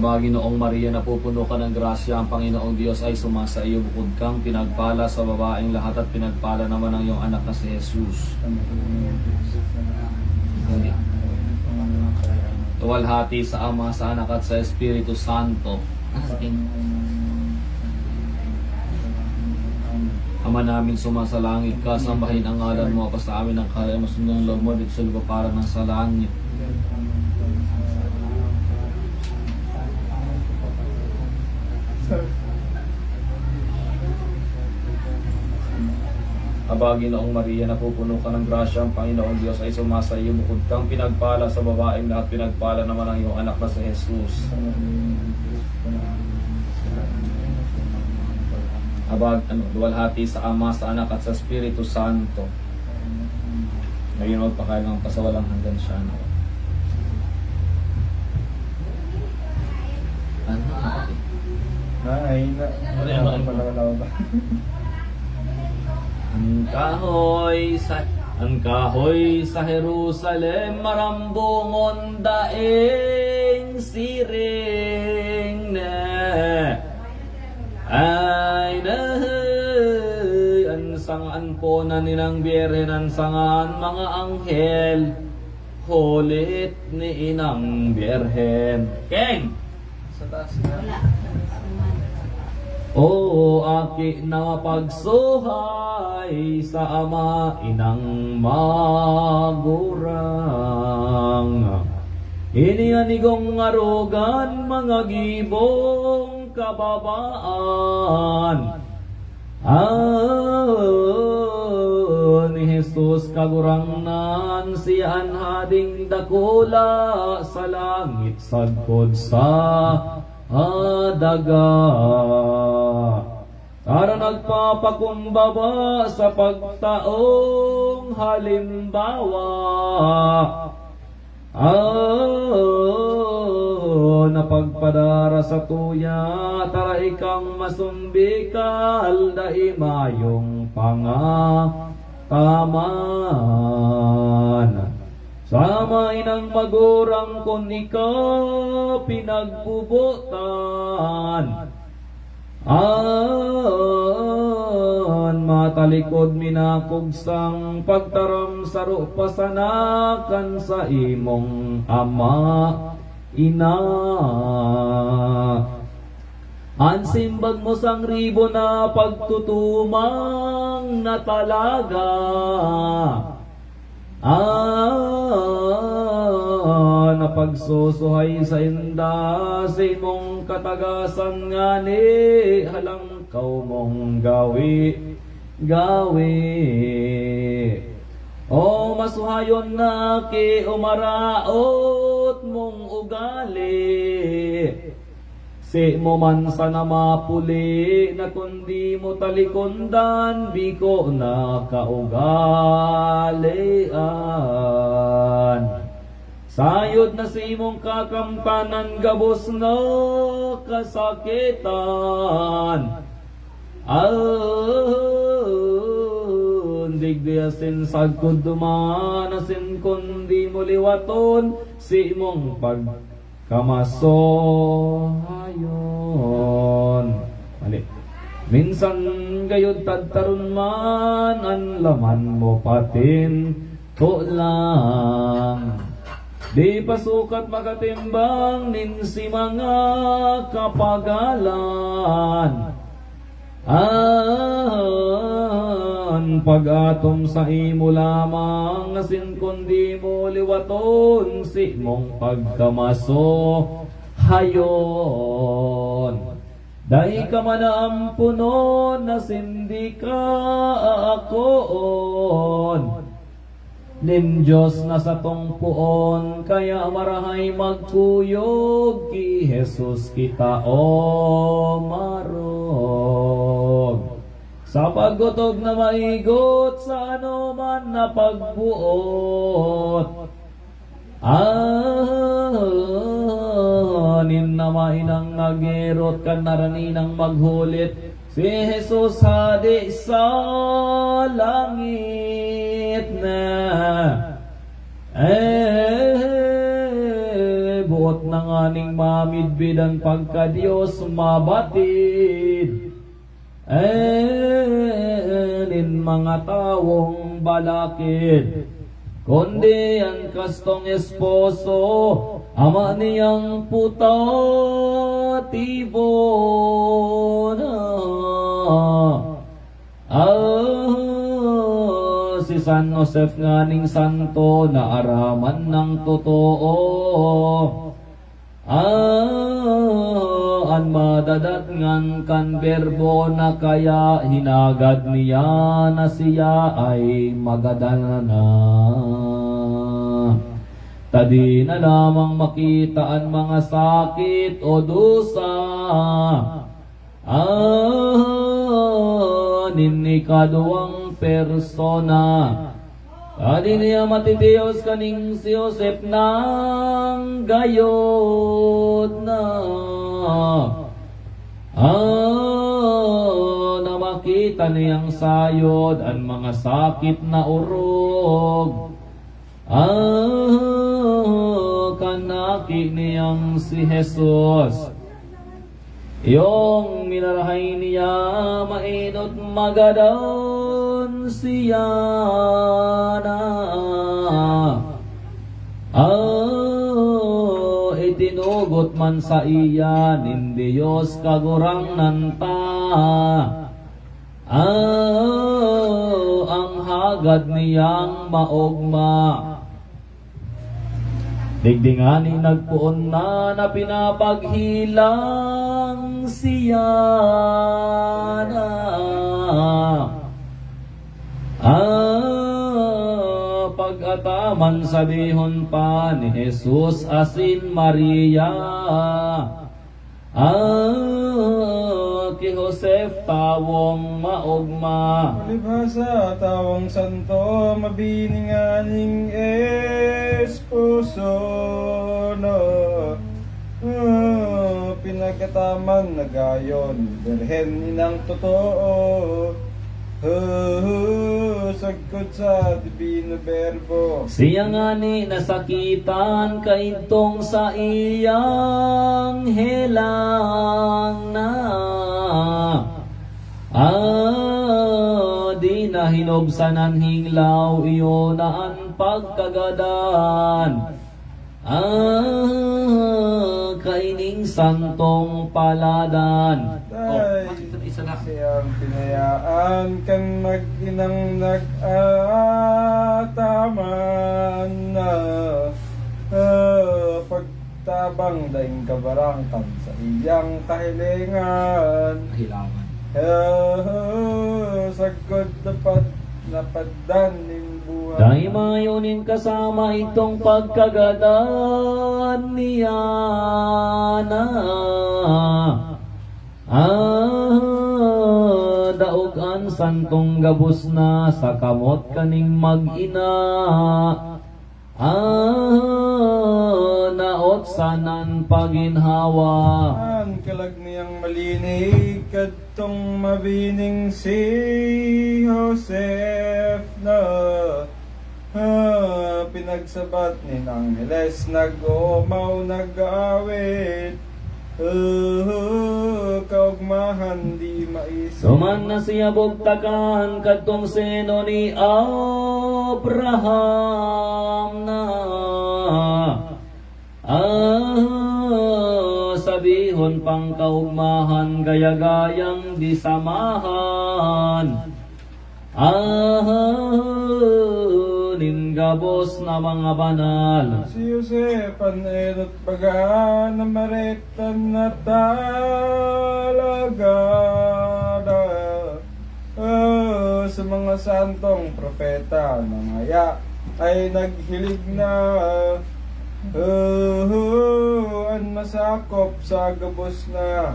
Aba, Ginoong Maria, napupuno ka ng grasya, ang Panginoong Diyos ay sumasa iyo, bukod kang pinagpala sa babaeng lahat at pinagpala naman ang iyong anak na si Jesus. Tuwalhati sa Ama, sa Anak at sa Espiritu Santo. Ama namin sumasalangit ka, sambahin ang ngalan mo, sa amin ang kaya mo, sundang loob mo, dito sa lupa para ng sa langit. Aba, Ginoong Maria, napupuno ka ng grasya, ang Panginoong Diyos ay sumasa iyo, bukod kang pinagpala sa babaeng lahat, pinagpala naman ang iyong anak na si Jesus. Aba, duwalhati sa Ama, sa Anak at sa Espiritu Santo. Ngayon magpakain ng pasawalang hanggan siya. Ang kahoy sa Jerusalem, marambungon daing siring na ay nahay ansangan po na nilang biyerhen, ansangan mga anghel, hulit ni inang biyerhen. King! Sa taas na. O aki na pagsuhay sa Ama, inang magurang. Inianigong arugan, mga gibong kababaan. Ni Jesus kagurang nan siyan hading dakula sa langit sagkod sa daga. Tara nagpapakumbaba sa pagtaong halimbawa. Napagpadara sa tuya, tara ikang masumbikal, daimayong pangataman. Sama inang magurang kun ikaw pinagpubutan. Matalikod minakugsang pagtaram saro pasanakan sa imong Ama, Ina. Ansimbag mo sang ribo na pagtutumang na talaga. Napagsusuhay sa inda sa imong katagasan nga ni halang kaw mong gawi. O masuhayon na ki umaraot mong ugali. Si mo man sana mapuli na kundi mo talikundan, biko na kaugalian. Sayod na si imong kakamtanan, gabos na kasakitan. Digdiasin sagkod dumanasin kundi mo liwaton si imong pagkamasohayon. Mali. Minsan gayud tadtaron man ang laman mo patin to lang. Di pasukat makatimbang ninsi mga kapagalan. Pag-atom sa imo lamang asin kundi mo liwaton si mong pagkamaso hayon. Dahil ka man ampunon asin di ka aakoon. Nin Diyos na sa tong puon, kaya marahay magkuyog ki Jesus kita o marog. Sa paggutog na maigot sa ano man na pagbuot. Nin na mainang nagerot kan naraninang maghulit. Si Jesus hadi sa langit na. tinuot na nganing mamidbidan pagka Diyos mabatid. Nin mga tawong balakid, kundi ang kastong esposo, ama niyang putatibo na. Si San Joseph nganing santo na araman ng totoo. An madadat ngan kan berbo na kaya hinagad niya na siya ay magadal na. Tadi na lamang makita ang mga sakit o dusa. Nini kaduang persona. Tadi niya matitios kaning si Joseph ng gayod na. Na makita niyang sayod ang mga sakit na urog. Kanaki niyang si Jesus. Yung minarahay niya mainot magadon siya na. Itinugot man sa iya nin Diyos kagurang nanta. Ang hagad niyang maogma. Digdingani nagpuon na pinapaghilang siya na. Pag-ataman sabihon pa ni Jesus asin Maria. Ki Joseph tawong maogma. Malibhasa tawong santo mabininganing esposo no. Pinagkataman na gayon berhen inang totoo. Sagkod sa Divino Verbo. Siya nga ni nasakitan kaintong sa iyang helang na. Di na hinobsanan hinglaw iyo na ang pagkagadan. Kaining santong paladan. Siyang pinayaan kang mag-inang nag-ataman na pagtabang daing kabarangkan sa iyang kahilingan. Kahilangan. Sagod napaddan ning buhay. Dahil mayunin kasama itong pagkagadan niya na. Daogan santong gabos na sa kamot kaning mag-ina. Naot sanan paginhawa. Ang kalag niyang malinig kadtong mabining si Joseph na pinagsabat ni Angeles nag-umaw nag-awit. Kaugmahan di maisip. Suman na siya bugtakan kadtong seno ni Abraham na. Sabihon pang kaugmahan gaya-gayang di samahan. Ninggabos na mga banal. Si Joseph panelot baga na maritan na talaga sa mga santong propeta na ngaya ay naghilig na an masakop sa gabos na.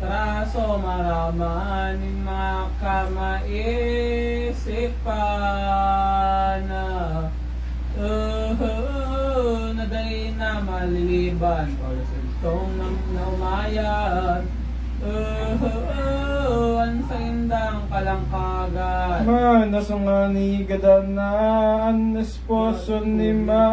Traso maramanin makamaisipan na naday na maliliban o sintong na umayan ang sa indang kalangkagan Manasungani gadan na an esposo ni Maria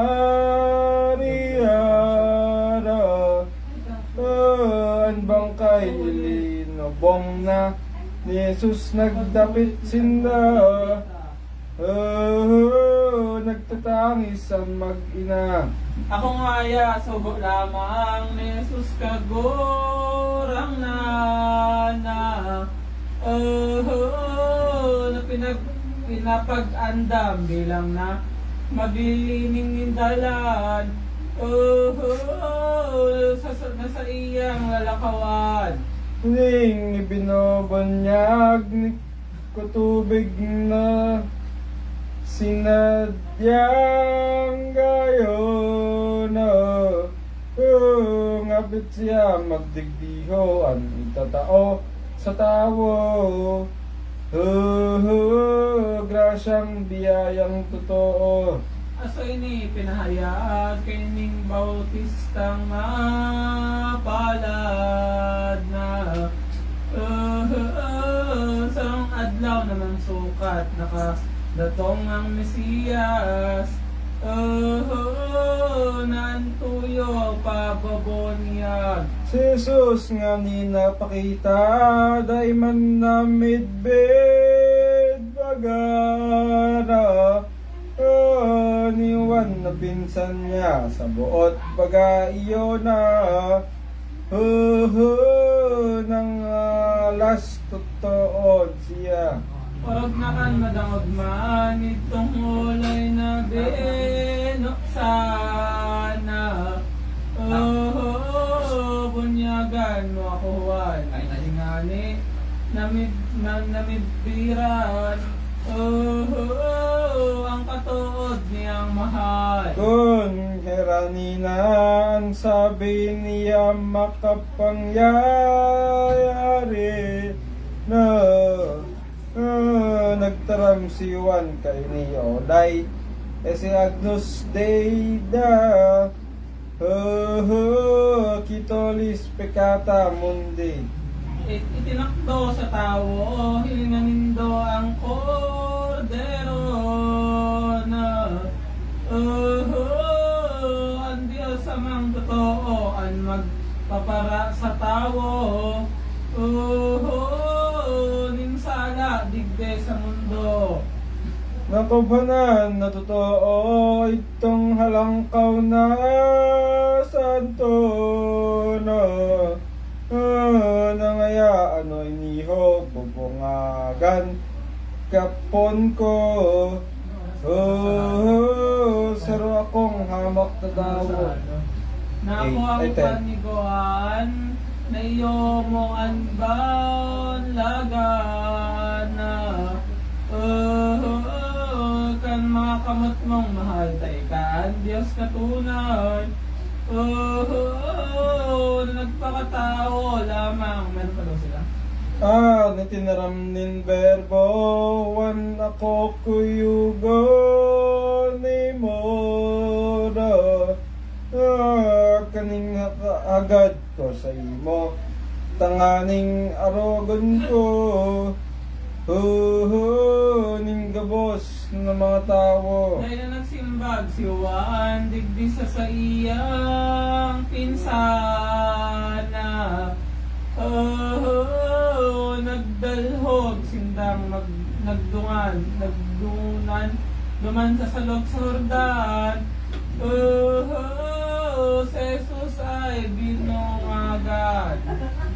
lubong na ni Jesus nagdapit sinda. Nagtatangis ang mag-ina. Ako nga ya, sugo lamang ni Jesus kagurang na pinapag-andam bilang na maglilining dalan. Nasa iyang lalakawan. Huling ibinobanyag ni kutubig na sinadyang gayon na ngapit siya magdigdiho ang itatao sa tawo. Grasyang biyayang totoo. Aso ini pinahayag kining bautistang mapalad na sang adlaw naman sukat nakadatong ang Mesiyas. Nantuyo pababonyag. Si Jesus nga ni napakita day man na midbid bagara. Ni Juan na pinsan niya sa buot baga iyo na nang last totoo siya. Orog na kan madangog man itong ulay na binuksan. Bunyagan mo ako Juan ay nahingani namidbiran. Ang katuod niyang mahal. Kung heranina ang sabi niya makapangyayari na nagtaram si Juan kay ni Oday si Agnus Dei da kitolis pecata mundi. Itinakdo sa tawo, hilingan nindo ang kordero na ang Diyos amang totoo ang magpapara sa tawo. Ninsala digde sa mundo. Nakubanan na totoo itong halangkaw na santo na nangaya ano'y niho pupungagan kapon ko. Saro akong hamak na dawo. Na ako ang Ay, ten. paniguan na iyo mo anban lagan na kan mga kamot mong mahal taikan Diyos katunay. Nagpakatao lamang. Meron pa daw sila. Natinaram nin verbo wan ako kuyugo ni Mora. Kaning agad ko sa imo tanganing arogon ko. Ning gabos ng mga tao. Dahil na nagsimbag si Juan, digdi sa iyang pinsana. Nagdalhog, sindang nagdunan, duman sa salog sa Jordan. Si Jesus ay binungagan.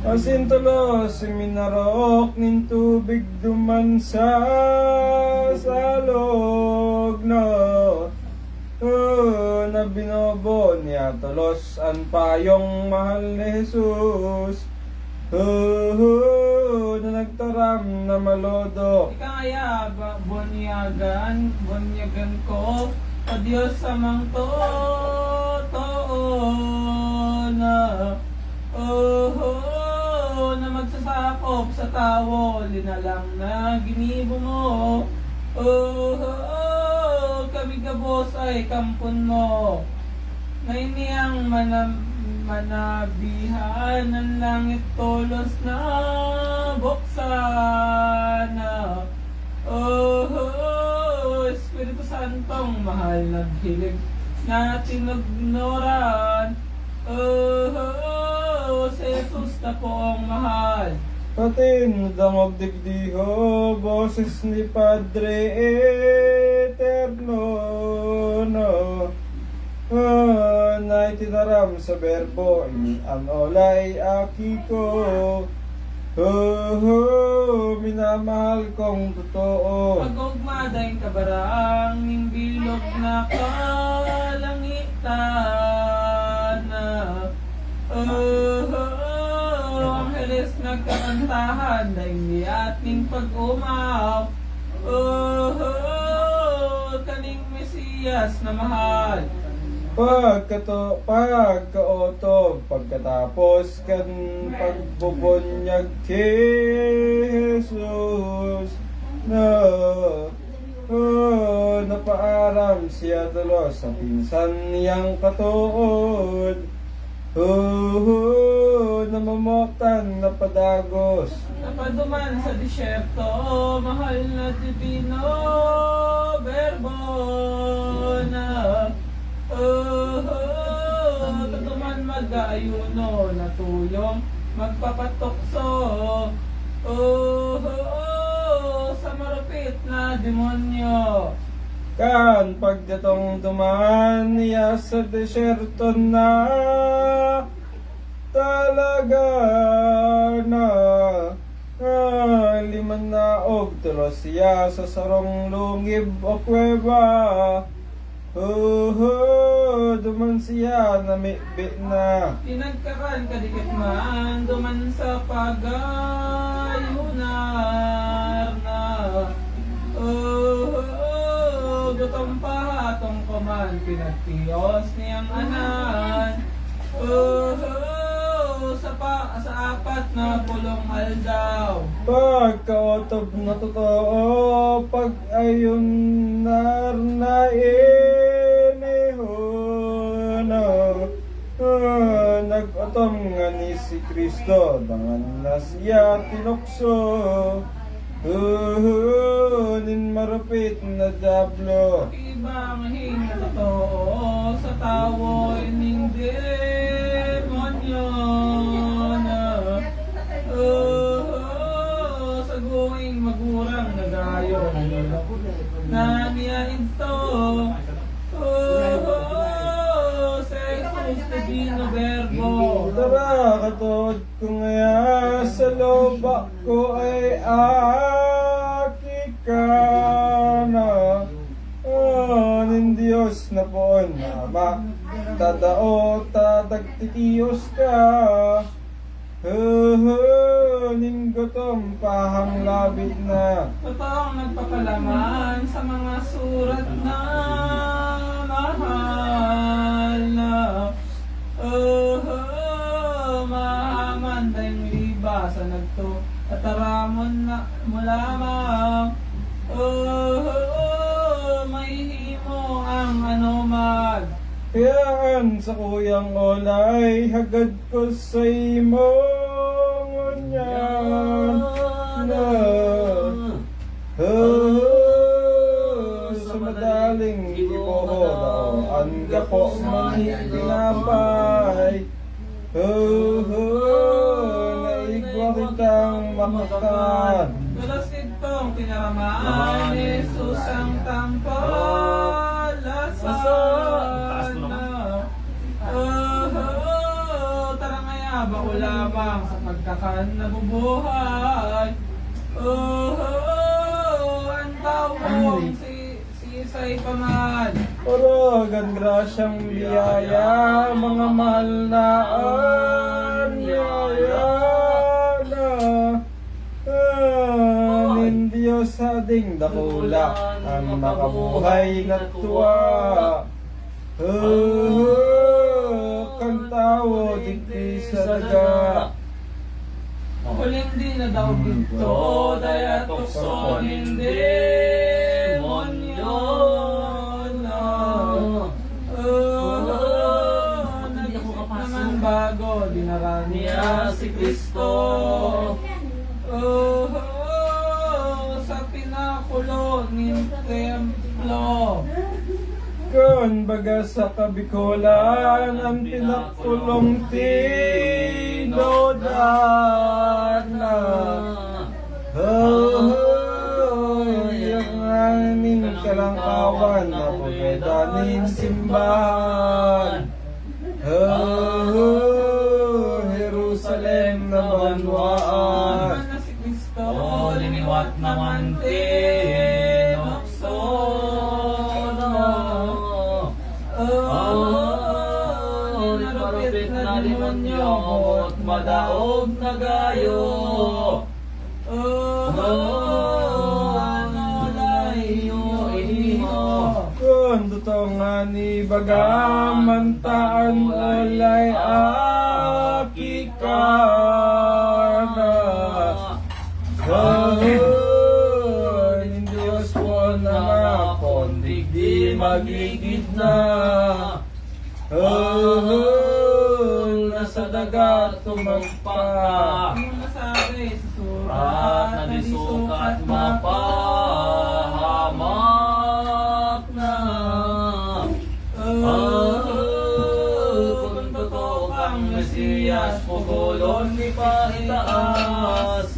Asintulo seminarok nin tubig duman sa salog na na binobo niya tulos ang payong mahal ni Jesus na nagtaram na malodok. Ika kaya bunyagan ko o Diyos amang totoo na na magsasakop sa tao, linalang na ginibo mo. Kami gabos ay kampon mo. Ngayon niyang manabihan ng langit tolos na buksan. Espiritu Santong mahal naghilig na tinugnoran. Si Jesus na po ang mahal. Patin dangog digdiho, boses ni Padre Eterno, no. Na itinaram sa berbo, ang olay aki ko. Minamahal kong totoo. Pag-ugmaday kabaraang ning bilog na kalangitan na Angeles nagkakantahan dahil ating pag-umaw kaning Mesiyas na mahal. Pagkaotob, pagkatapos kan pagbubunyag kay Jesus na napaaram siya dalo sa pinsan niyang katuod namamotan na padagos Napaduman sa disyerto, mahal na divino berbo na tutuman mag-aayuno na tuyong magpapatokso sa marupit na demonyo. kan pagdatong duman niya sa desyerto na talaga na liman na og tulos siya sa sarong lungib o kuweba. Duman siya na mibi na. Tinagkakan kadikit man, duman sa pagayunar na. Gutong pahatong kuman, pinagtiyos niyang anan. Sa apat na pulong aldaw. Pagkaotob na totoo, pag-ayon na nag-otom nga ni si Kristo, dangan na siya tinukso. Nin marupit na Diablo. Ibang na totoo sa tawo ining demonyo na sa guwing magurang nagayo na niya ito sa Jesus Divino Verbo. Tara, katod ko ngaya sa loba ko ay aki ka na. Nin Diyos na poon na ama, tadao tadagtitiyos ka. Nin gutom pahang labit na. Totoong nagpapalaman sa mga surat na mahal na mahaman tayong liba sa nagto at aramon na mo lamang may himo ang anuman. Kayaan sa kuyang olay, hagad ko sa imong unyan na. Sa madaling iboho daw, anga po manipinapay. Naigwa kitang makakan. Tulos itong tinaramaan ni Jesus ang tampalasan na tara ngaya ba ko lamang sa pagkakan nabubuhay ang taong si Isay Paman. Orogan grasyang biyaya, mga mahal na anyaya na. Nin Diyos sa ding dakula, ang makabuhay na tuwa. Kantawo digdi sa daga. Hindi na daw dito, daya tukso hindi monyo na. Nag-isip naman bago, dinara niya si Kristo. Sa pinakulo ng templo. Kun baga sa kabikulan, ang pinakulong tinodan na. Ang aming kalangkawan na pumedanin simbahan. Jerusalem na banwaan. na si Kristo, O liniwat naman tinukso na. Marupit na demonyo at madaog na gayo. Kung totoo nga ni bagamantaan olay akikana. In Diyos po na mapon, digdi magigid na. Nasa dagat tumagpa. Ang nasabi sa Surat na disukat mapahamak na. Kung totoo kang Mesiyas, pugulon ni paitaas.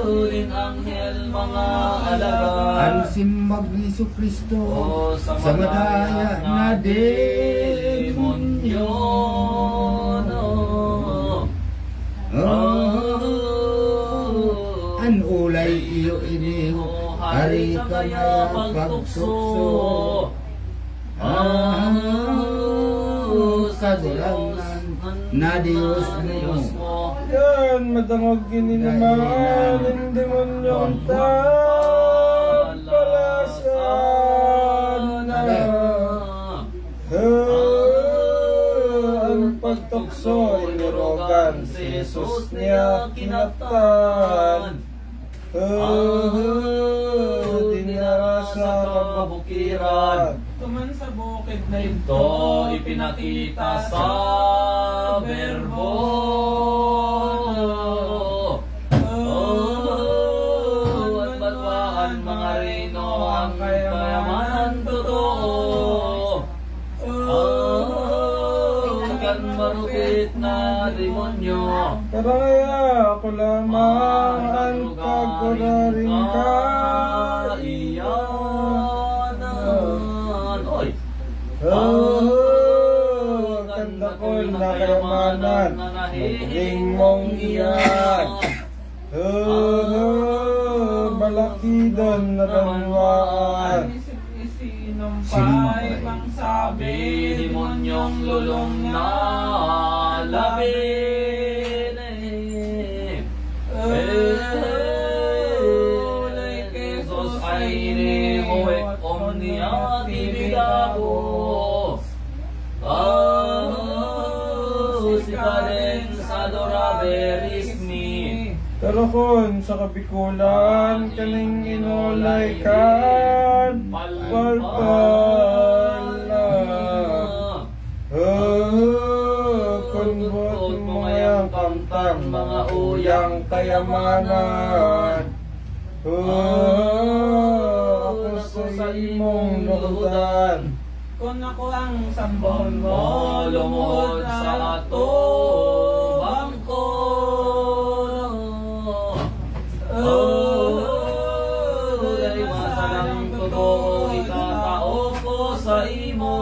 Ulin anghel mga alagad. Ang simbag ni Jesu Kristo O sa madaya na demonyo. An ulay iyo iniho hari ka na pagsukso. Sa dulangan na Diyos mo. Yan, madangog gininamaan ng demonyong tapalasan na. Ang pagtukso, inirogan si Jesus niya kinatan. Dinara sa kabukiran. tuman sa bukid na Ito ipinakita sa berbo. At batwaan mga rino ang kayamanan totoo. Kan marupit na demonyo. Pero kaya ako lamang ang pagkuraring Iyanan. Oy. Kanda ko na kayamanan, maging mong iyan. Balakidan na banwaan. isinumpay pang sabi Demonyong lulong na labin. Jesus ay inihuwek omnia tibigabo. Si Karen sa Doraberis ni. Pero kung sa kabikulan, kaning inolay kan, palpala. Kung buot mo ngayang kamtang, mga uyang kayamanan. Ako sa imong luhudan. kung ako ang sambon mo Mo lumuhod sa ato bangko. Dahil masalang totoo itatao ko sa imo.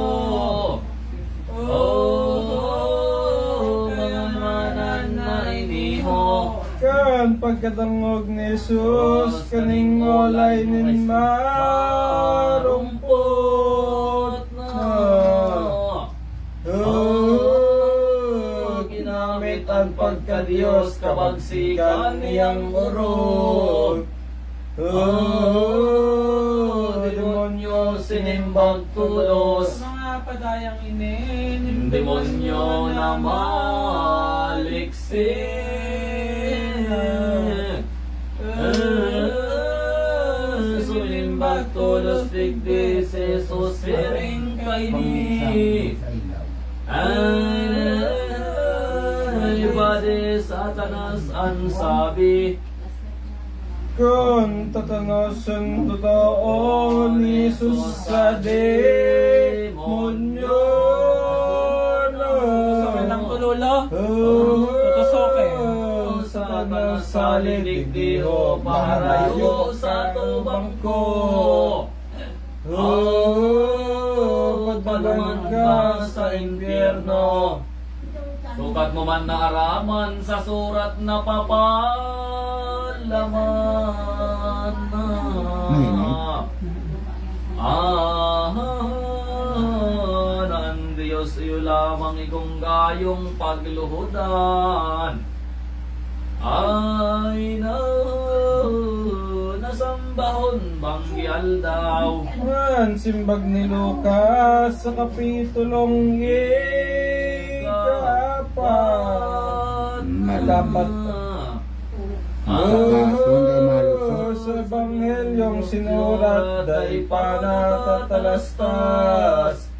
Mga manan na iniho. Kan pagkatangog ni Jesus, kaning olay nin marumpot na. Ginamit ang pagka-Diyos, kabagsikan niyang urod. Demonyo sinimbag tulos, mga padayang inin demonyo na maliksin. Sulimbag tulos digdi si Jesus siring kaini. Ibadi Satanas ang sabi. kung tatanasan totoo ni Jesus sa demonyo. sa ng tululo Tutusokin. na sa lidigdiho, Paharayo sa tubang ko. Pagdaman ka sa impyerno. Sukat mo man na araman sa surat na papalaman ng Diyos iyo lamang ikong gayong pagluhudan ay nasambahon bangyal daw. Man, simbag ni Lucas sa kapitulong ika-4. Dapat sa Ebanghelyong sinurat day panatatalastas.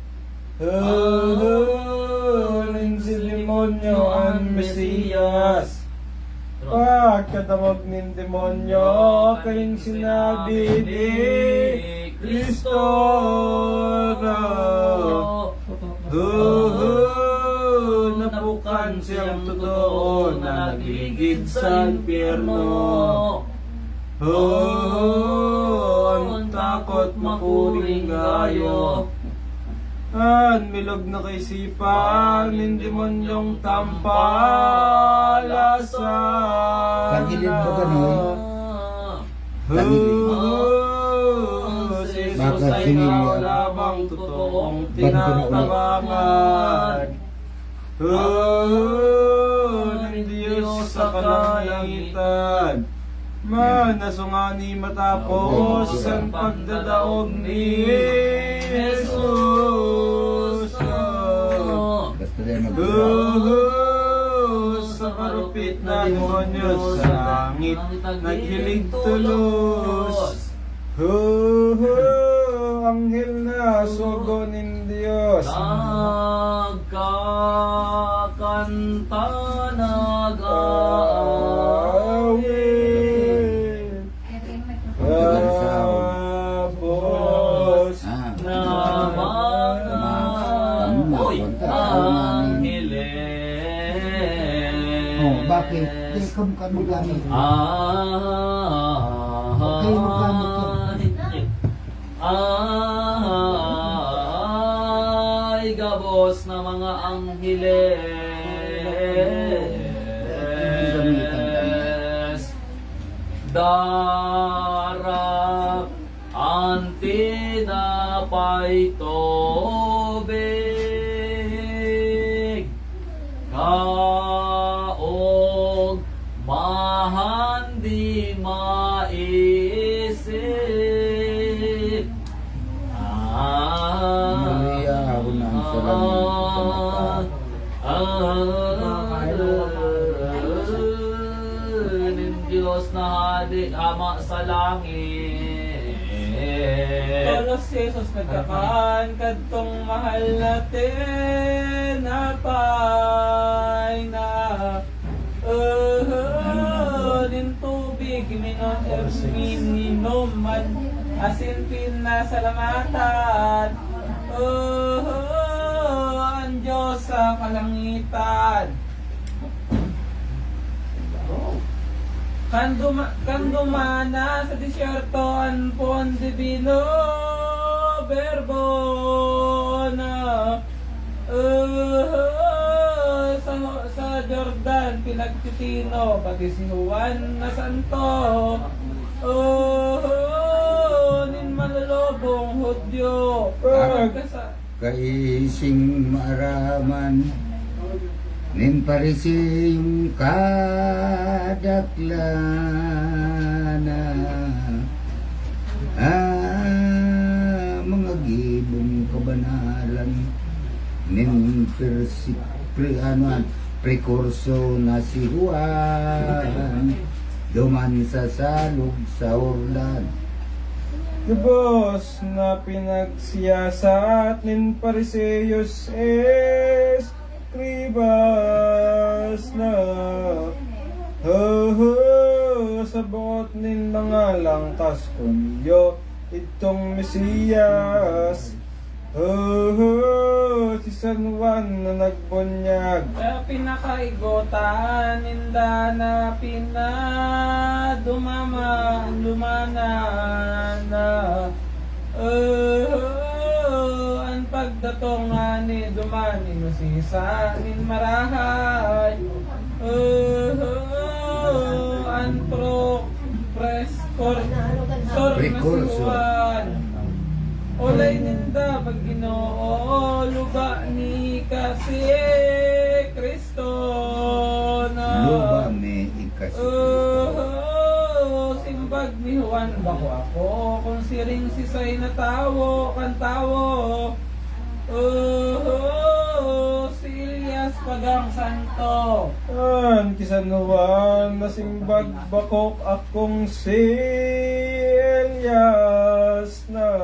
Si demonyo ang Mesiyas. Pagkadamog ng demonyo, kayong sinabi ni Kristo na nabukan siyang totoo na nagligid sa impyerno. Ang takot makuring gayo. Milog na kay sipan ng demonyong tampalasan. Tagilid mo gano'n? Si Jesus ay ikaw lamang totoong tinatabangan. Ng Diyos sa kalangitan. Manasungani matapos ang pagdadaog ni Jesus. Basta din Sa karupit na demonyo sa langit, naghilig tulos. Anghel na sugo ng Diyos. Nagkakanta Awit. Tapos bakit? Di ka mukha magamit. Okay, magamit yan. Ay, gabos na mga anghiles. Darap ang tinapay tubig. Kaog mahandi maisip. Maria, ako na ang salamin sa ng Diyos na hadi ama sa langit. Tolos Jesus nagkakaan kadtong mahal natin napay na din tubig minom man asin pinasalamatan ang Diyos sa kalangitan. Kandumana sa disyerto ang pon divino verbo na sa Jordan pinagtitino pati si Juan na santo nin malulobong Hudyo kaising maaraman nin parising kadaklana mga gibong kabanalan nin prekurso na si Juan duman sa salog sa Orlan. Gabos na pinagsiyasat nin Pariseyos eskribas na sa buot nin mga langkas kunyo itong Mesiyas Si San Juan na nagbunyag. Kaya pinakaigotan, ninda na lumanan na. Ang pagdatong nga ni dumani no sisa nin marahay. Ang nasuan. Olay ninda pag Ginoo luba ni kasi Kristo na. Luba me ikasi. Simbag ni Juan bako ako kung siring sisay na tawo kan tawo. Si Elias pagang santo. Kisan Juan nasimbag bakok akong si Elias na.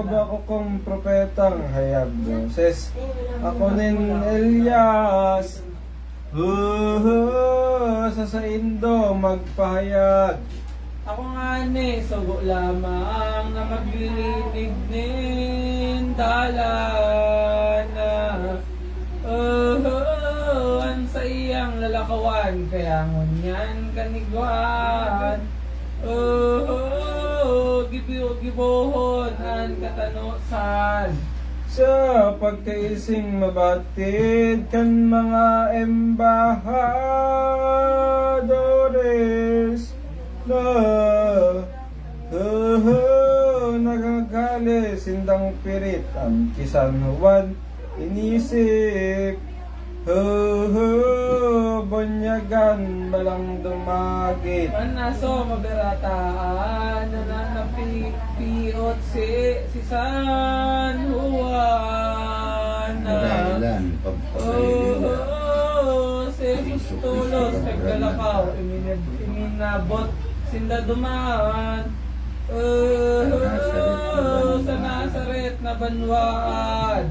Bako kong propetang hayag Moses. Ako nin Elias. Sa indo magpahayag. Ako nga ni sugo lamang na maglilinig nin dalana. An sa iyang lalakawan kaya ngunyan kaniguan. Gibuhon an katanosan. Sa pagkaising mabatid kan mga embahadores na nagagali sindang pirit ang Kisan Juan inisip bunyagan balang dumagit. Panaso maberataan nananapiot si San Juan. Dahilan pagpapalila. Si Jesus tulos nagkalakaw iminabot sinda dumaan. Sa Nazaret na banwaan.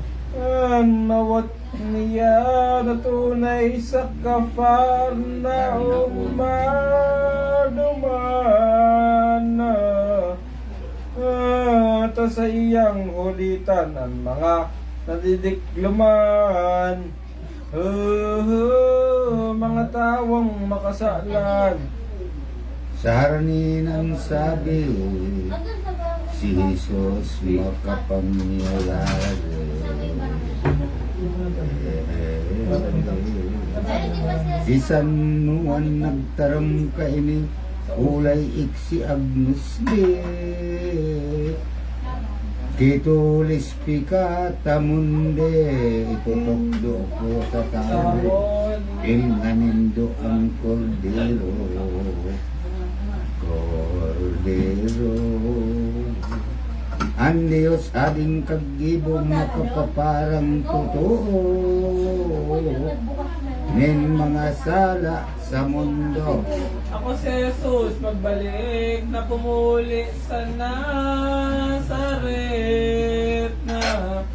Mawat niya na tunay sa Kafarnaum madumana. Ta sa iyang ulitan ang mga nadidikluman. Mga tawong makasalan. Sa haranin ang sabi, si Jesus makapangyayari. Si San Juan nagtaram kaini, ulay iksi Agnus Dei. Titulis pikata munde, itutokdo ko sa tao. Ilganindo ang kordero. Ang Diyos ading kagibong makapaparang totoo nin mga sala sa mundo. Ako si Jesus magbalik na pumuli sa Nazaret na.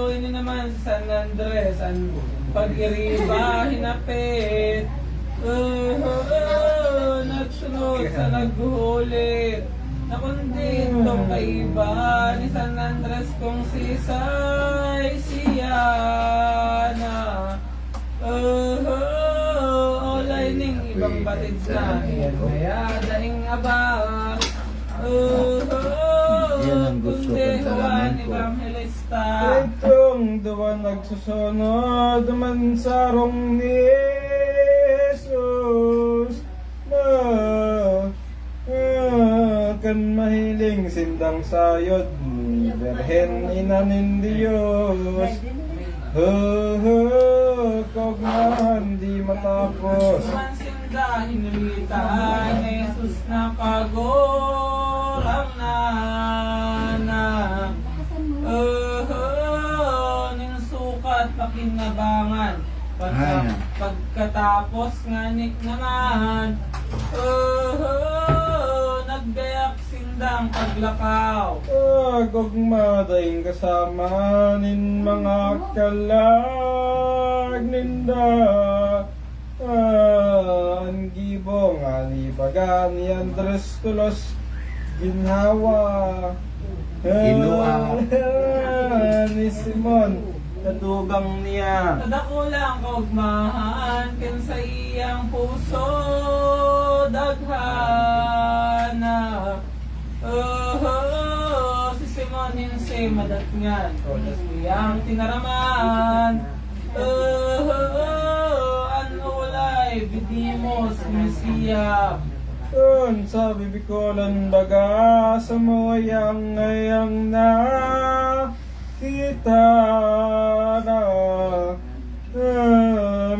Ini naman si San Andres ang pag-iriba hinapit. Nagsunod sa naghulit na kundi itong kaiba ni San Andres kung si siya na. Olay ning ibang batid na iyan kaya daing abang. Yan ang gusto kong salamin ko. Evangelista. Itong duwa nagsusunod man sarong ni Jesus na kan mahiling sindang sayod ni Berhen inanin Diyos. Kog na hindi matapos. Mansinda hinulita ni Jesus na pagorang na ning sukat pakinabangan pagkatapos nganik naman naggayak sindang paglakaw. Gugma daing kasama nin mga kalag ninda. Ang gibong alibagan ni Andres Tulos ginhawa. Ginua. Ni Simon, kadugang niya. Kadakulang kaugmahan ken sa iyang puso daghana. Si Simon hinse madatngan kodas iyang tinaraman. An ulay bidimos Mesiya. Sa bibikolan baga sa moyang ngayang na kita na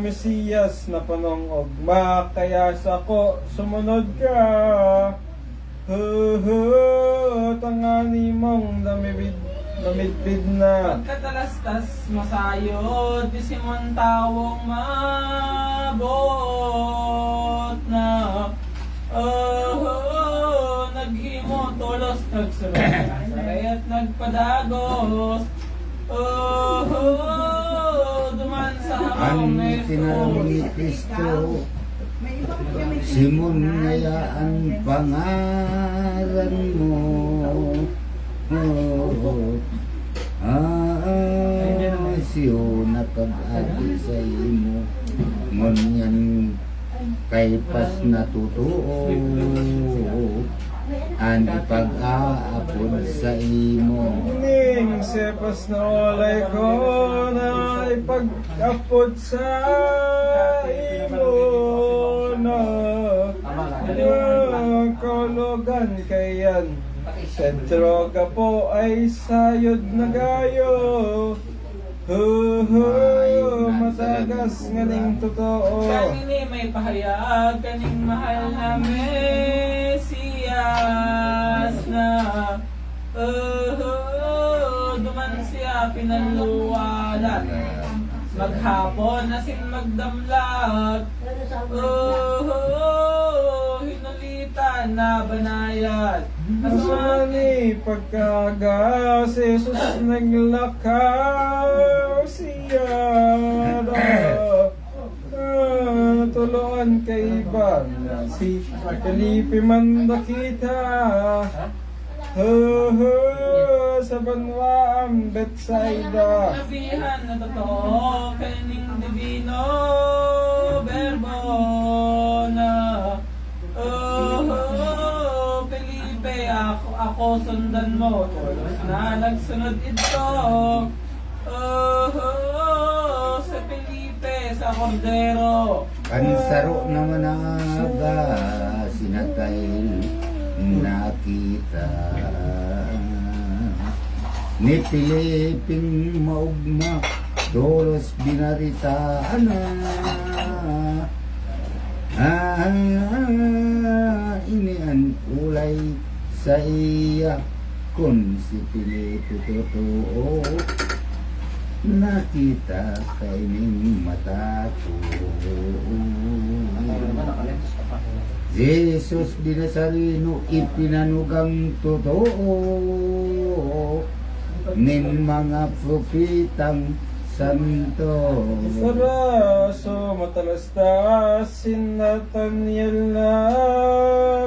Mesiyas na panong ogma, kaya sa ko sumunod ka. Tangani mong namidbid na. Pagkatalastas masayod, di Simon tawong mabot na. Naghimo tulos nagsulod saray at nagpadagos. Duman sa Ang hamang tinanong ni Kristo, Simon ngaya ang pangalan mo. Siyo nakag-agi sa imo, ngunyan kay pas natutuo, ang ipag-aapod sa imo. Ning sepas na olay ko na ipag-apod sa imo na kologan kayan. Sentro ka po ay sayod na gayo. Matagas nganing totoo. Kanini may pahayag kaning mahal na Mesiyas na duman siya pinaluwalat. Maghapon asin magdamlag. Hinulitan na banayad. Asmani pagkaga si Jesus naglakaw siya tuloan kay Iban si Felipe man nakita sa banwaang Bethsaida. Nabihan na totoo kaning divino verbo na Felipe, ako sundan mo. Tulos na nagsunod ito. Sa Felipe, sa Cordero. Kansaro naman aga sinatay nakita ni Piliping maugma dolos binaritaan inian ulay sa iya kung si Pilipin totoo nakita kay ning mata ko. Jesus di Nazareno ipinanugang totoo nin mga propitang santo. Saraso matalastas si Nathaniel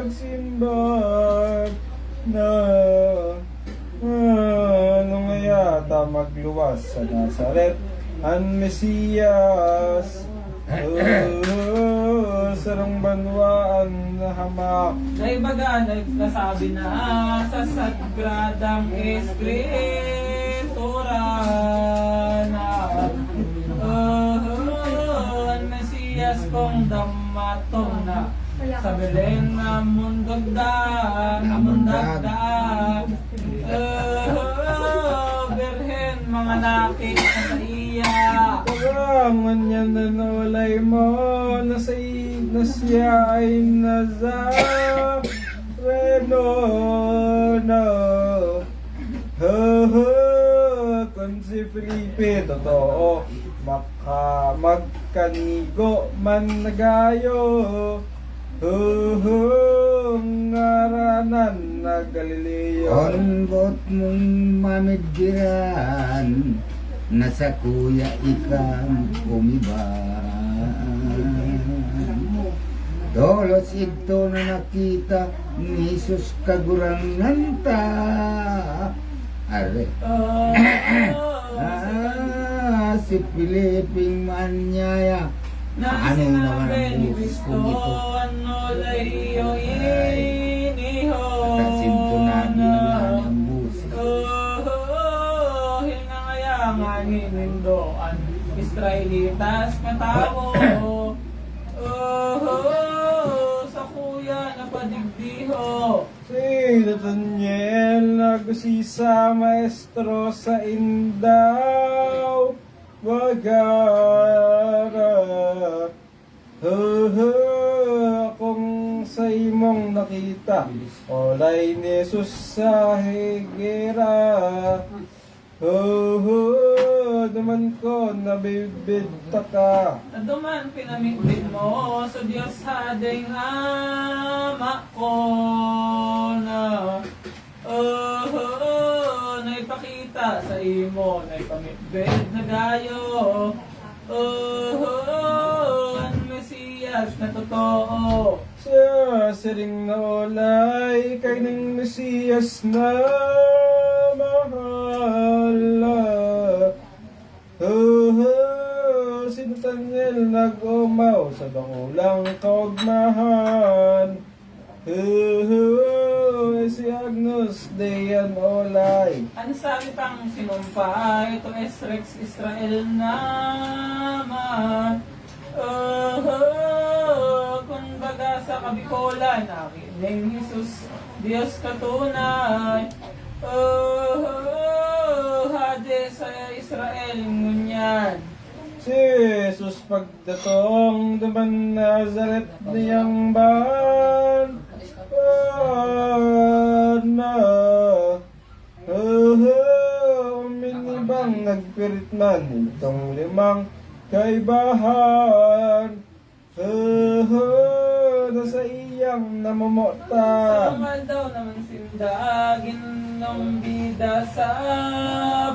nagsimbag na nung yata magluwas sa Nazaret ang Mesiyas. Sarang banwaan na hamak. Naibaga, nagsasabi na sa Sagradang Escritura na ang Mesiyas kong damatong na sa Belen na mundagdag Berhen mga nakit sa iya. Karangan niya nanolay mo na siya ay Nazareno na kung si Felipe totoo magkanigo man nagayo ngaranan na Galileo. Onbot mong mamidgiran nasa kuya ikang umiban Dolos ito na nakita ni Jesus kagurangan ta. Are. Si Piliping Manyaya. Na Ano naman sinabi ang ni boses Cristo, kong ito? ano layo iniho Kasintunado na lang ang busis. hinangayanganin nindoan Israelitas matawo sa kuya na padigdiho Si Nathaniel nagusisa maestro sa Indao Bagara. Akong sa imong nakita olay ni Jesus sa higera. Naman ko nabibid ka. Naduman pinamigdin mo sa Diyos hading ama ko na naipakita sa imo naipamigdin na gayo ang Mesiyas na totoo Siya siring na olay kay ng Mesiyas na mahala. Si Nathaniel nag-umaw sa dakulang kaugmahan. Si Agnus Dayan olay. ang sabi pang sinumpa ito es Rex Israel naman kumbaga sa kabikolan aking Jesus Diyos katunay hade sa Israel ngunyan Si Jesus pagdatong duman Nazaret niyang ban na minibang nagpirit man itong limang kaibahan na sa iyang namumota. Samangal daw naman sindagin ng bida sa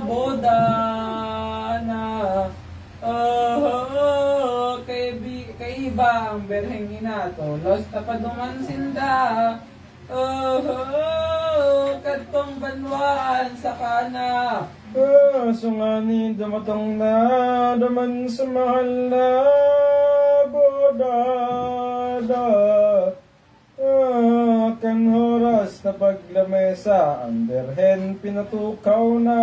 boda na kay iba ang berheng inatolos tapaduman sinda katong banwaan sa kana Sungani dumatong na duman sa mahal na bodada. Kan horas na paglamesa ang berhen pinatukaw na.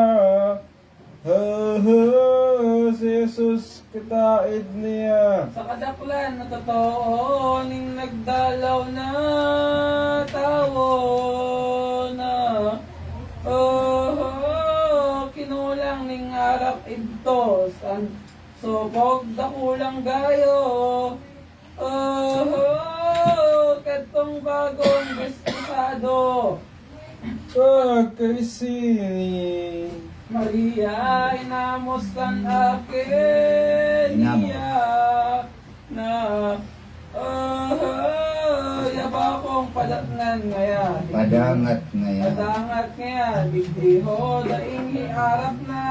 Si Jesus kitaid niya. sa kadaklan na totoo ning nagdalaw na tawo na kinulang ning arap idtos ang subog dakulang gayo katong bagong bestado Pagkaisini. Maria inamustan akin niya na yaba kong padatngan ngayon Padangat ngayon. padangat ngayon bigdiho daing iarap na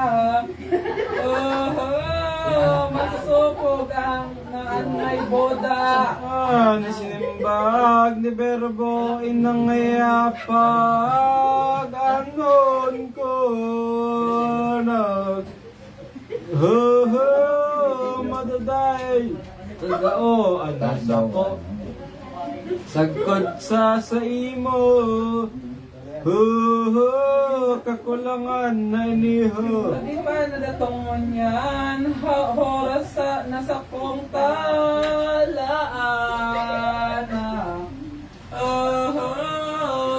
masusupog ang naanay boda Ni sinimbag ni Berbo inangayapag anon ko nag madaday tagao anas ako sagkod sa imo kakulangan na iniho. Di ba nadatong mo niyan oras sa nasa kong talaan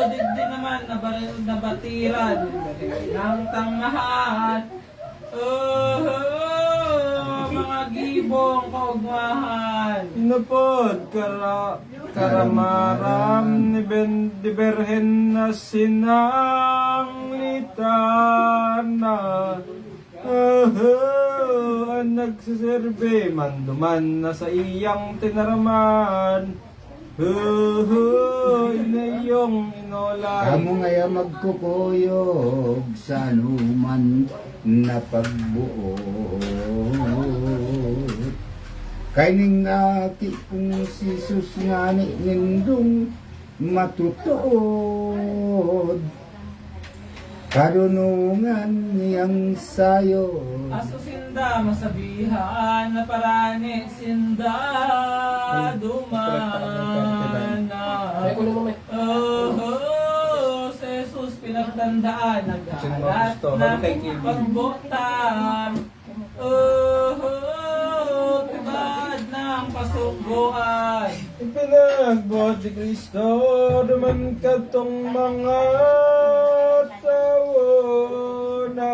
di naman nabatiran ng tangmahan mga gibong kaugmahan Inapod karamaram ni Berhen na sinanglitan na ang nagsiserbe manduman na sa iyang tinaraman na iyong inolay. Kamu ngaya magkukuyog sa anuman na pagbuot. Kay ning aki kong si Jesus nga ni nindong matutuod. Karunungan niyang sayo. Aso sinda masabihan na parani sinda dumana. Oh, si Jesus pinagtandaan nag-alat ng pagbutan. Oh, tibad ng pasubuan. Ipinagbot ni Kristo duman katong mga tao na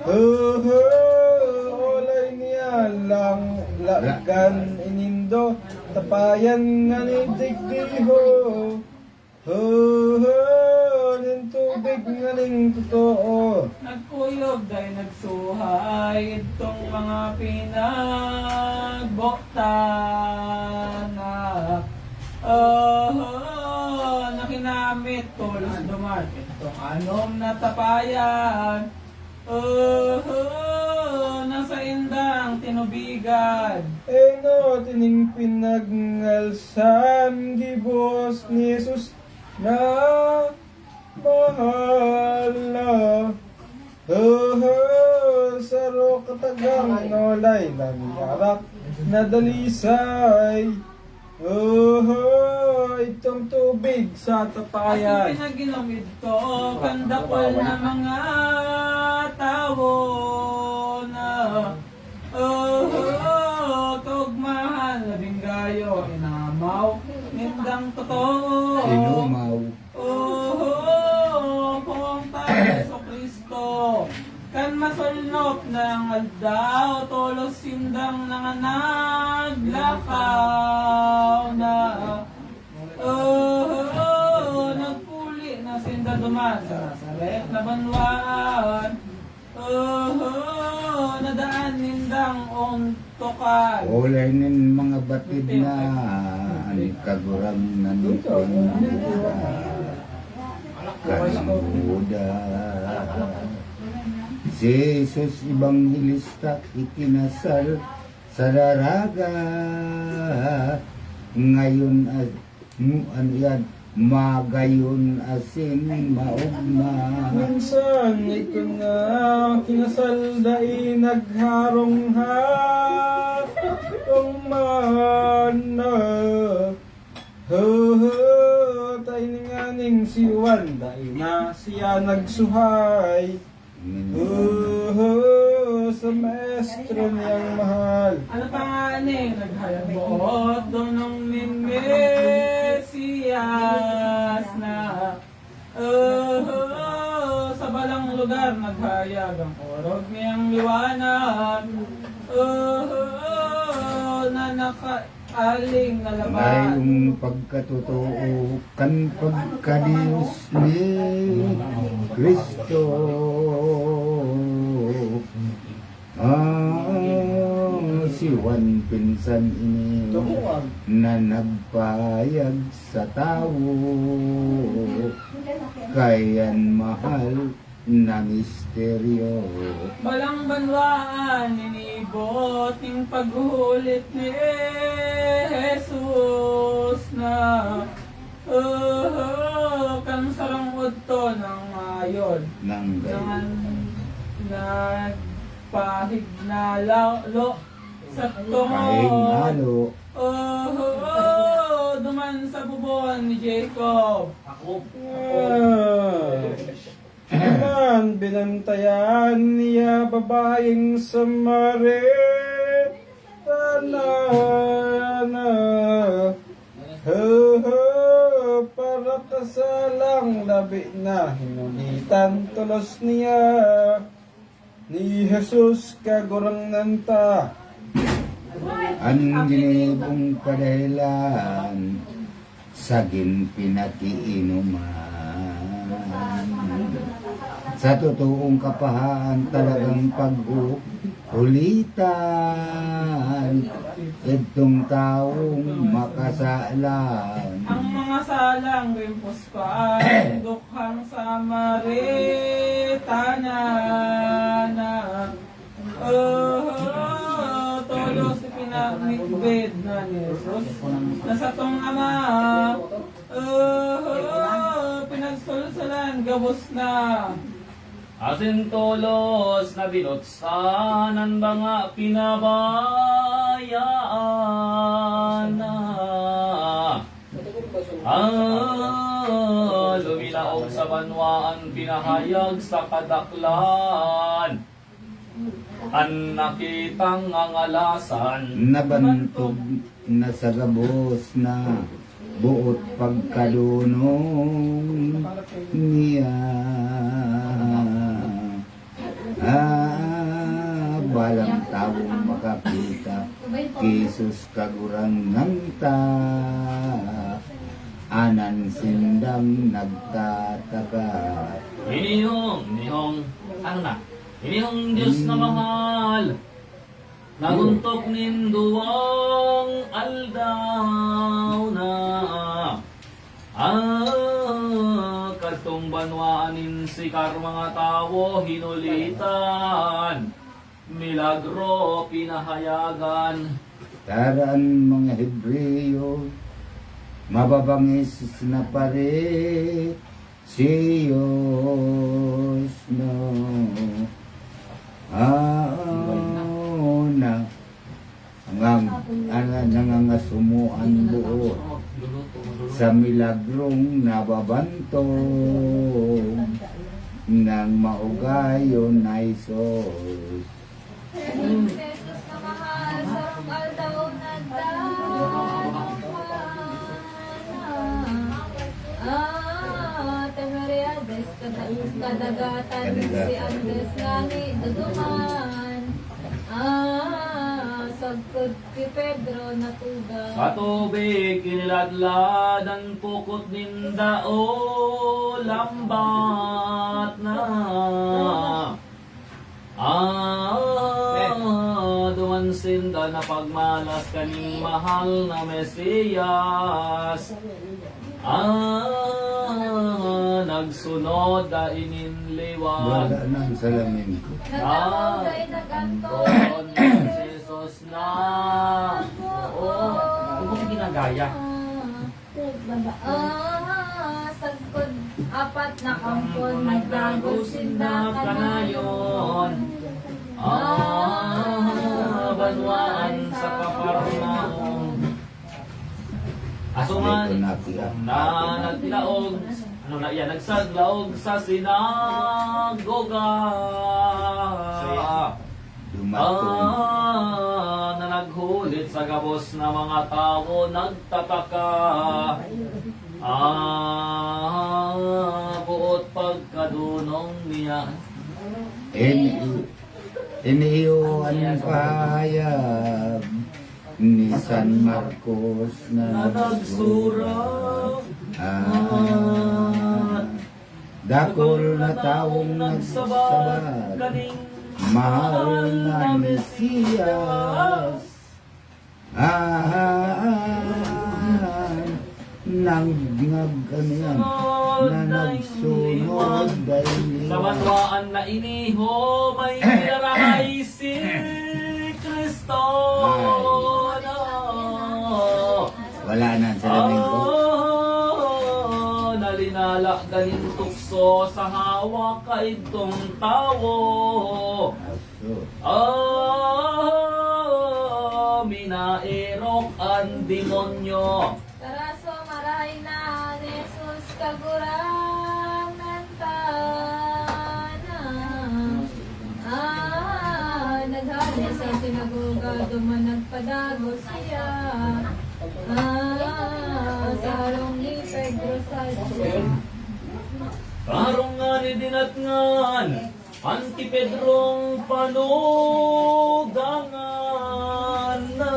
olay niya lang lagan inindo tapayan nga ni digdiho ning tubig nga ning totoo. Nagkuyog dahil nagsuhay itong mga pinagboktan na nakinamit tulos duman itong anom na tapayan nasa indang tinubigan. Eno tining pinagngalsan gibos ni Jesus na mahal na saro katagang nolay nangyarap na dalisay itong tubig sa As tapayan. pinaginomid ko, kandakol na mga tao na tugmahan, labing gayo, inamaw, nindang totoo. Inumaw. Kung tayo Yeso Kristo, kan masulnop ng aldaw, tolos sindang naglakaw na nagpuli na sinda duman sa Nazaret na banwaan. Nadaan nindang untokan. Olay nin mga batid na kagurang nanipon kanang Buda. Si Jesus Ibanghilista ikinasal sa daraga. Ngayon ano yan, magayon asin maugma. Minsan ito na kinasal dai nagharong hatong mana. Tayo nganing si Juan dai na siya nagsuhay. Sa maestro niyang mahal. Ano pa nga naghalabot dunong nin Mesiyas na sa balang lugar naghayag ang orog niyang liwanag na nakaaling na laban. Ngayong pagkatotoo kan pagkadiyos ni Kristo. Si Juan pinsan ini na nagpayag sa tao, kayan mahal na misteryo. Balang banwaan ninibot yung paghulit ni Jesus na kang sarang udto ng ayon Nang gayon. nagpahig na lo sa Kahing tuhod. halo, Duman sa bubon ni Jacob. Naman binantayan niya babaeng Samaritana. Para kasalang labi na hinulitan tulos niya ni Jesus kagurang nanta. ang ginibong padahilan saging pinakiinuman. Sa totoong kapahaan talagang pag-ulitan itong taong makasalan. Ang mga salang rimpos pa ay dukhang Samaritana na tolos gupit na ni Jesus. Nasa tong ama, pinagsulsulan, gabos na. Asin tolos na binutsanan ba nga pinabayaan na. Lumilaog sa banwaan, pinahayag sa kadaklan. Ang nakitang angalasan, Nabantog na sa gabos na buot pagkadunong niya. Balang taong makakita Jesus kagurang ng ta. Anan sindang nagtataka. Inihong, ano na? Inihong Diyos na mahal, naguntok ninduwang aldaw na. Katong banwaanin si mga tao hinulitan, milagro pinahayagan. Taran mga Hebreyo, mababangis na pare siyos no. Na nangangasumuan buo sa milagrong nababantog ng maugayon na Isos. Jesus na mahal, sarong aldaw temeriades, kadagatan si Andes ngani duduman. Sagkod ki Pedro natuga. Sa tubig kiniladlad ang pukot ninda o lambat na. Dumansinda na pagmalas kaning mahal na Mesiyas. Nagsunod da ininliwan. Wala na ang salamin ko. Nagawag ay naganto. Jesus na. Oo. Kung mo ginagaya. Sagkod apat na kampon, nagdagosinda kanayon. Banwaan sa Kaparnaum. Asuman na naglaog, ano na yan, nagsaglaog sa sinagoga. Dumatong. Na naghulit sa gabos na mga tao nagtataka. Buot pagkadunong niya. Iniiwan pahayag ni San Marcos na Nagsura. dakol na taong nagsabat, Kaning mahal na Mesiyas. Nang yan, na nagsunod dahil sa banwaan na iniho, may nirahay si Kristo. wala na ang salamin ko. Nalinala ganin tukso sa hawak kay itong tawo. Aso. Minaerok ang demonyo. Taraso marahay na Jesus kagurang ng tana. Naghali sa sinagoga, duman nagpadagos siya. Sarong ni Pedro sa siya. Karong nga ni dinatngan, anti Pedrong panugangan na.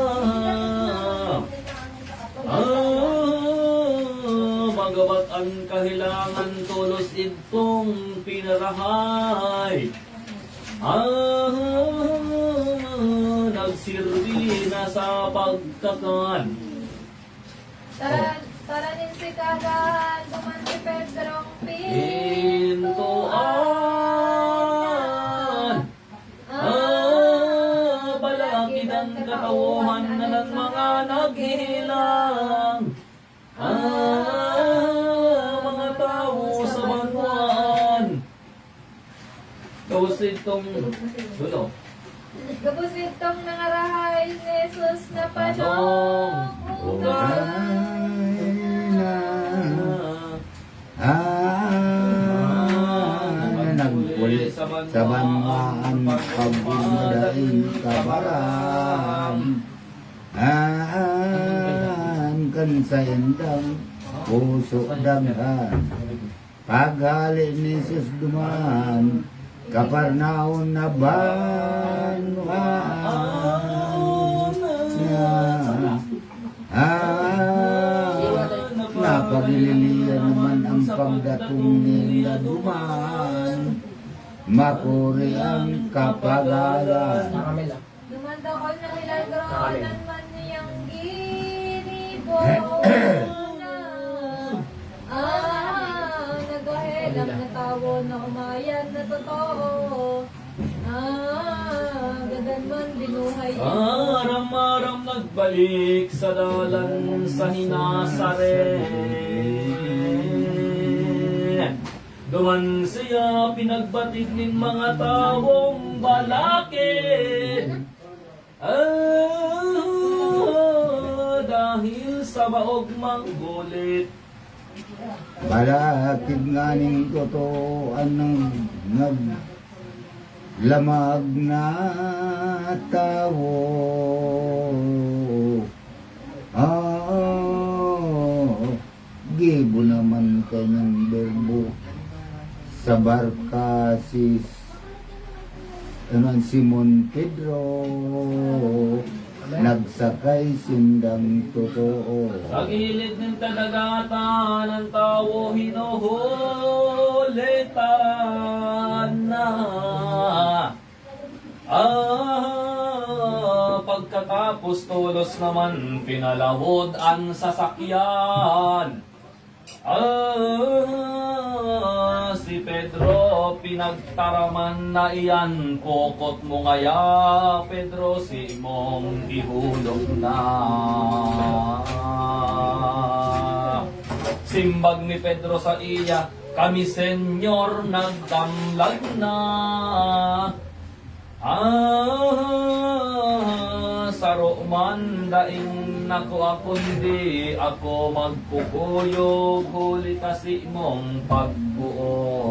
Magabat ang kahilangan tulos itong pinarahay. Nagsirbi na sa pagkakan. Taranin si kagahan, duman si Pedrong Pintuan. Balakid ang katawuhan na ng mga Tausin tong dulo. Gabos itong nangarahay ni Jesus na Anong ugat. Nagpuli sa banmaan pagdumadaing kabaran kan sa indang puso daghan paghali ni Jesus duman Kaparnaon na banwaan niya napagililian naman ang pagdatong nila duman makuri ang kapagalan Dumandakol na hilagron man niyang ginibo nagahelang na tawo na umayan na totoo gadan man binuhay Aram-aram nagbalik sa dalan sa Hinasaret. Duman siya pinagbatig ng mga tawong balakid. Dahil sa baog manggulit. balakid nga ning totoan ng lamag na tawo gibo naman kanyang berbo sa barka si Simon Pedro nagsakay sindang totoo Sa gilid ng kadagatan ang tao hinuhulitan na. Pagkatapos tulos naman pinalahod ang sasakyan. Si Pedro pinagtaraman na iyan, kokot mo kaya Pedro si mong ihulog na. Simbag ni Pedro sa iya, kami senyor nagdamlag na. Saro man daing nako ako hindi ako magkukuyog huli kasi mong pagbuot.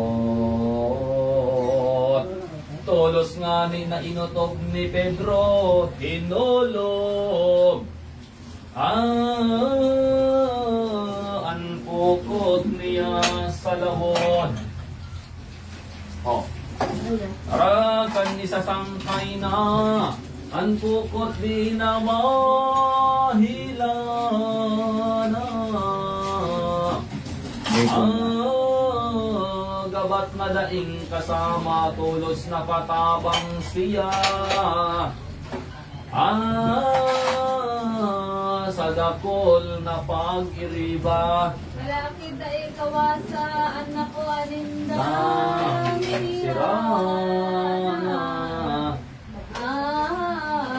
Tulos nga ni na inutob ni Pedro hinulog. Ang pukot niya sa lawon. Oh. Arakan isasangkay na ang pukot di na mahila na. Gabat na daing kasama tulos na patabang siya. Sa dakol na pag-iriba malaki dahil kawasa anak ko aninda sirana.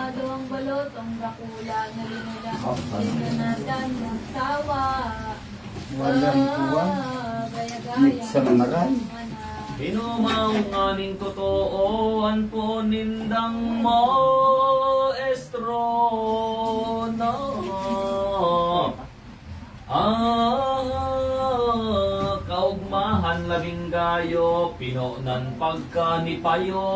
Duwang balot ang bakula na linula sinanadan ng sawa walang tuwang gaya-gaya sa mga ran Inumaw nga ning totooan po nindang maestro na. Kaugmahan labing gayo, pinonan pagkanipayo.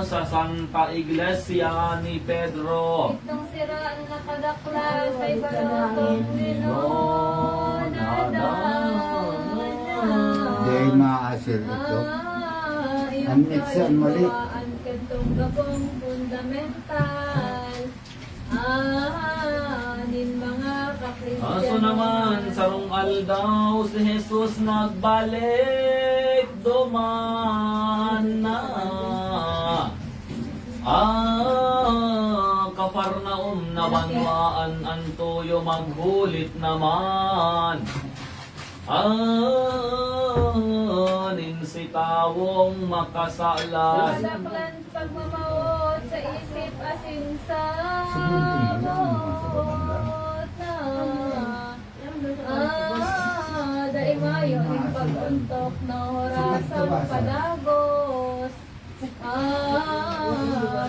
Sa Santa Iglesia ni Pedro. itong sira ang nakadaklas ay balotong Dahil maasir ito Ang mixan mali. Ang kantong gabong fundamental din mga kakristiyan Aso naman, sarong aldaw si Jesus nagbalik duman na. Kafarnaum na banwaan ang tuyo maghulit naman. Nin si tawong makasalas. Malaklan pagmamawot sa isip asin sa bot na. Dahil mayo, yung pag-untok na orasan padagos.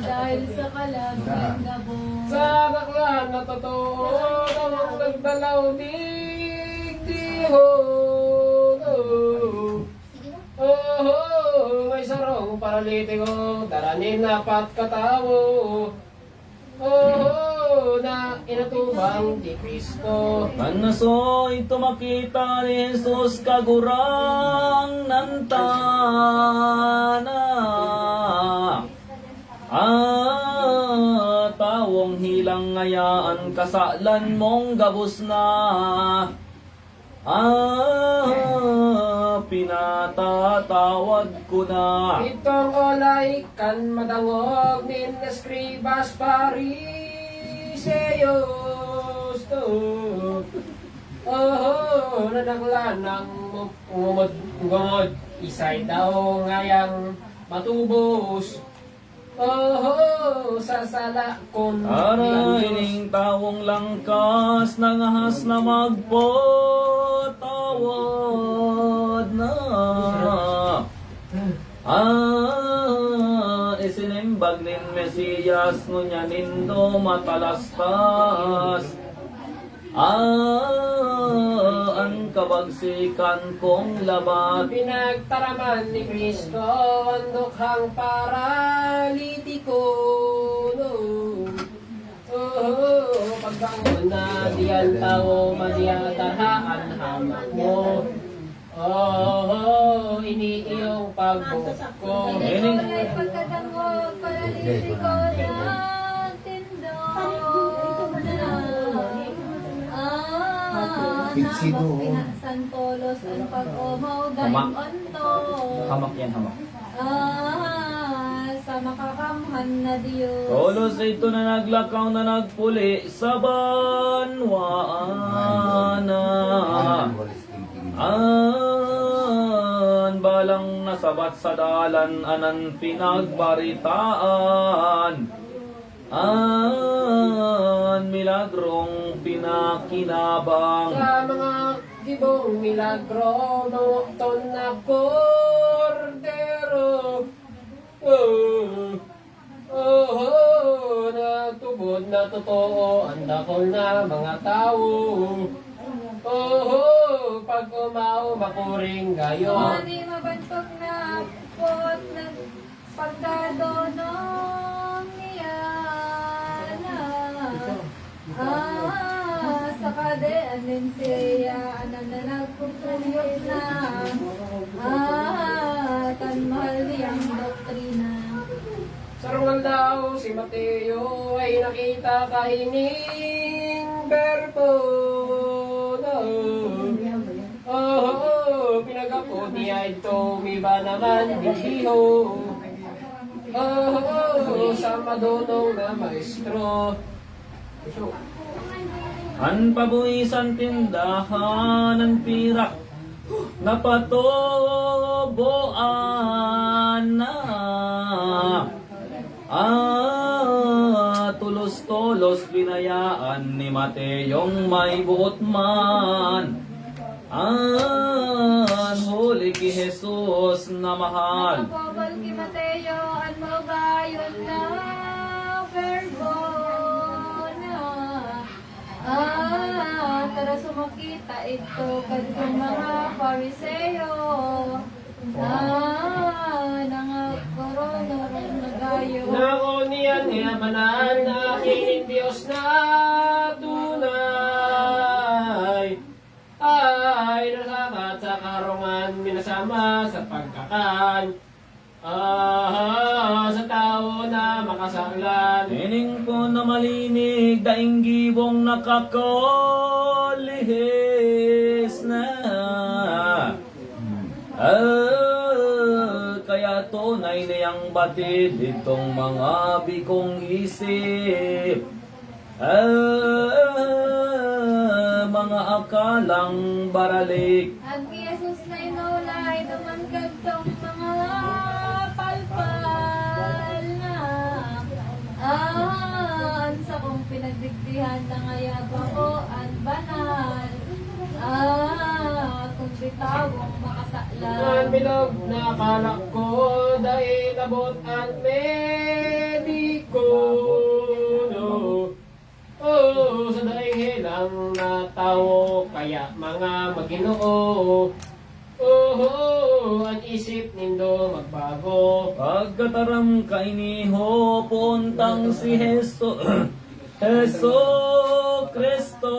Dahil sa kalaging gabos. Sa baklan na totoo, namang nagdalaw digdihon. May sarong paralitiko, daranin na patkatawo. Na inatubang di Kristo. Manasoy tumakita ni Jesus kagurang nantana. Tawong hilang ngayaan kasalan mong gabos na. Pinatatawad ko na. Itong olay kan madangog nin eskribas Pariseyos to. Nanaglan ng umod isay daw ngayang matubos. Sasala kon Araining tawong langkas nangahas na magpatawad na. Isinimbag nin Mesiyas ngunya nindo matalastas. Ang kabagsikan kong labat. Pinagtaraman ni Kristo ang dukhang paralitiko. Pagbangon na diyan tao madiyatarhaan hamak mo. Ini iyong pagbuhok ko. Ikaw ay pagkadangog, palalilig ko ng tindog na. Pinasan polos ang pag-umaw Hamak. gayong onto. Hamak yan, hamak. Sa makakamhan na Diyos. Tolos ito na naglakaw na nagpuli sa banwaana. Balang nasabat sa dalan anan pinagbaritaan. Milagrong pinakinabang. Sa mga gibong milagro, mawakton na kordero. Natubod na totoo, ang dakol na mga tao. Pag umaw, makuring gayon. Ani mabantog na pot ng pagkadonong niyana. Sa kade, anin siya, anan na nagpupuyot na. Tan mahal niyang doktrina. Sarungal daw si Mateo ay nakita kahining berto. Pinagapod niya ito, umiba naman bihiho. Sa madunong na maestro. An pabuisan tindahan ng pirak napatoboan na. Tulos-tulos binayaan ni Mateong may buot man. Huli ki Jesus na mahal. Napobal ki Mateo, an mo gayon na verbo na. Tara sumakita ito kadtong mga Pariseo. Nangakoronor na gayo. Nako niyan yamanaan na aking Diyos na tunay. Ay nasabat sa karungan, minasama sa pagkakan. Sa tao na makasanglan. Tining ko na malinig, daing gibong nakakolihis na. Kaya tunay niyang batid itong mga bikong isip. Mga akalang baralik. Ang Jesus na inulay naman kagtong mga palpal na. Sa kong pinagdigdihan na ngayag ako ang banal. Kung bitawang makasaklan. Ang bilog na kalak ko dahil abot at mediko. Oh, sa daing hilang na tao, kaya mga Maginoo. Oh, ang isip nindo magbago. Pagkataram kainiho, puntang si Heso, Heso Kristo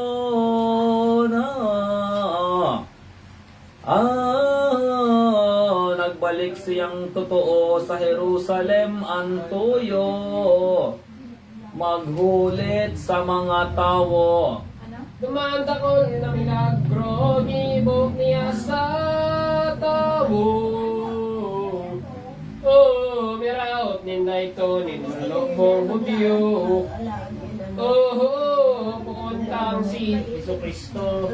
na. Nagbalik siyang totoo sa Jerusalem ang tuyo. Maghulit sa mga tao. Ano? Dumanda ko na milagro, gibok niya sa tao. Oh, miraot ninda ito, ninulokbong Hudyo. Oh, puuntang si Jesu Kristo.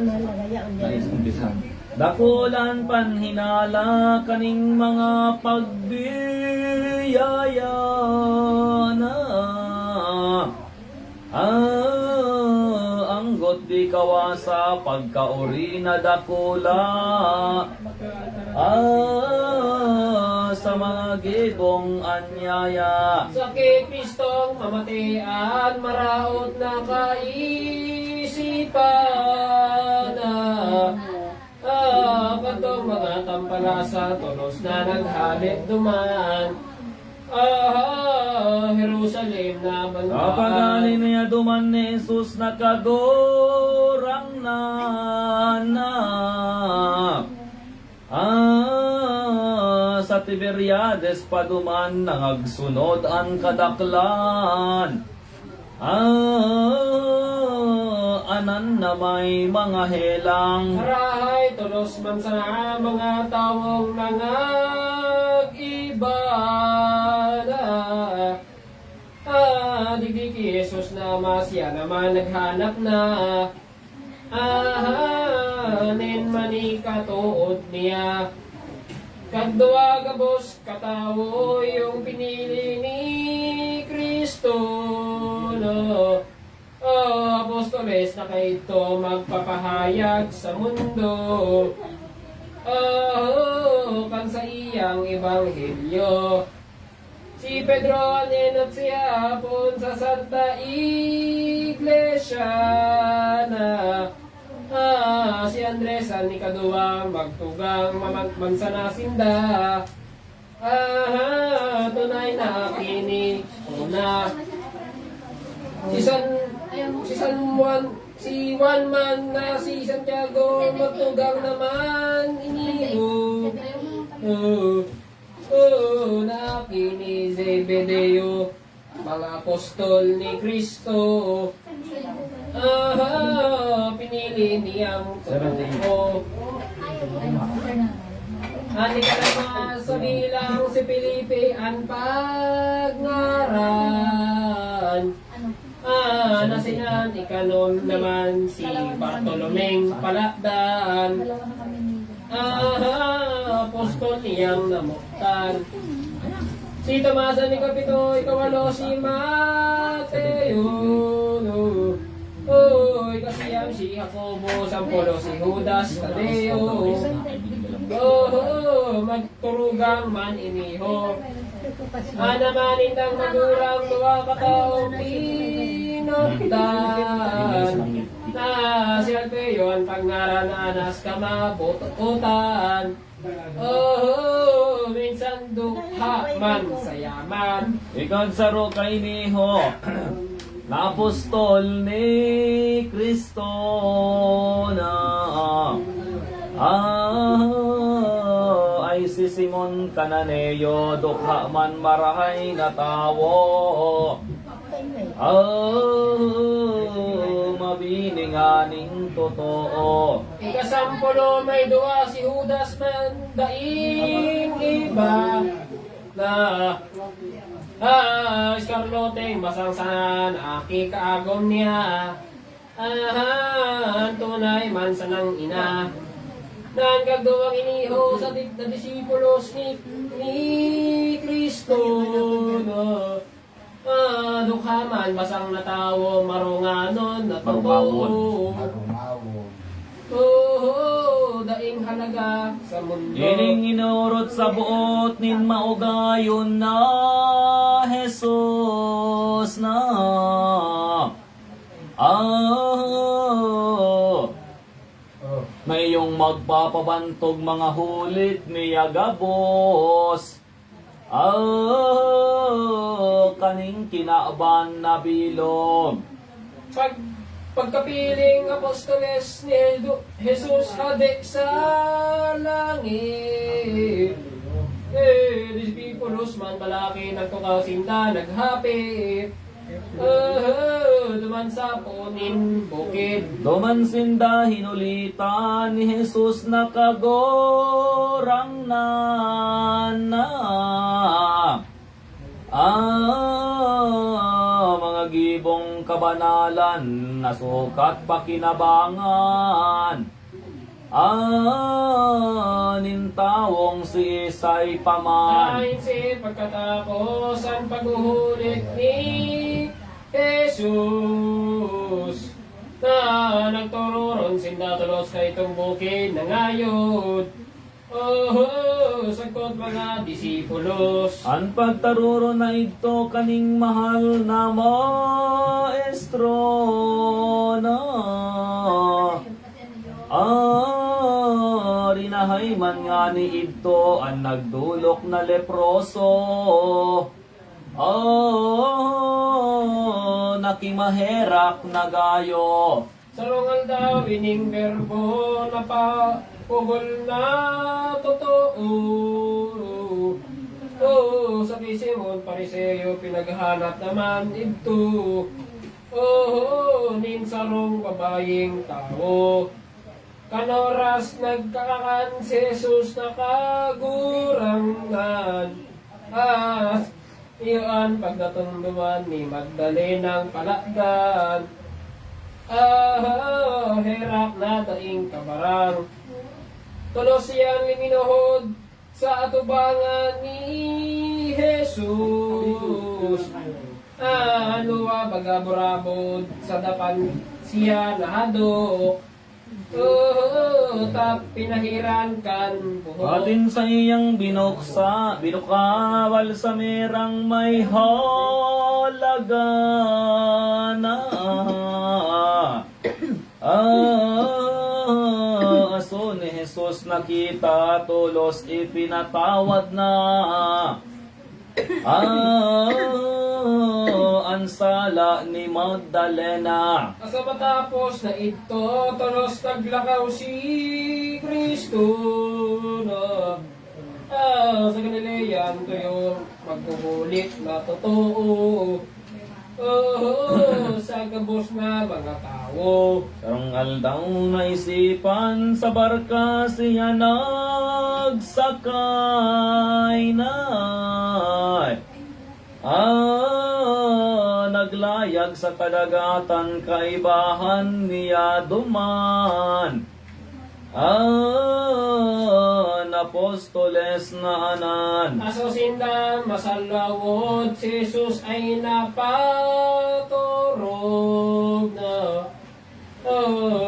Nice, umpisa. Dakulan panhinala kaning mga pagbiyaya na. Anggot di kawasa pagkauri na dakula. Sa mga gibong anyaya. Sa kay Kristong mamatian, maraot na kaisipan. Katong mga tampalasa, tulos na naghalit duman. Jerusalem na Kapag bantaan. niya duman ni Jesus nakagorang na. Sa Tiberiades paduman nangagsunod ang kadaklan. Anan na may mga helang. Harahay, tulos man sa mga tawong nangag-iba na. Digdi ki Jesus na masya naman naghanap na. Nin manika tuod niya. Kadwa gabos katawo yung pinili ni Kristo. No? Apostoles na kaito magpapahayag sa mundo. Kan sa iyang ebanghelyo. Si Pedro aninot siya pun sa Santa Iglesia na. Si Andres ang ikaduwa magtugang mamagmansana sinda. Tunay na kini una. Si Juan man na si Santiago magtugang naman iniho. Na kini Zebedeo mga apostol ni Kristo. Pinili niyang totoo. Ani ka naman sa bilang si Felipe ang pagnaran. Nasinan ikanon naman si Bartolomeng Palakdan. Apostol niyang namuktan. Si Tomasan ni Kapito, ikawalo si Mateo. Ikasiyam si Jacobo, sampulo si Judas Tadeo. Magturugang man iniho. Anamanin ng magurang luwa kataong pinagdan. Si Alpeo ang pangaran na anas kamabututan. Minsan dukha man sayaman. Ikaw saro kay niho na apostol ni Kristo na. Ay si Simon Cananeo dukha man marahay na tawo. Mabininganing totoo. Ikasampulo may duwa si Judas man daing iba na Iskarloteng masangsan aki kaagom niya. Tunay man sanang ina. Nang kagduwang iniho sa disipulos ni Kristo. Dukhaman basang natawo marunganon na totoo. daing halaga sa mundo. Ining inurot sa buot nin maugayon na Jesus na. Mayong magpapabantog mga hulit niya gabos. Kaning kinaaban na bilog. Pagkapiling apostoles ni Jesus hadi sa langit. Disipulos man balaki nagtukasinda naghapit. Duman sa punin bukid. Duman sinda hinulitan ni Jesus nakagorang na. Mga gibong kabanalan nasukat pakinabangan. Nintawong si Isay paman. Ayon si pagkatapos ang paghuhulit ni Jesus na nagtururon sindatulos kay itong bukid na ngayod. Sagkot mga disipulos. Ang pagtaruro na ito kaning mahal na maestro na. Rinahay man nga ni ito ang nagdulok na leproso. Nakimaherak na gayo. Sa rongal daw ining berbo na pugol na totoo. Sa Simon Pariseo pinaghanap naman ito. Nin sarong babaying tao. Kanoras nagkakakan si Jesus nakagurangan. Iyon pagdatunduman ni Magdalenang palakdan. Herak na daing kabarang. Tulos siyang liminuhod sa atubangan ni Jesus. Luwa bagaburabod sa dapan siya nahadok. Tap pinahiran kan buhok. Atin sa iyang binukawal sa merang may halaga na. Aso ni Jesus nakita tulos ipinatawad na. Ansala ni Magdalena. Asa matapos na ito, tulos naglakaw si Kristo na sa Galilean kayo magkukulit na totoo. Sa gabos na mga tao. Sarong aldaw na isipan sa barka siya nagsakay na. Naglayag sa kadagatan kaibahan niya duman. Napostoles na anan. Aso sinda masalawod, si Jesus ay napaturog na.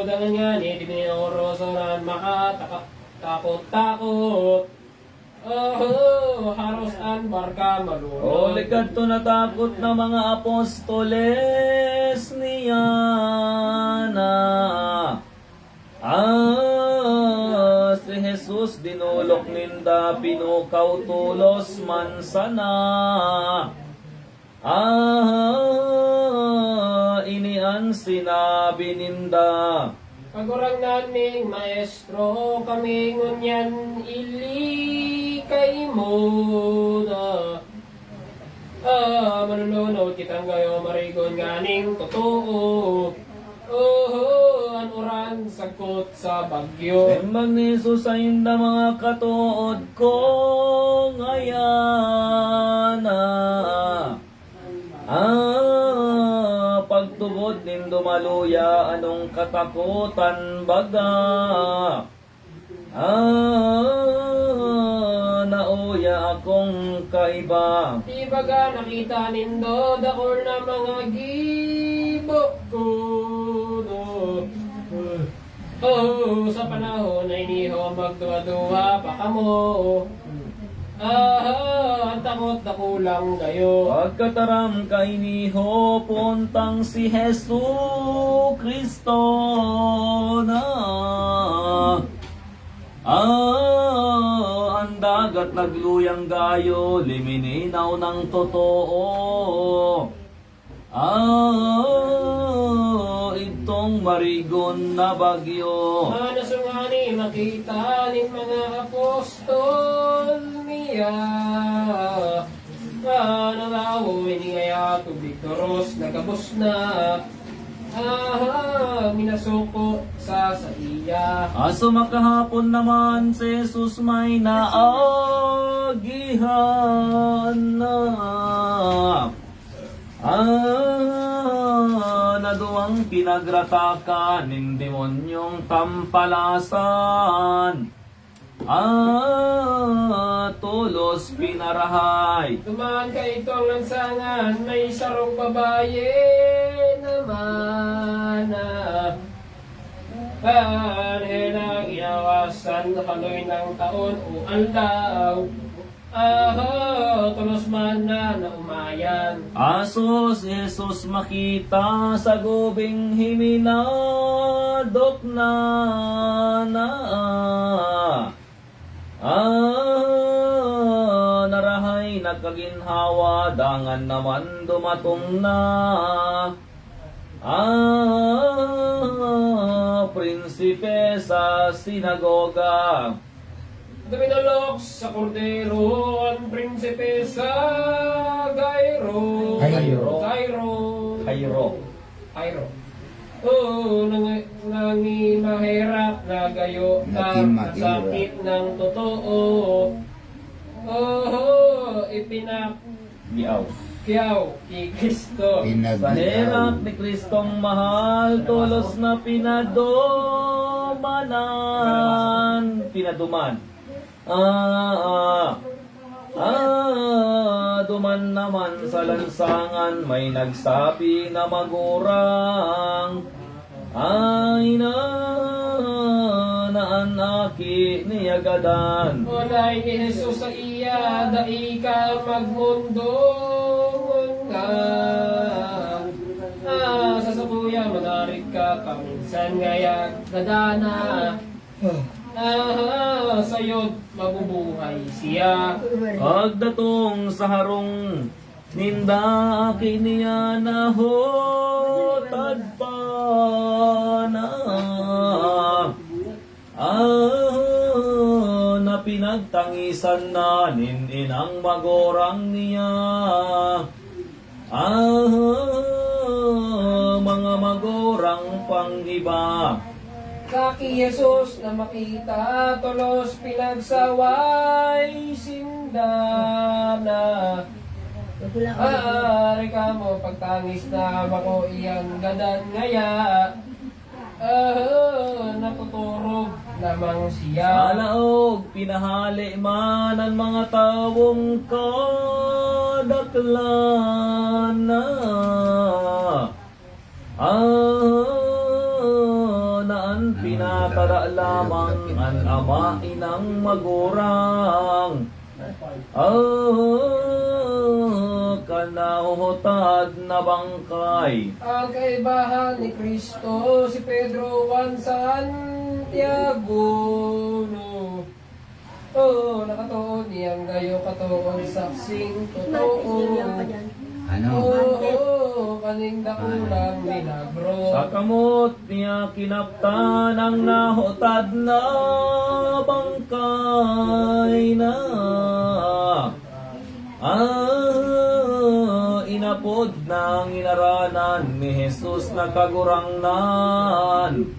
Dagan nga ni Tinorosoran makatakot-takot. Haros an barka malunod. Likad to natakot na mga apostoles niya na. Si Jesus dinulok ninda pinukaw tulos man sana. Inian sinabi ninda. Pagurang naming maestro, kami ngunyan ilikay mo na. Manunod kitang gayo marigon ganing totoo. Anuran sakot sa bagyo. Embag ni Jesus sa inda mga katuod ko ngayana. Pagtubod nindo maluya anong katakutan baga. Nauya akong kaiba. Di baga nakita nindo dakor na mga gibo ko no. Oh, sa panahon na iniho magduwa-duwa pa kamo. Ang takot na kulang kayo. Pagkataram kay niho puntang si Hesu Kristo na ang dagat nagluyang gayo, limininaw ng totoo. Itong marigon na bagyo. Nasungani makita ng mga apostol niya. Nalawo ini kaya tubig toros nagabos na. Minasuko sa iya. Aso makahapon naman si Jesus may naagihan na. Naduwang pinagratakan ng demonyong tampalasan. Tulos pinarahay. Dumaan ka ito ang lansangan, may sarong babae naman. Panhelang inawasan na kaloy ng taon o aldaw. Tulos man na umayan. Aso si Jesus makita sa gubing himinadok na. Narahay nagkaginhawa, dangan naman dumatong na. Prinsipe sa sinagoga. Duminulok sa kordero ang prinsipe sa Gairo. Cairo. Oo, mahirap na gayo ang sakit ng totoo. Oo, Biaw. Kiyaw kay Kristo. Sa hirap ni Kristong mahal, tulos na pinaduman. Duman naman sa lansangan, may nagsabi na magurang. Ay naanaki niya gadan. Unay ni Jesus sa iya, dai ka magmundo nga. Sa sabuya, manarik ka, kaminsan ngayag gadana. Sayod, mabubuhay siya. Pagdatong sa harong, ninda kiniya na hotad pa na. Na pinagtangisan na ninang magorang niya. Mga magorang pang iba. Kaki Jesus na makita, tulos pinagsaway sindana. Ari ka mo pagtangis na bako iyang gadan ngaya. Natuturog lamang siya. Alaog, pinahali man ang mga tawong kadaklan na. Naan pinatara lamang ang ama inang magurang. Kanahuhotad na bangkay. Ang kaibahan ni Kristo, si Pedro Juan Santiago, no. Nakatuon niyang gayo katuon saksing totoo. Kaning dakulang milagro. Sa kamot niya kinaptan ang nahotad na bangkay na. Inapod ng inaranan ni Jesus na kagurangnan.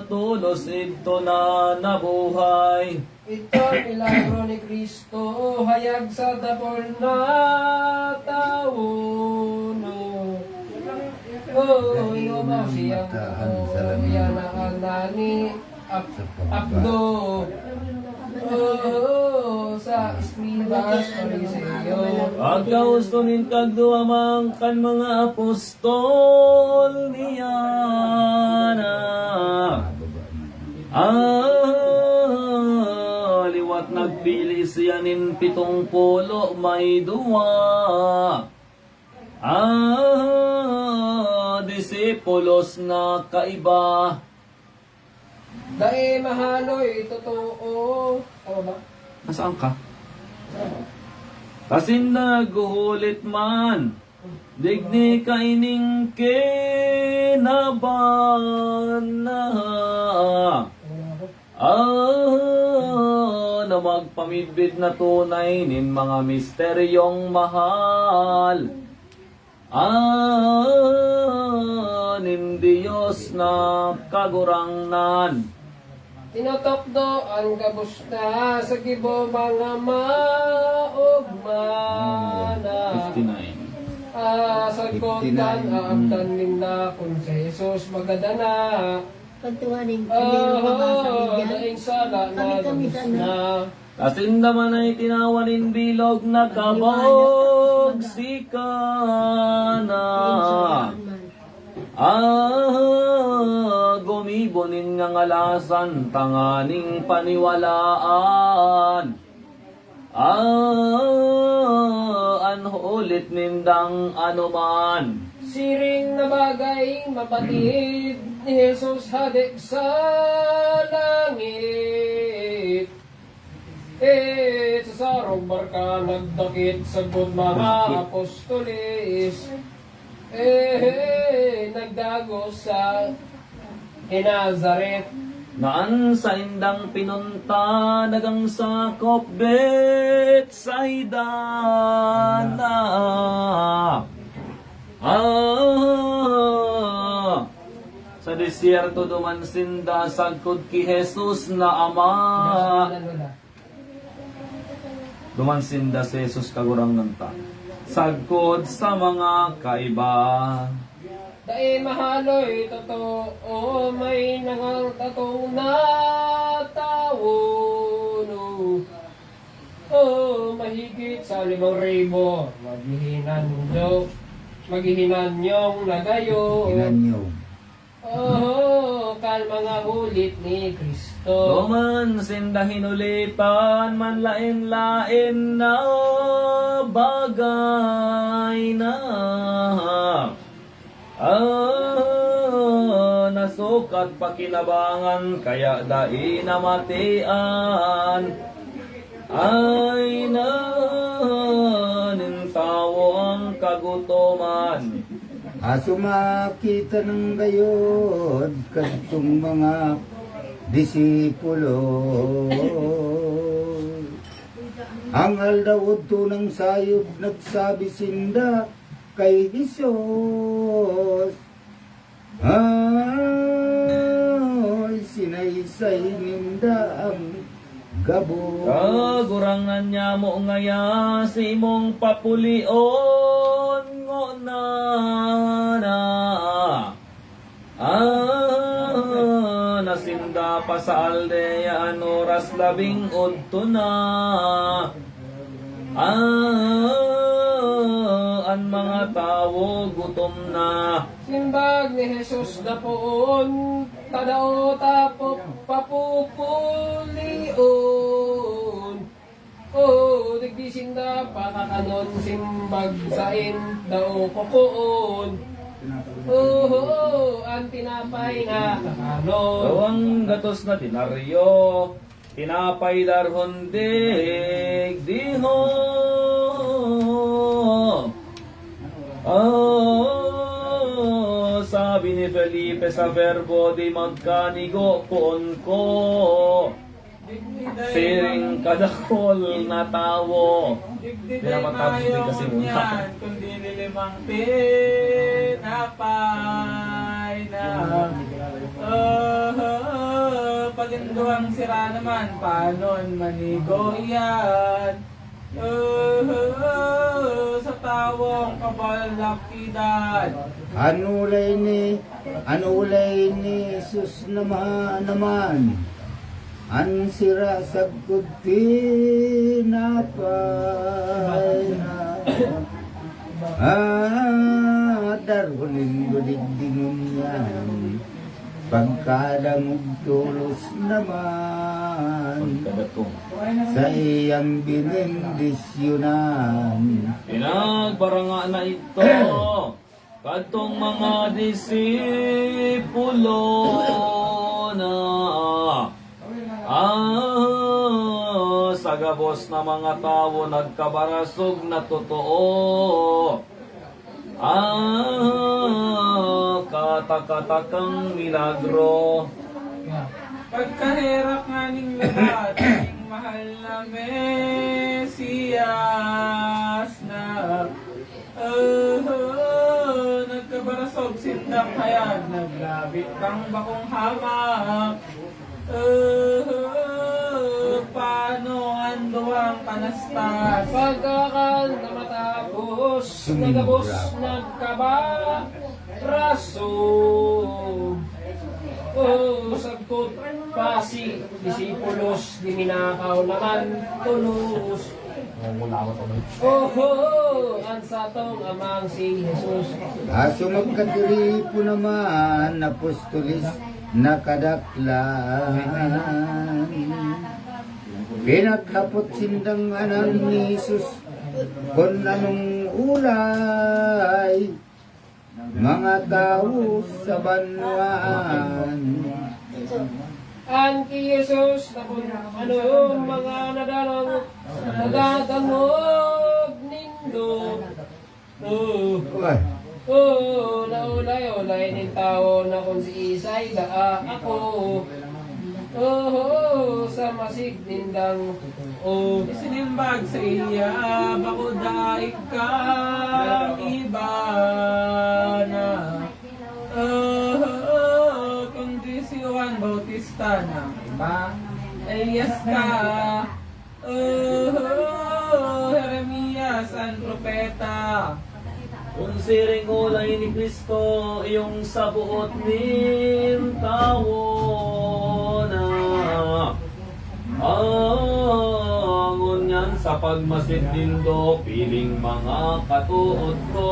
Tulos ito na nabuhay. Ito ang milagro ni Kristo, hayag sa dapol na tao, no. Inumaw siyang yan ang nani, abdo. Sa escribas, fariseyo. Pagkaustunin kagduamang kan mga apostol niyana. Liwat nagpili siyanin 70 may duwa. Disipulos na kaiba. Dahil mahaloy, totoo. Tama ba? Nasaan ka? Kasin naguhulit man, digni kaining kinaban na. Na magpamidbid na tunay nin mga misteryong mahal. Nin Diyos na kagurangnan. Tinotokdo ang kabusta sa gibo mga maugmana. 59. Sagutan aabdan ninda kung sa Jesus magadana. Pagtuwaning kanino mabasa niya. Daing sala na gabus na. Kasin naman ay tinawanin bilog na kabog sikana. Gumibonin nga ngalasan tanganing paniwalaan. Anhulit nindang anuman. Siring na bagay mabatid ni Jesus hadik sa langit. Sa sarong barka nagdakit sa mga apostolis. Nagdago sa Nazaret. Naan sa indang pinunta nagang sakop Betsaida na. Sa disyerto duman sinda sagkod ki Jesus na ama. Duman sinda si Jesus kagurang nanta. Sagkod sa mga kaiba. Dahil mahaloy, totoo, may nangang tatong na tao, no. Mahigit sa 5,000, maghihinan niyong nagayo. Inanyo. Kal mga hulit ni Kristo. Duman sinda hinulipan man lain-lain na bagay na. Nasukat pakinabangan kaya dai namatian. Ay na nintawo ang kagutuman. Makita ng gayod katong mga disipulo. Ang aldawod tunang sayop nagsabi sinda kay Jesus. Ay, sinaysay ninda ang gabo. Kagurangan niya mo ngaya si mong papulion ngo na. Nasinda pa sa aldea oras 18 na. Ang mga tao gutom na. Simbag ni Jesus na poon, tadao tapok papupulion. Nagbisinda pakakanon, simbag sain daw pokoon. Ang tinapay na kakanon. Gawang gatos na dinaryo, tinapay darhon diho. Sabi ni Felipe sa verbo di magkanigo poon ko. Siring kadakol na tawo. Digdi Di na matapos din kasi muna. yan, kundi nilimang tinapay na. Paginduang sira naman, paano manigo yan? Sa tawong kabalakidan. Anulay ni Jesus naman. Ang sira sa tinapay na daruling guligdingon yan pagkadamog tulos naman Kadatong. sa iyang binindisyonan. Pinagbaranga na ito kadtong mga disipulo na sa gabos na mga tao nagkabarasog na totoo. Katakatakang milagro. Pagkahirap nga ning lahat, aking mahal na Mesiyas na nagkabarasog sindang hayag, naglabit kang bakong hamak. Paano anduang kanastas? Pagkakan na matapos, nagabos, nagkabarasog. Sagkot pa si disipulos, di minakaw naman tulos. Ang satong amang si Jesus. Aso magkadiri po naman apostolis nakadaklan. Pinaghapot sindang anan ni Jesus kung anong ulay mga tao sa banwaan. Ang ki Jesus na kung ano mga nadadangog nindo. Naulay-ulay nin tao na kung si Isay daa ako. Sa masig nindang Isinimbag sa iya, bako daig kang iba na. Kundi si Juan Bautista na iba, Elias ka. Jeremias ang propeta. Kung siring ulay ni Kristo, iyong sabuot nin tao na angon yan sa pagmasid nindo, piling mga katuod ko.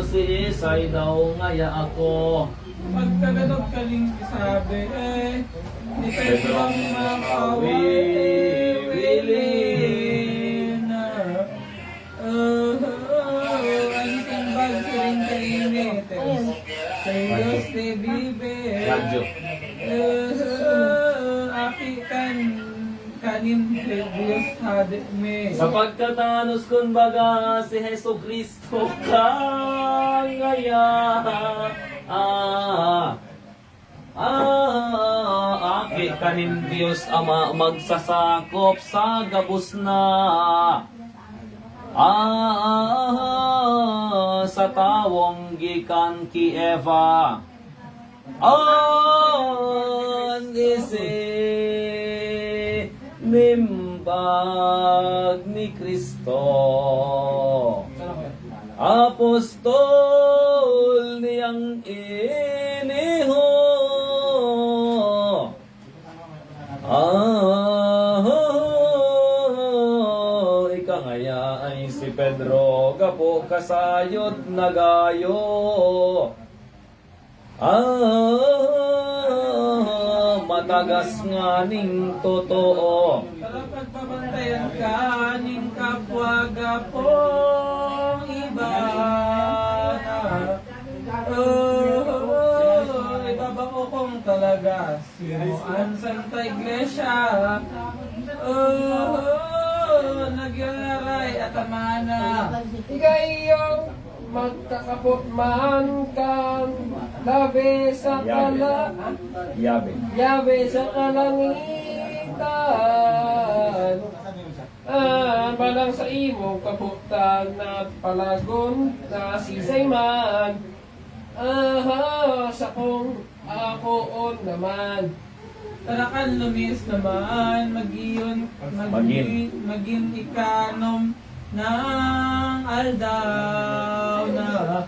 Si Isay daw ngaya ako. Pagkaganog kaling isabi, ni Pedro ang makawili na. Ang simbag siring kainites, Diyos te vive. Radyo. Apikan kanin te Diyos hade me. Sapagkat anos kun baga si Heso Kristo kangaya. Aki kanin Diyos Ama magsasakop sa gabos na. Sa tawong gikan ki Eva. Isi nimbag ni Kristo. Apostol niyang iniho. Ika ngaya ay si Pedro gapo kasayot nagayo. Matagas nga ning totoo. Para pagpabantayan ka ning kapwa gapong iba na. Ibabako kong talaga sinuan Santa Iglesia. Nagyaray at amana. ikaw magkakapot man kang labi sa Yabe. yabe sa kalangitan. Balang sa imong kaputan na palagon na sisay man. Sa kong akoon naman. Tarakan lumis naman, magin ikanom ng aldaw na.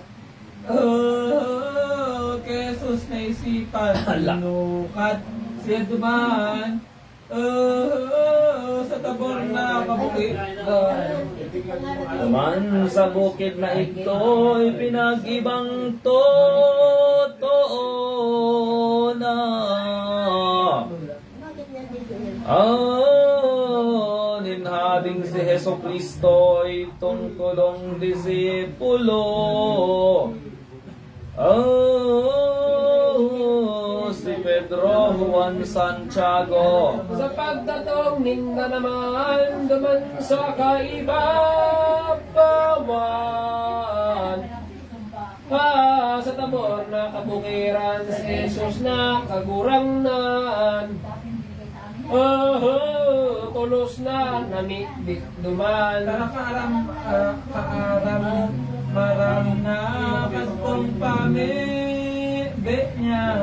Keso Jesus na isipan, inukat siya duman, sa tabor na kabukit. Naman sa bukid na ito'y pinag-ibang totoo na. Ninhading si Heso Kristo'y tungkulong disipulo. Si Pedro Juan Santiago. Sa pagdatong ninda naman, duman sa kaibabawan. Sa tabor na kabukiran, si Jesus na kagurangnan. Tulos na namikdik duman. Maram na kantong pamibig niya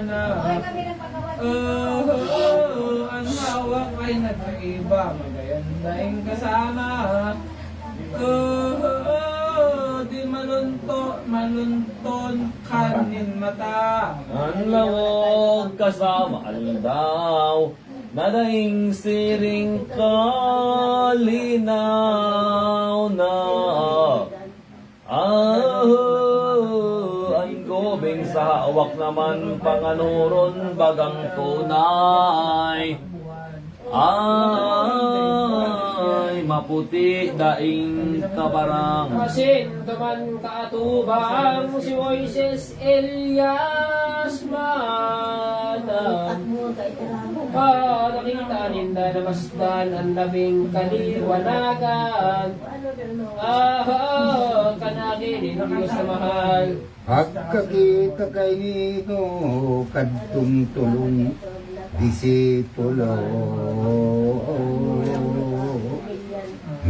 na. Ang hawak ay nagkaiba, magayandaing kasama. Di malunton kanin mata. Ang lawog kasama aldaw, nadaing siring kalinaw na. Ang gobing sa hawak naman panganuron bagang tunay. Ay maputi daing kabarang. Masin duman kaatubang si Moises Elias mana. Nakita ninda na masdan ang labing kaliwanagan. Kanagin ng Diyos na mahal. Pagkakita kay nito kadtong tulong disipulo.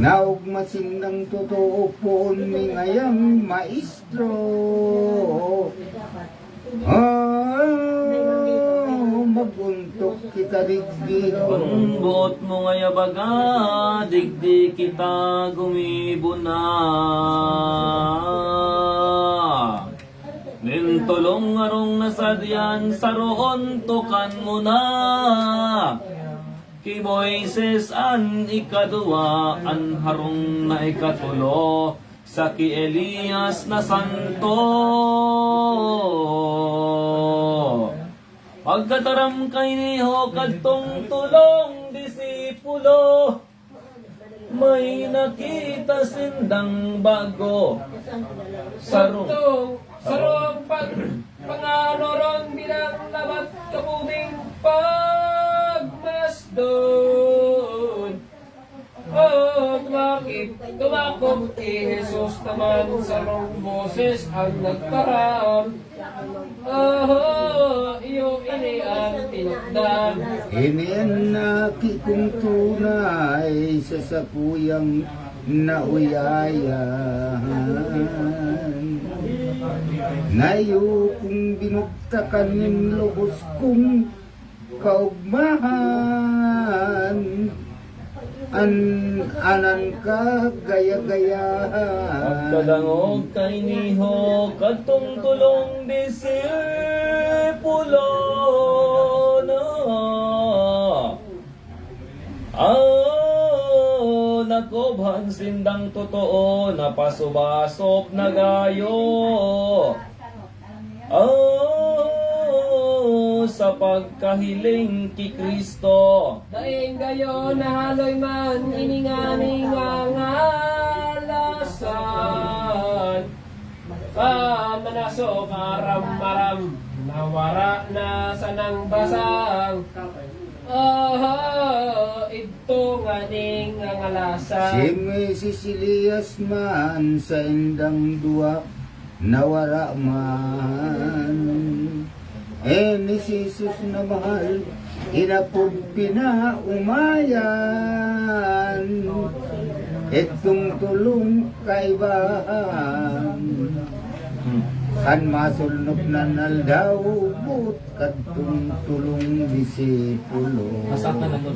Naog masindang totoo po ni ngayang maestro. Maguntok kita digdi. Kung buot mo nga yabaga, digdi kita gumibo na. Nintulong arong nasadyan, saroon tukan mo na. Ki Moises an ikadua, an harong na ikatulo, sa ki Elias na santo. Pagkataram kay niho kadtong tulong disipulo, may nakita sindang bago sarong panganoron bilang labat kabuming pagmasdon. Tumakot kay Jesus naman sarong boses ang nagparam. Iyo ini ang tinukdan. Inian na kikong tunay sa sakuyang nauyayan. Nayo kung binuktakan ng lubos kong kaugmahan. Anan ka gaya-gayahan. Pagkadangog kay niho kadtong tulong disipulo na. Nakobhan sindang totoo, napasubasop na gayo. Sa pagkahiling ki Kristo. Daing gayon nahaloy man ininganing ngalasan. Manaso maram-maram, nawara na sanang basang. Ito nga ning ngalasan. Si Elias man sa indang dua nawara man. Ni Jesus na mahal, inapod pinaumayan. Itong tulong kaibahan, kan masulnop na naldaw, but kadtong tulong disipulo. Asa ka na mo?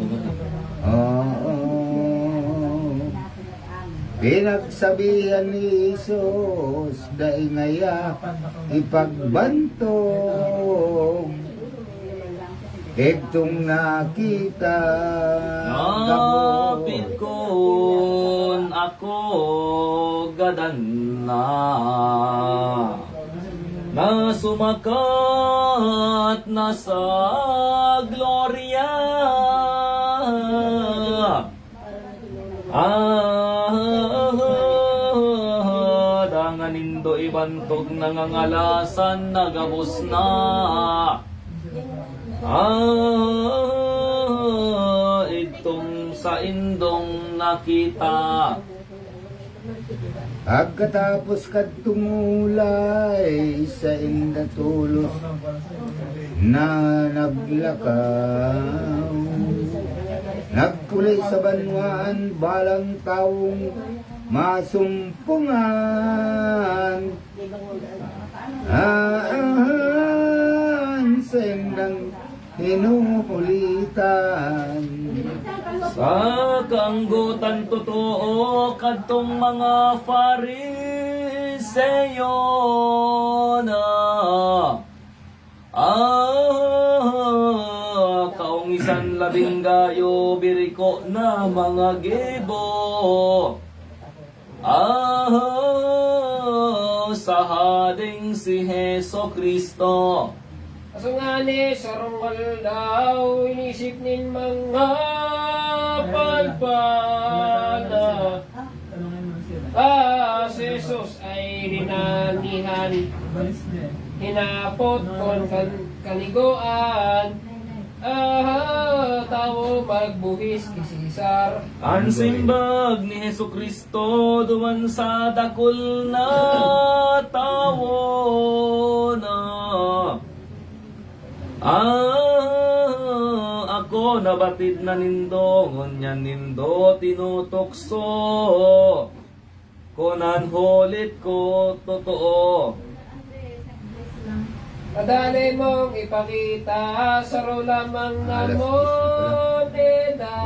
Pinagsabihan ni Jesus, dai ngaya ipagbantog. Itong nakita Napit kon ako gadan na sumakat na sa gloria. Dangan nindo ibantog nangangalasan nagabos na. Itong sa indong nakita. Agkatapos kadtumulay sa indatulos na naglakaw. Nagpulay sa banwaan balang taong masumpungan. Sa indang hinuhulitan. Sa kanggutan totoo kadtong mga Fariseo na kaong isan labing gayo biriko na mga gibo. Sa hading si Heso Kristo. Kaso nga ni, sarungal daw, inisip nin mga palpala. Si Jesus ay dinanihan, hinapot kon kaniguan. Tao magbuhis kay Cesar. Ang simbag ni Heso Kristo duman sa dakul na tawo na. Ako nabatid na nindo, ngunyan nindo tinutokso. Kunan hulit ko totoo. Kadali mong ipakita sa lamang na moneda.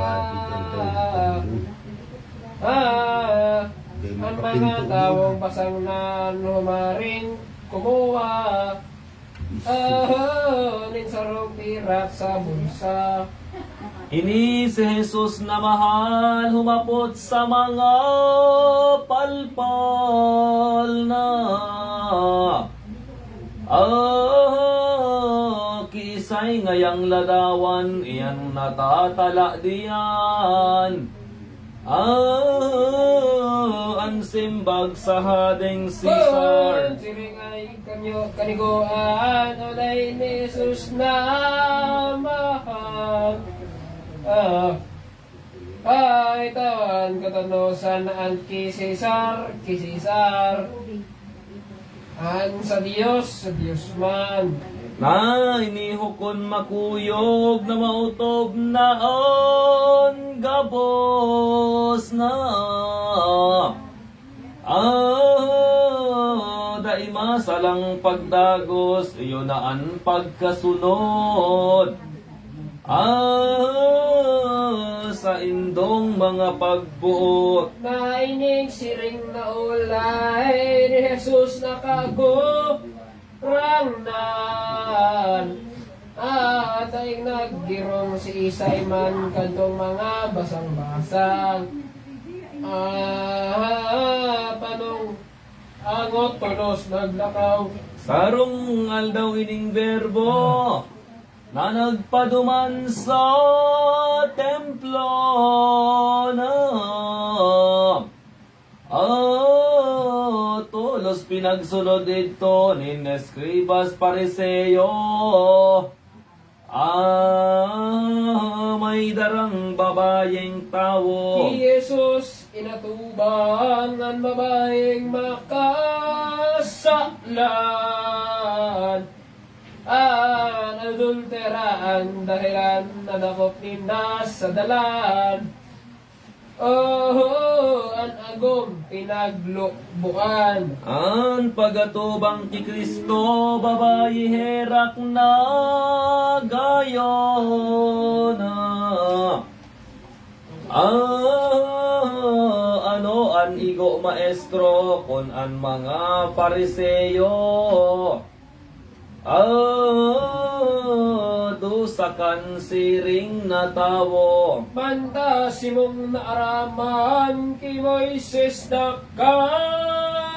Ang mga tawong pasang na humaring kumuha. Nin sarong pirat sa bulsa. Ini si Jesus na mahal humapot sa mga palpal na. Kisay ngayang ladawan, iyan natatala diyan. Ang simbag sa hading Cesar. Siring ay kaniguan, olay ni Jesus na mahal. Tawan katanosan ang Cesar. An sa Diyos man. Na inihukon makuyog na mautob na on gabos na. Daima salang pagdagos, iyo na ang pagkasunod. Sa indong mga pagbuot. Nainig siring na ulay ni Jesus na kagurangnan. At ay naggirong si Isay man kantong mga basang-basang. Panong angot tulos naglakaw. Sarong aldaw ining verbo na nagpaduman sa templo na. Tulos pinagsunod ito ni Escribas Pariseo. May darang babayeng tawo. Si Jesus inatuban ng babaeng makasaklan. Adulteraan dahilan na dakop nindas sa dalan. Ang agom pinaglukbuan. Ang pagatubang ki Kristo, babayi herak na gayon na. Ano an maestro kun an mga fariseyo. Dusa kan siring na tawo. Manta simong naaraman kay Moises na kabuktan.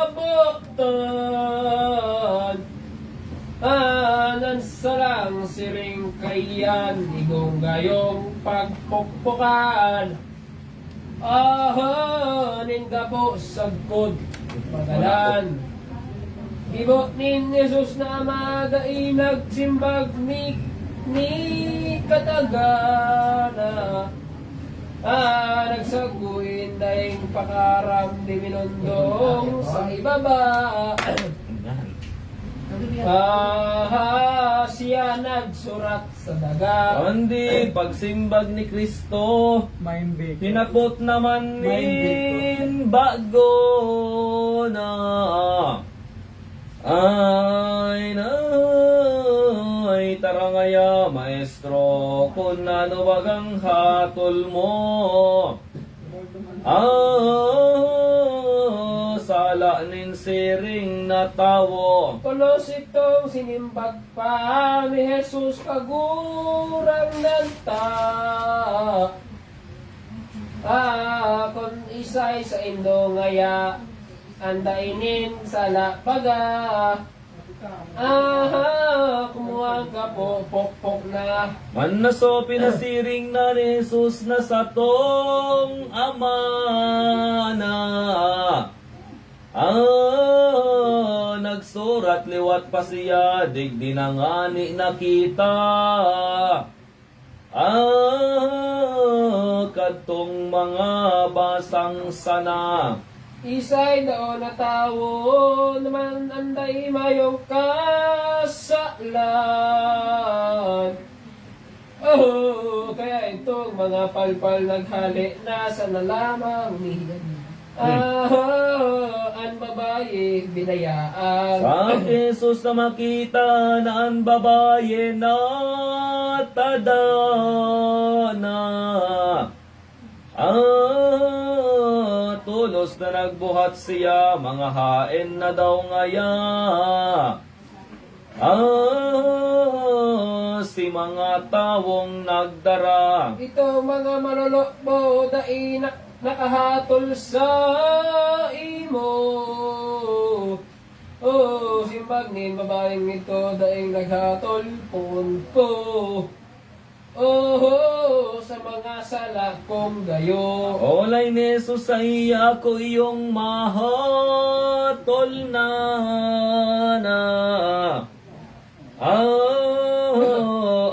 Anan salang siring kayan, igong gayong pagpukpukan. Ahanin ka po sagkod, pagalan. Ibo ni Jesus na magainag simbag ni katagana. Nagsaguin daing pakaram di minundong sa ibaba. Siya nagsurat sa daga. Kundi pagsimbag ni Kristo, hinapot naman nin bago na. Ay tarangaya maestro, kung ano bagang hatol mo. Sala nin siring na tawo. Tulos itong sinimbag pa ni Jesus kagurang nanta. Kung isay sa indo ngaya, andainin sa lapaga. Kumuha ka po, pokpok na. Man na so pinasiring na ni Jesus na sa tong ama na. Nagsurat liwat pa siya, digdi na nga ni nakita. Kadtong mga basang sana. Isay daw na tao naman anday mayong kasalan. Kaya itong mga palpal naghali na sa nalamang niyan. Ang babae binayaan. Sa Jesus na makita na ang babae na tadana. Tulos na nagbuhat siya, mga hain na daw ngaya. Si mga tawong nagdara. Ito mga manlolokbo dai nakahatol sa imo. Simbag ni babaeng ito daing naghatol punto. Sa mga salakong gayo. Olay ni Jesus sa iya ko iyong mahatol na.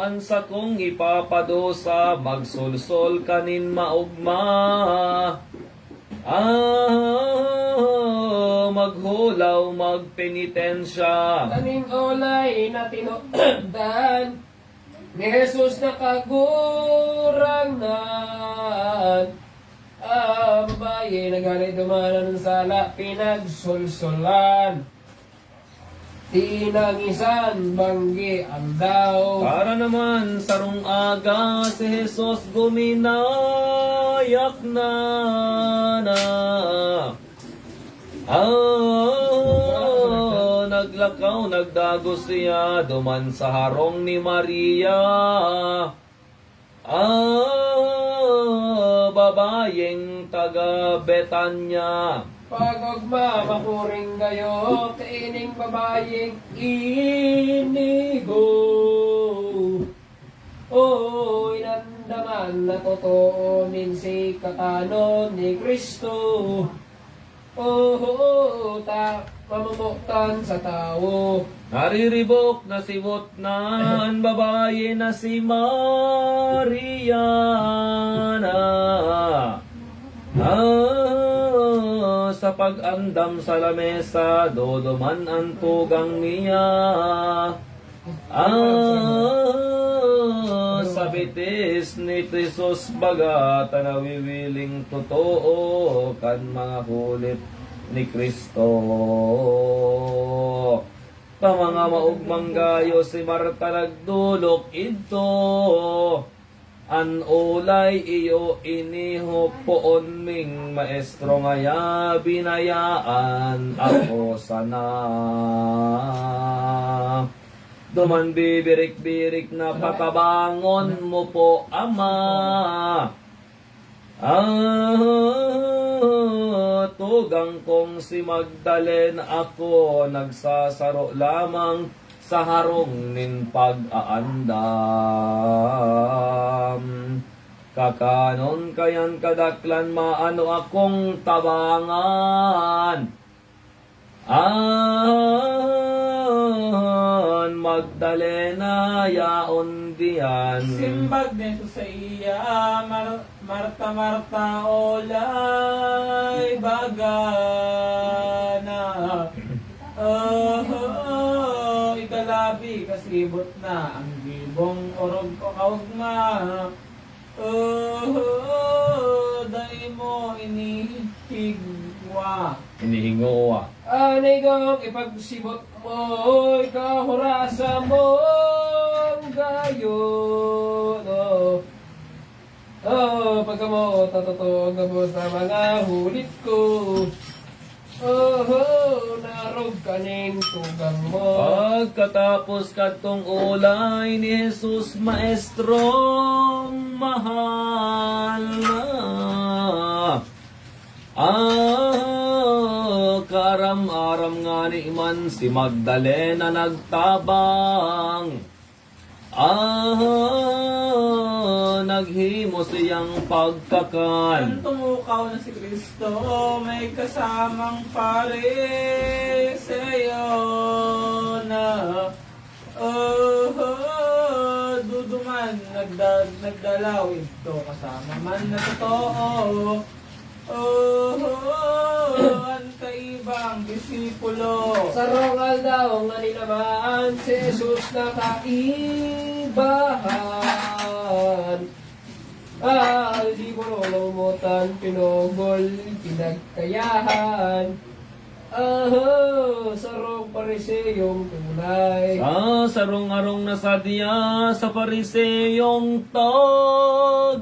Ansa kong ipapadosa, magsulsol kanin maugma. Maghulaw, magpenitensya. Kaning olay na tinukdan ni Jesus na kagurang nan. Babae nagari dumanan sa sala, pinagsulsulan. Tinangisan, banggi ang daw. Para naman sarong aga si Jesus guminayak na. Naglakaw, nagdago siya, duman sa harong ni Maria. Babayeng taga Betanya. Pagogma, makuring kayo, kaining babayeng inigo. Inandaman na totoo si katanon ni Kristo. Mamumuktan sa tao. Nariribok na sibot na ang babae na si Mariana. Sa pag-andam sa lamesa, dodoman ang tugang niya. Sa bitis ni Jesus baga, tanawiwiling totoo, kan mga hulit ni Kristo. Pa mga maugmang gayo si Marta nagdulok ito. An ulay iyo inihopoon ming maestro ngaya binayaan ako sana. Duman bibirik-birik na patabangon mo po, Ama. Tugang kong si Magdalene ako, nagsasaro lamang sa harong nin pag-aandam. Kakanon kayan kadaklan maano akong tabangan. Magdalena yaon diyan. Simbag nito sa iya, Marta, Marta, olay, bagana. Ikalabi, kasibot na, ang gibong orog ko kaugma. Dahil mo inihigwa. Inihingo. Anay kong ipagsibot mo, kahurasa mo gayon. Pagka mo tatotoo mo sa mga hulit ko. Narog kaning tugang mo. Pagkatapos katong ulay ni Jesus maestrong mahal na. Karam-aram nga ni man si Magdalena nagtabang. Naghimo siyang pagkakan. Nang tumukaw na si Kristo, may kasamang Pariseo na duduman, nagdalaw ito kasama man na totoo. Ang kaibang disipulo. Sa rongal daw nga ninamaan si Jesus na kaibahan. Di ko lumutan, pinugol, pinagkayahan. Sarong pariseyong tunay. Sarong-arong na sadya sa pariseyong tagamana.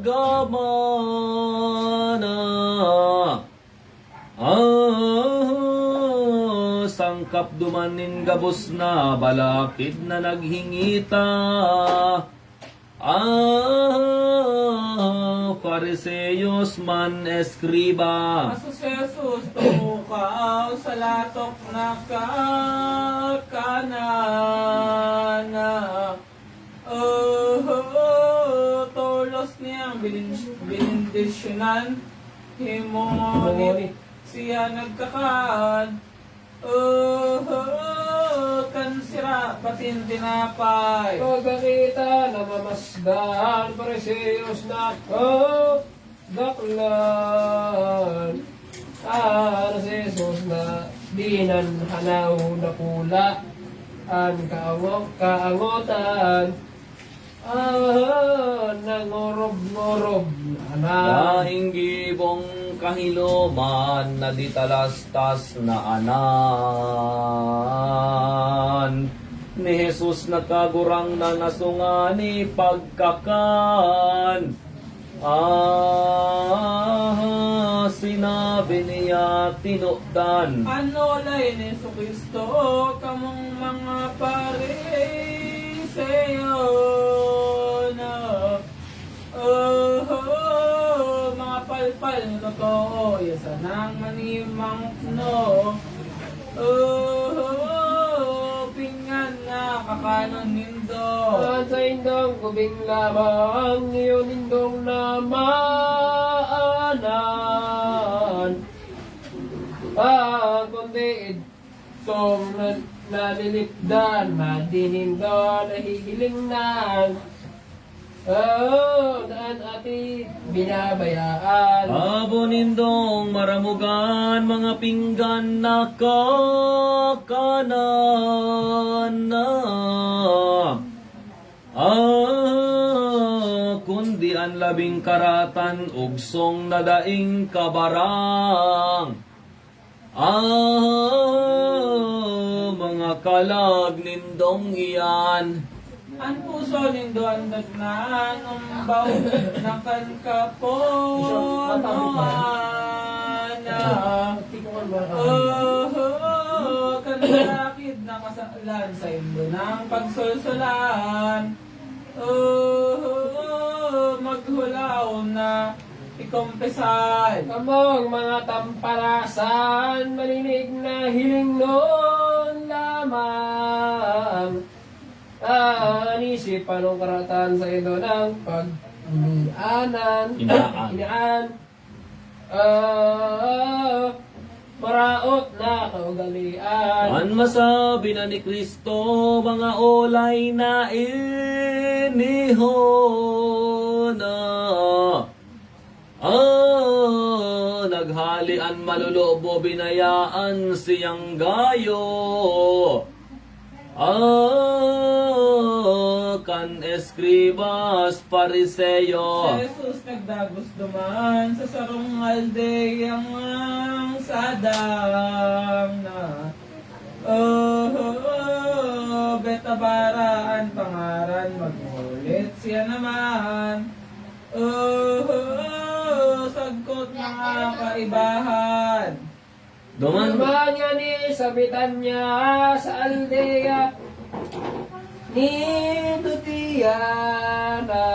Sangkap dumanin gabos na balakid na naghingita. Pariseyos man eskriba. Aso si Jesus, tumukaw sa latok na kakanana. Tolos niyang binindisyonan. Himonit siya nagkakaan. Kansira patin tinapay. Pagkakita na mamasdan, pariseyos na daklan. Si Jesus na dinan hanaw na pula. Ang kaangotan. Nangorob-ngorob na Daing gibong kahiloman na ditalastas na anan. Ni Jesus nakagurang na nasungani pagkakan. Sinabi niya tinukdan. Ano lay ni Kristo, kamong mga Pariseo na mga palpal na totoo, yasa nang manimang no. Pingan na kakanon nindo. sa indong kubing lamang, iyon indong namaanan. Kundi itong nalilipdan, madinindo, nahihilingnan. Daan ati binabayaan. Abonindong maramugan mga pinggan na kakanan na. Kundi ang labing karatan ugsong na daing kabarang. Mga kalag nindong iyan. Ang puso nindo ang dagnan, umbaw ng kankapo, kanalakid na masalan sa indo ng pagsulsulan. Maghulaw na ikumpisan. Among mga tampalasan, malinig na hiling noon lamang. Anisip anong karatan sa ito ng inaan. Maraot na kaugalian. An masabi na ni Kristo, mga olay na inihon na. Naghalian malulubo, binayaan siyang gayo. Kan eskribas pariseyo. Si Jesus nagdagos duman sa sarong aldeyang sadang na. Betabaraan pangaran magulit siya naman. Sagkot mga kaibahan. Duman Duman niya ni sabitan niya sa aldeya ni Tutiana.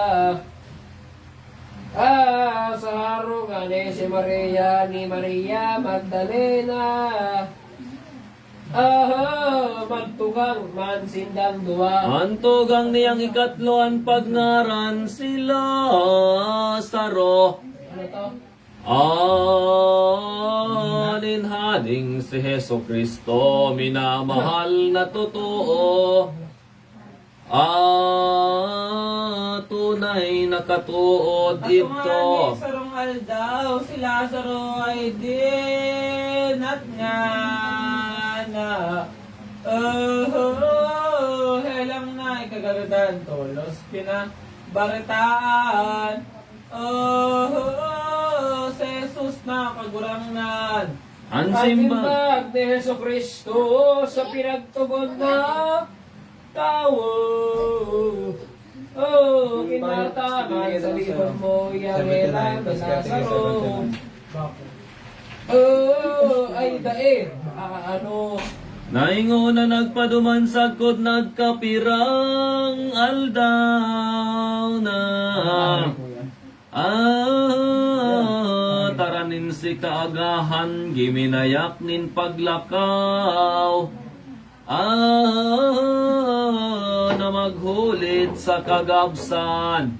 Sa harungan ni si Maria ni Maria Magdalena. Magtugang man sindang duwa. Antugang niyang ikatloan pagngaran sila saro. Ano to? Alinhading si Heso Kristo, minamahal na totoo. Tunay na katuod ito. Asumani sarong aldaw, si Lazaro ay dinat nga na. Helang na ikagaludan, tolos pinabaritaan. Si Jesus na kagurangnan. Ang simba. Simbag ni Heso Kristo sa pinagtugon na tao. Kinataman sa libon mo, Yangela ni Lazaro. Ay daig, ano? Naingo na nagpaduman sagkod nagkapirang aldaw na. Taranin si kaagahan, giminayak nin paglakaw. Na maghulit sa kagabsan.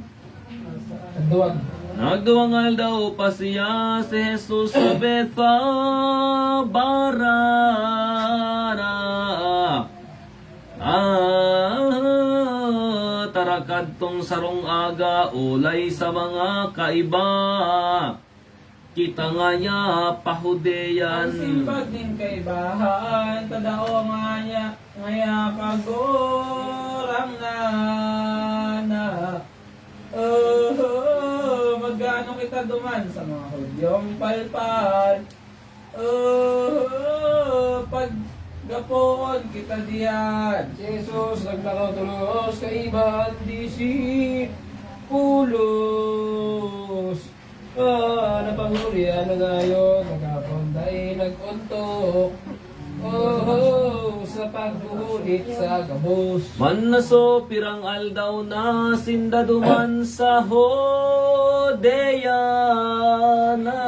Duwag. Nagduwangal daw pa siya si Jesus sa Bethabara. Tarakad tong sarong aga, ulay sa mga kaiba. Kita nga niya pahudeyan. Ang simpag nin kaibahan, tadao nga niya, ngaya kagorang na. Magano kita duman sa mga hudyong palpal. Paggapoon kita diyan. Si Jesus naglakaw tulos kaibahan di si Pulos. Napanghurian na ngayon, nagkapunday nag-untok. Sa paghuhulit sa gabos. Man naso pirang aldaw na sinda duman sa Hodea na.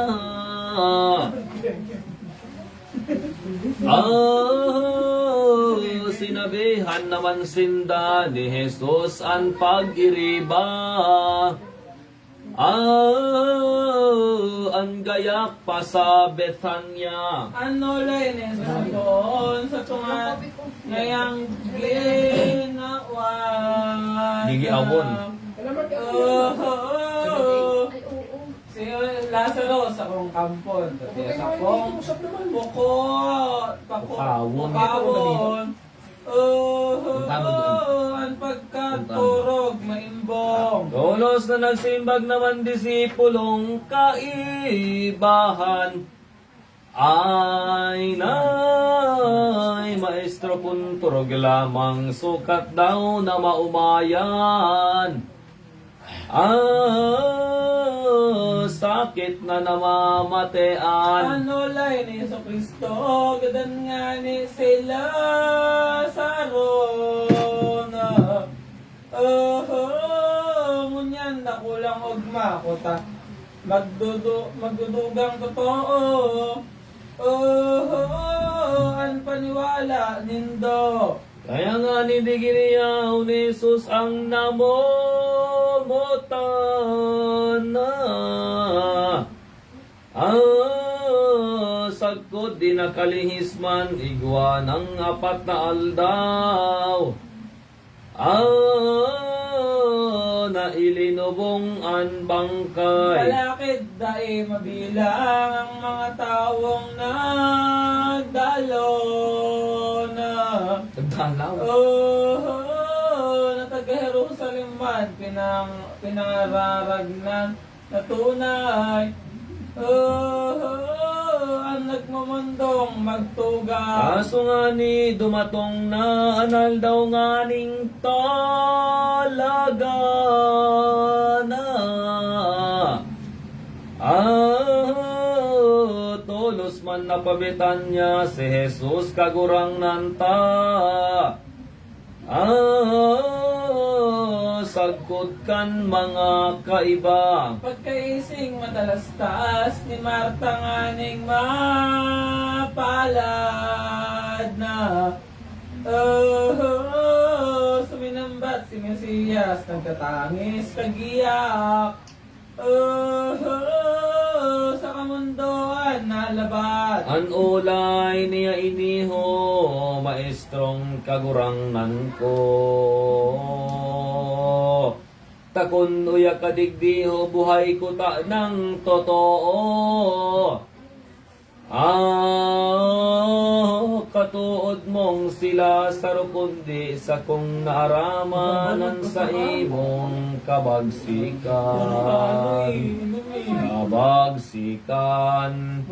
Sinabihan naman sinda ni Jesus ang pag-iriba. Ang gayak pa sa Bethania. Ano lay sa doon sa tunga ngayang ginawan. Gigiawon. Si Lazaro sa kong kampon. Sa kong pakawon. Ang pagkaturog maimbong. Tulos na nagsimbag naman disipulong kaibahan. Ay nay, maestro punturog lamang sukat daw na maumayan. Sakit na namamatean. Ano lay ni Yeso Kristo, gadan nga ni sila sarona. Ngunyan na kulang ugma ko ta. Magdudugang totoo. An paniwala nindo. Kaya nga nindigiriyaw ni Jesus ang namomotan na. Sagkod di nakalihisman, igwa ng 4 na aldaw. Na ilinubong an bangkay. Palakid dai mabilang ang mga tawong nagdalo na. Nagdalaw. Na taga Jerusalem man pinangararagnan na tunay. Ang nagmamandong magtuga. Kaso nga ni dumatong na anal daw nga ning talaga na. Tolos man napabitan niya si Jesus kagurang nanta. Sagkod kan mga kaiba. Pagkaising madalas taas ni Marta nganing mapalad na. Suminambat si Mesiyas, nagkatangis, kagiyak. Sa kamundoan nalabat. An ulay niya iniho, maestrong kagurangnan ko. Takon uya kadigdiho, buhay ko ta ng totoo. Katuod mong sila sa rukundi sa kong naaramanan sa imong kabagsikan. Kabagsikan.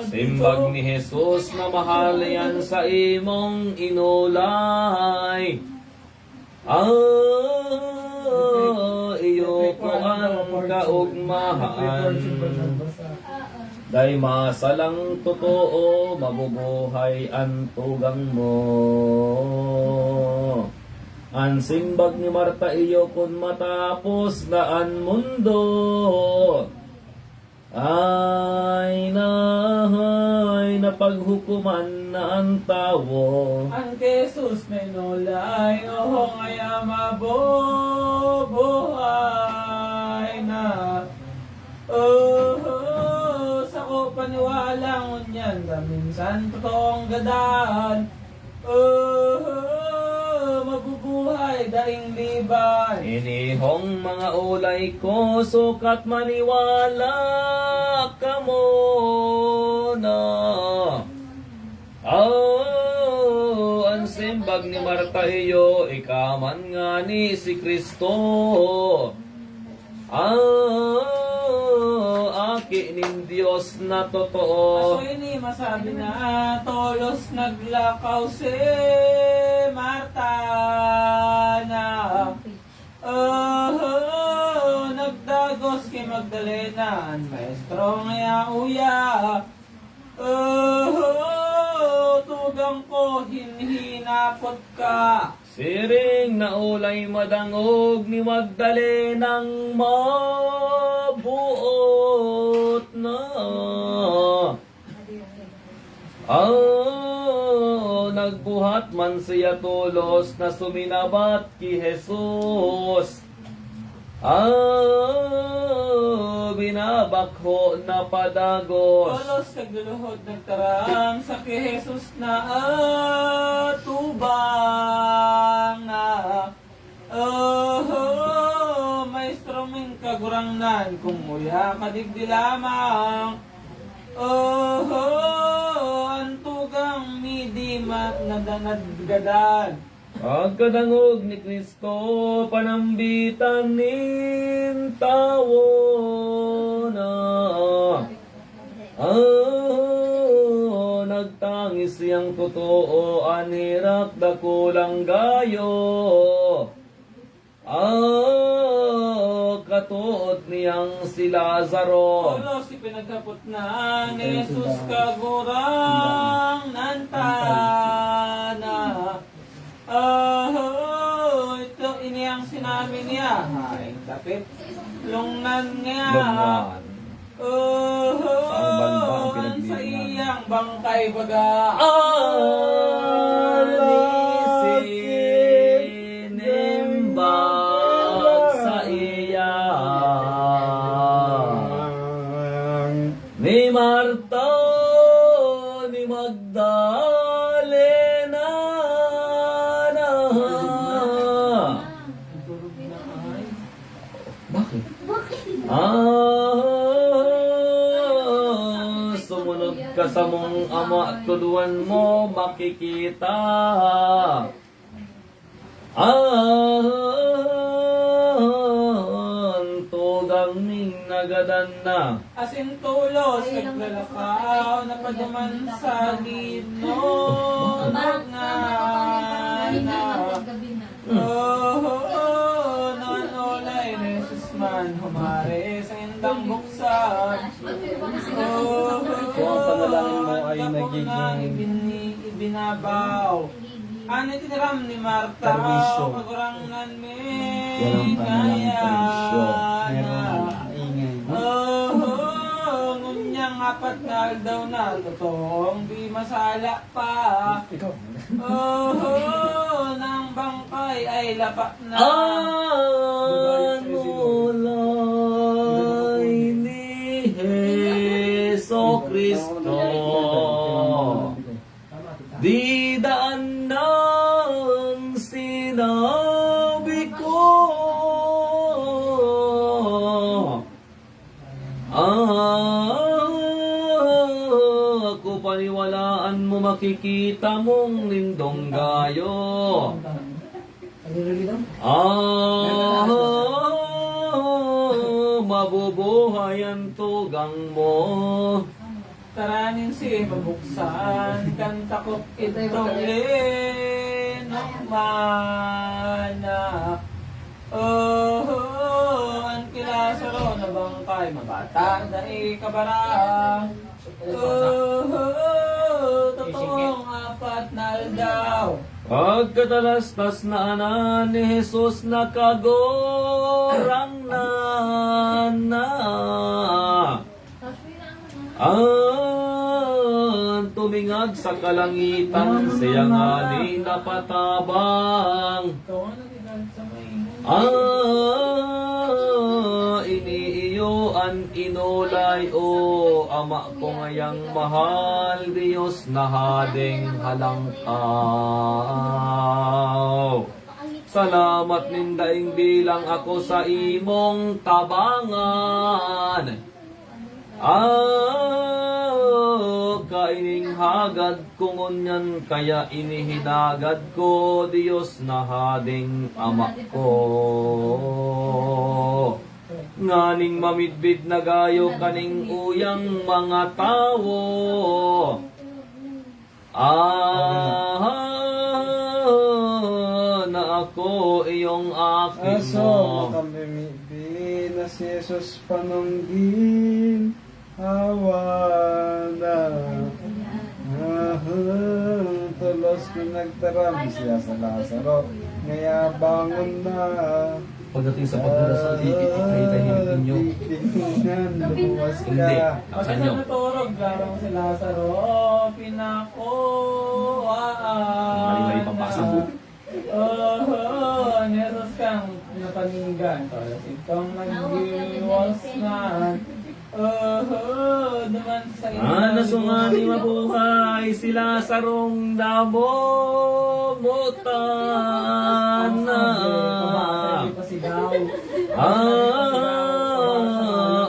Simbag ni Jesus na mahal yan sa imong inulay. Iyo ko ang kaugmahan. Day masalang totoo, mabubuhay ang tugang mo. Ang simbag ni Marta iyo kun matapos na ang mundo. Ay nahay, napaghukuman na ang tao. Ang Jesus may nulay, ngaya mabubuhay na. Sa ko paniwala ngunyan, minsan totoong gadaan. Mabubuhay daing liban. Inihong mga ulay ko, sukat maniwala ka mo na. Ang simbag ni Marta iyo, ikaman nga ni si Kristo. Aki ning Diyos na totoo. So ini masabi na tolos naglakaw si Marta na. Nagdagos kay Magdalena, ang maestro ngaya uya. Tugang ko hinhinapot ka. Siring na ulay madangog ni Magdalenang mabuot na. Nagbuhat man siya tulos na suminabat ki Jesus. Binabakho na padagos. Tolos nagluluhod nagtarang sa kay Jesus na atubang na. Maestro ming kagurangnan kung muya kadigdi lamang. Antugang midi nadanadgadan. Pagkadangog ni Kristo, panambitan nin tawo na. siyang totoo, anirak dakulang gayo. Katuot niyang si Lazaro. Ulo si pinagkapot na ni Jesus kagurang nantana. Ito iniyang sinabi niya. Haing tapit. Lungnan niya. Lungnan. Saan banda ang Sa pinagdiinan? iyang bangkay baga. Sinimbag sa iya ni Marta ni Magdalena na. Bakit? Sumunod ka sa mong ama, tuluan mo makikita. Tugang ning nagadan na. Asintulos, naglalakaw, napaduman sa ginog nga na. Nanolay ni Jesus man, humari sa indang buksan. Kung ang panalangin mo ay nagiging ibinabaw. Ano tiniram ni Marta? Perwisyo. Pagurangnan mi Walang panalangin perwisyo. meron ingay. Ngunyang apat na aldaw na totoong di masala pa. Nang bangkay ay lapa na. Anulay ni Heso Kristo, di daan ng sinabi ko. Ako paniwalaan mo, makikita mong lindong gayo. Mabubuhay ang tugang mo. Taranin si mabuksan, kan takot itong linokmana. Ang kilasaro na bangkay, mabata na ikabarang. Totoong apat na aldaw. Pagkatalastas na anan ni Jesus nakagorang na. Tumingag sa kalangitan, siya nga ni napatabang. Ikaw ang nagigal sa may Iniiyo an inulay, o ama ko ngayang mahal, Diyos na hading halangkaw. Salamat nindaing bilang ako sa imong tabangan. Kaining hagad ko ngunyan, kaya inihinagad ko, Diyos na hading ama ko. Nganing mamidbid na gayo kaning uyang mga tawo. Na ako iyong akin Aso mo. makamimibi na si Jesus panunggin, hawa na. Tulos ko nagtaram siya sa Lazaro, ngaya bangon na. Pagdating sa pagdarasal, ay tahimik ninyo. Lumuwas Hindi. ka. Pag Sa inyo. naturog, larang si Lazaro, pinakuhaan. Mali-mali pambasa mo. Neros kang napaningan. Tapos itong nag-iwas na. Naman sa Nasungani mabuhay sila sa rong namomutan na.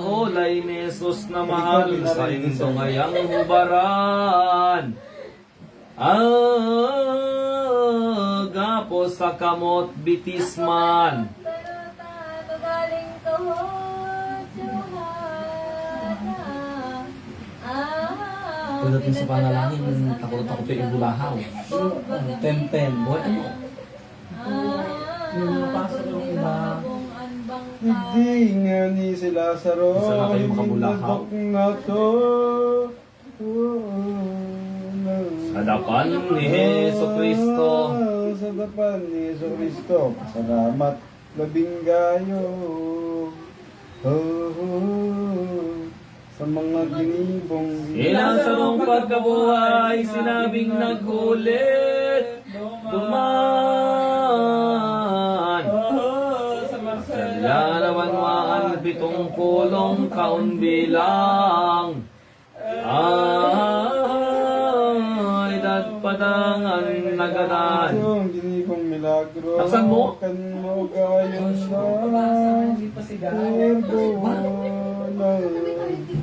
Olay ni Jesus na mahal sa indong ngayang hubaran. Gapo sa kamot bitisman. Galing tuhod, Johanna. Pagdating sa panalangin, takot na takot yung bulahaw. Ten, boy, ano? Yung napasok yung iba. Hindi nga ni si Lazaro. Isa na kayo makabulahaw. Na to. Sa dapan ni Heso Kristo. Sa dapan ni Heso Kristo. Salamat labing gayo. Sa mga ginibong Ilang sarong pagkabuhay, sinabing naghulit. Duman. Sa Marcela. Kaya naman waan pitong pulong kaun bilang. Ay, dagpadangan nagadan. yung ginibong milagro. Taksan mo? Kan mo gayon Hindi pa sigaw.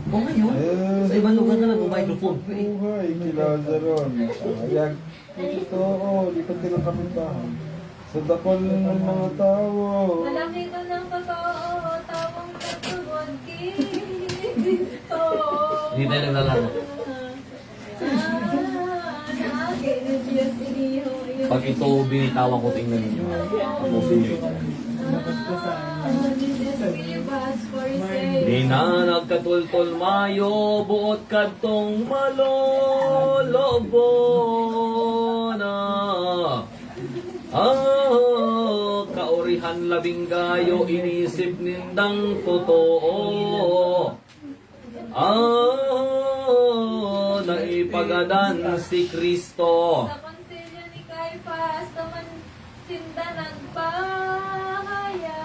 O ngayon, sa ibang lugar na nag-microphone. Buhay kay Lazaro. Sayag. Totoo, di ko tinakapitahan. Sa dakol ng mga tao. Malaki ka ng totoo, tawang katugon Kristo. Hindi tayo naglalaro. Pag ito binitawan ko, tingnan ninyo. Tapusin nyo ito. Di na nagkatultol mayo, buot kadtong malolobo na. Kaurihan labing gayo, inisip nindang totoo. Naipagadan si Kristo. Sa konsilyo ni Caiphas, naman sinda nagpahaya.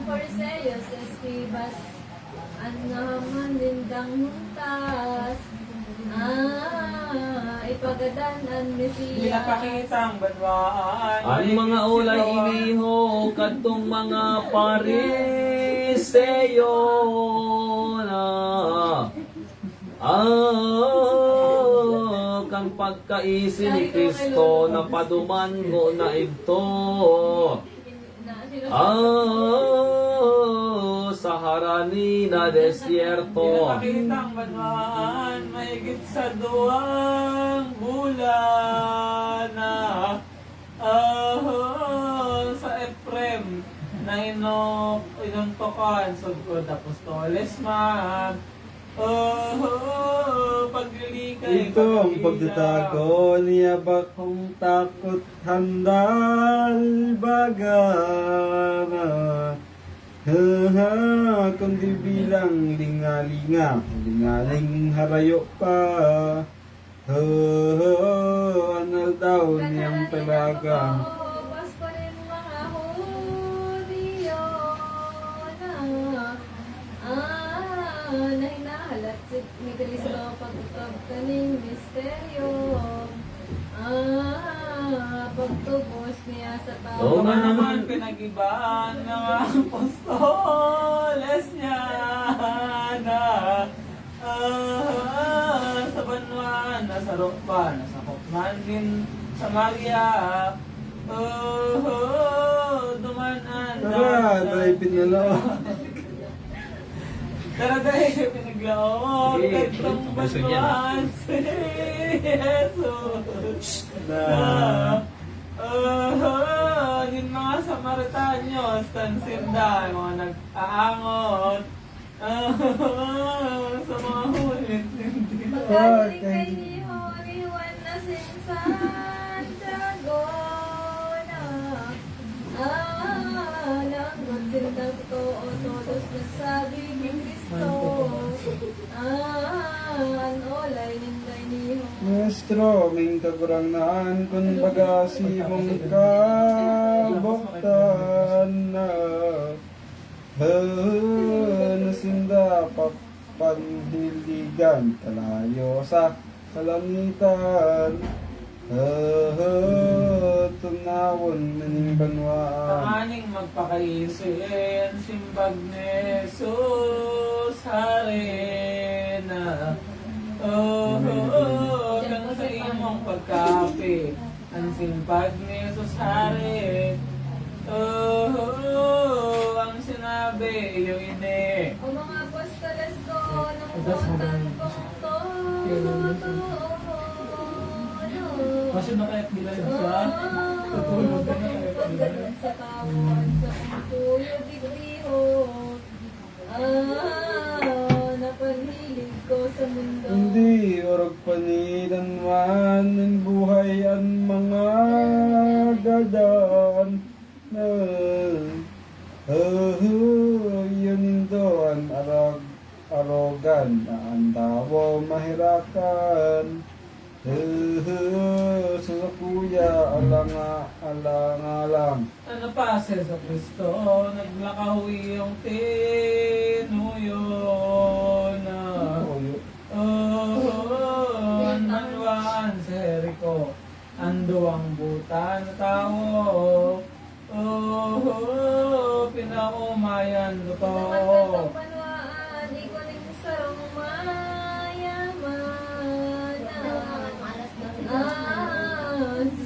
Forseos, Escribas, naman nindang huntas. Ipagadan ang Hindi Mesias. napakita ang banwaan. Ang mga ulay iniho, kadtong mga pariseyo na. Kang pagkaisi ni Kristo, napaduman ko na ito. Sa harani na Hindi desierto. napakita ang banwaan. Mahigit sa duwang bulan na. Sa Ephraim na inuntokan sugod apostoles man. Paglilikay Ito ang pagtatago niya bakong takot handal bagana. Kundi bilang lingalinga, lingaling harayo pa. Anal daw niyang talaga. Pasko rin mga Hudyo na hinahalat ni Kristo pagtutog kaning misteryo. Pagtubos niya sa Oo tao. nga naman pinag-ibaan ng apostoles niya na sa Banwan, nasa Rokban, nasa Hokman din sa Maria. Dumanan Tara, tayo pinalo. Tara dahil pinaglaot Sige, Katong gusto niya na. Banwan si Jesus na yung mga Samaritanyos tansinda, mga nag-aangot sa mga hulit Pagkaling kay ni Holy Juan na sinsan dragona. Langgot sindang totoo, todos nagsabi ni Kristo. Olay ninday ni Holy. Nuestro, ming kagurang naan kun baga si mong kabuktan na. Nasinda pandiligan kalayo sa kalangitan. Tunawon naning banwaan. Aning magpakaisin, simbag ni Jesus, harina. Kang sa imong pagkape, ang simpag ni Jesus, harin. Ang sinabi, iyo ini. O mga apostol Kalimutan kong todo. Kasi nakayat nila yun siya. Tutulog ka na kaya Pagdating sa kawan sa tuyo digdiho. Napanhilig ko sa mundo. Hindi orog panilan man ng buhay ang mga gadaan na yun indo ang arogan na ang tawo mahirakan sa kuya alang Ano pa sa Kristo, naglakaw iyong tinuyo na ang manwaan sa Jericho, ando ang buta na tao, pinaumayan ko to. Naman kantang panwaan, di ko rin sarong mayaman.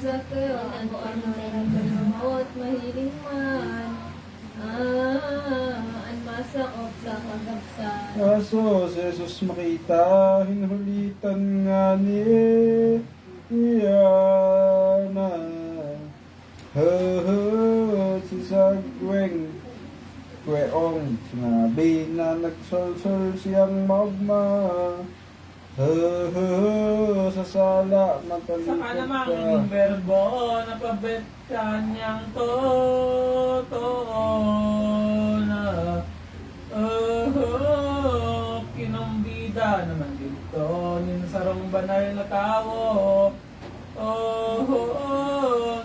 Sa kayon, at mahiling man. Ang masakop sa kagabsan. Kaso si Jesus makita hinulitan nga ni Iyana si Sagweng Kweong sinabi na nagsolsol siyang magma sa sala Saka nakalikot namang ka ining verbo, napabit kanyang totoo na kinumbida naman dito, ninsarong banal na tao,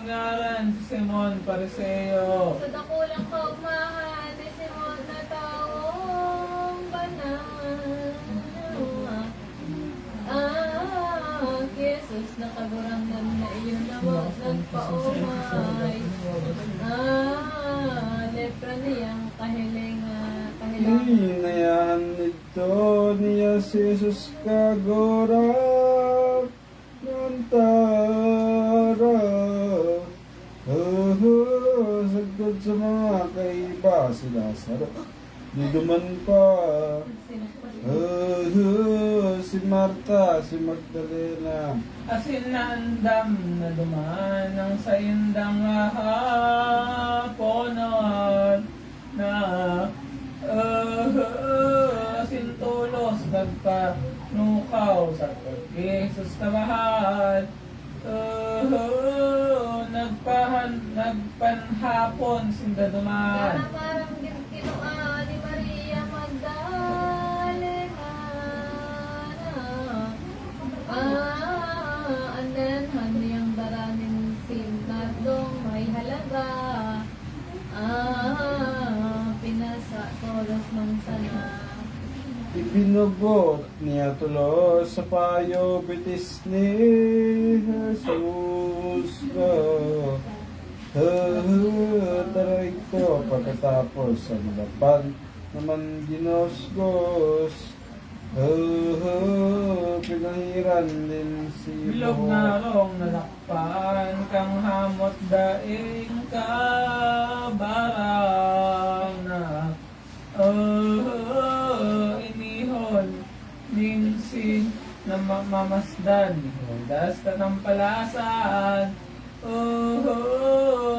ngaran si Simon Pariseo. Sa dakulang kaugmahan, ni Simon na taong banal. Jesus, nakagurangan na iyon na wag nagpaumay. Lepra niyang kahilingan. Hinayan ito niya si Jesus kagora Nantara Sagod sa mga kaiba si Lazaro Diduman pa si Marta, si Magdalena Asin na andam na dumaan ang sa indang haponan na asin tulos nagpanukaw sa Jesus na mahal nagpanhapon sinda dumaan Sana parang kinuha ni Maria Magdalena. Andanhan niyang daraning sinadong may halaga. Pinasa tolos ng sana. Ibinugot niya tulos sa payo bitis ni Jesus ko. Taray ko pagkatapos sa malapan naman ginosgos. Pinahiran din si bilog na rong nalakpan kang hamot daing kabarang na inihon ninsin na mamasdan hundas ka ng palasan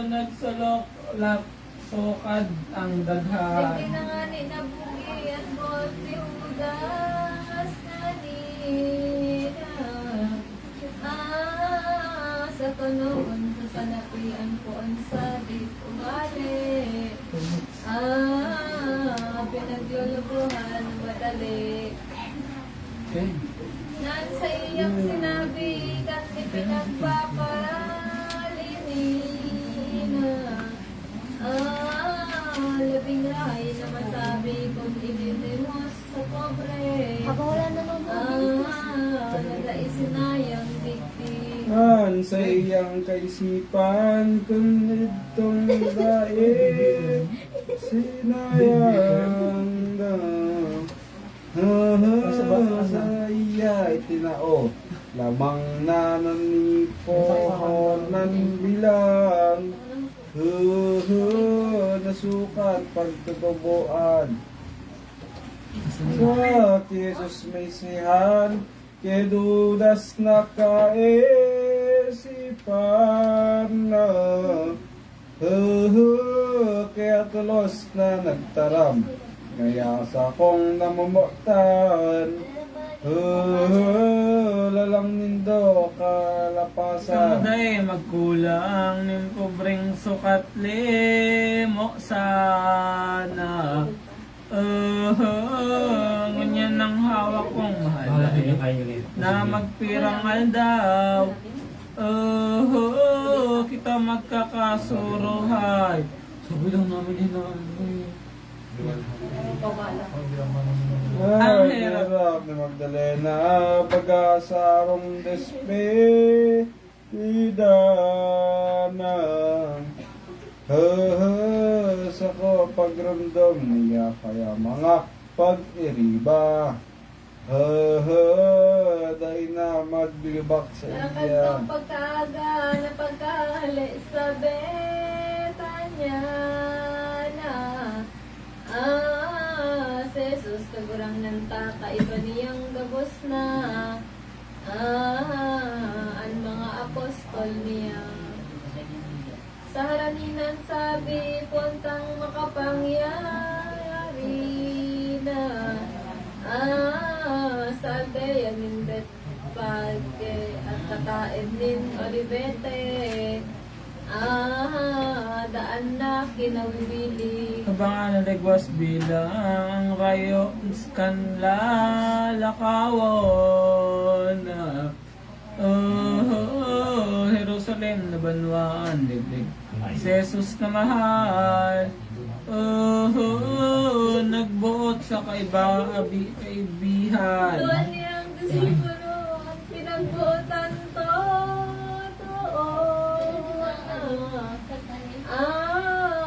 nagsulok lak sukad ang daghan Sige na nga ni nabugi at bote udas na nina. Sa tunoon sa sanapian ko ang sabit ugali. Pinaglulubuhan madali. Naan sa iyong sinabi kasi pinagpapalinin. Labing rahay na masabi kung ibinimos sa pobre. Ako wala naman po. Nagaisinayang dikti. sa iyang kaisipan kung itong daig sinayang na sa iya itinao lamang na nanipohon ng bilang nasukat pagtutubuan Sa Jesus may sihan, ke dudas na kaisipan na. Kaya tulos na nagtaram, ngaya sa kong namumutan. Lalang nindo kalapasan. Kamuday magkulang ning pobreng sukat limo sana. Ngunyan ang hawak kong mahal na magpirang aldaw. Kita magkakasuruhay. Sabi lang namin yun na Ang hirap ni Magdalena, pag-asarong despedida na. Sa ko pagramdam niya kaya mga pag-iriba. Dahil na magbibak sa Lakad iya. ng pagkaga na pagkahali sa Betanya na. Si Jesus kagurang ng taka, iba niyang gabos na. Ang mga apostol niya. Sa haraninan sabi, puntang makapangyari na. Sa aldeya nindet pagke at kataed nin Olivete. Daan na kinawibili. Kabangan na nagwas bilang rayo kanla lakawon na. Jerusalem na banwaan digdig. Si Jesus na mahal. Nagbuot sa kaibihan. Doon niyang disipulo ang pinagbuotan to.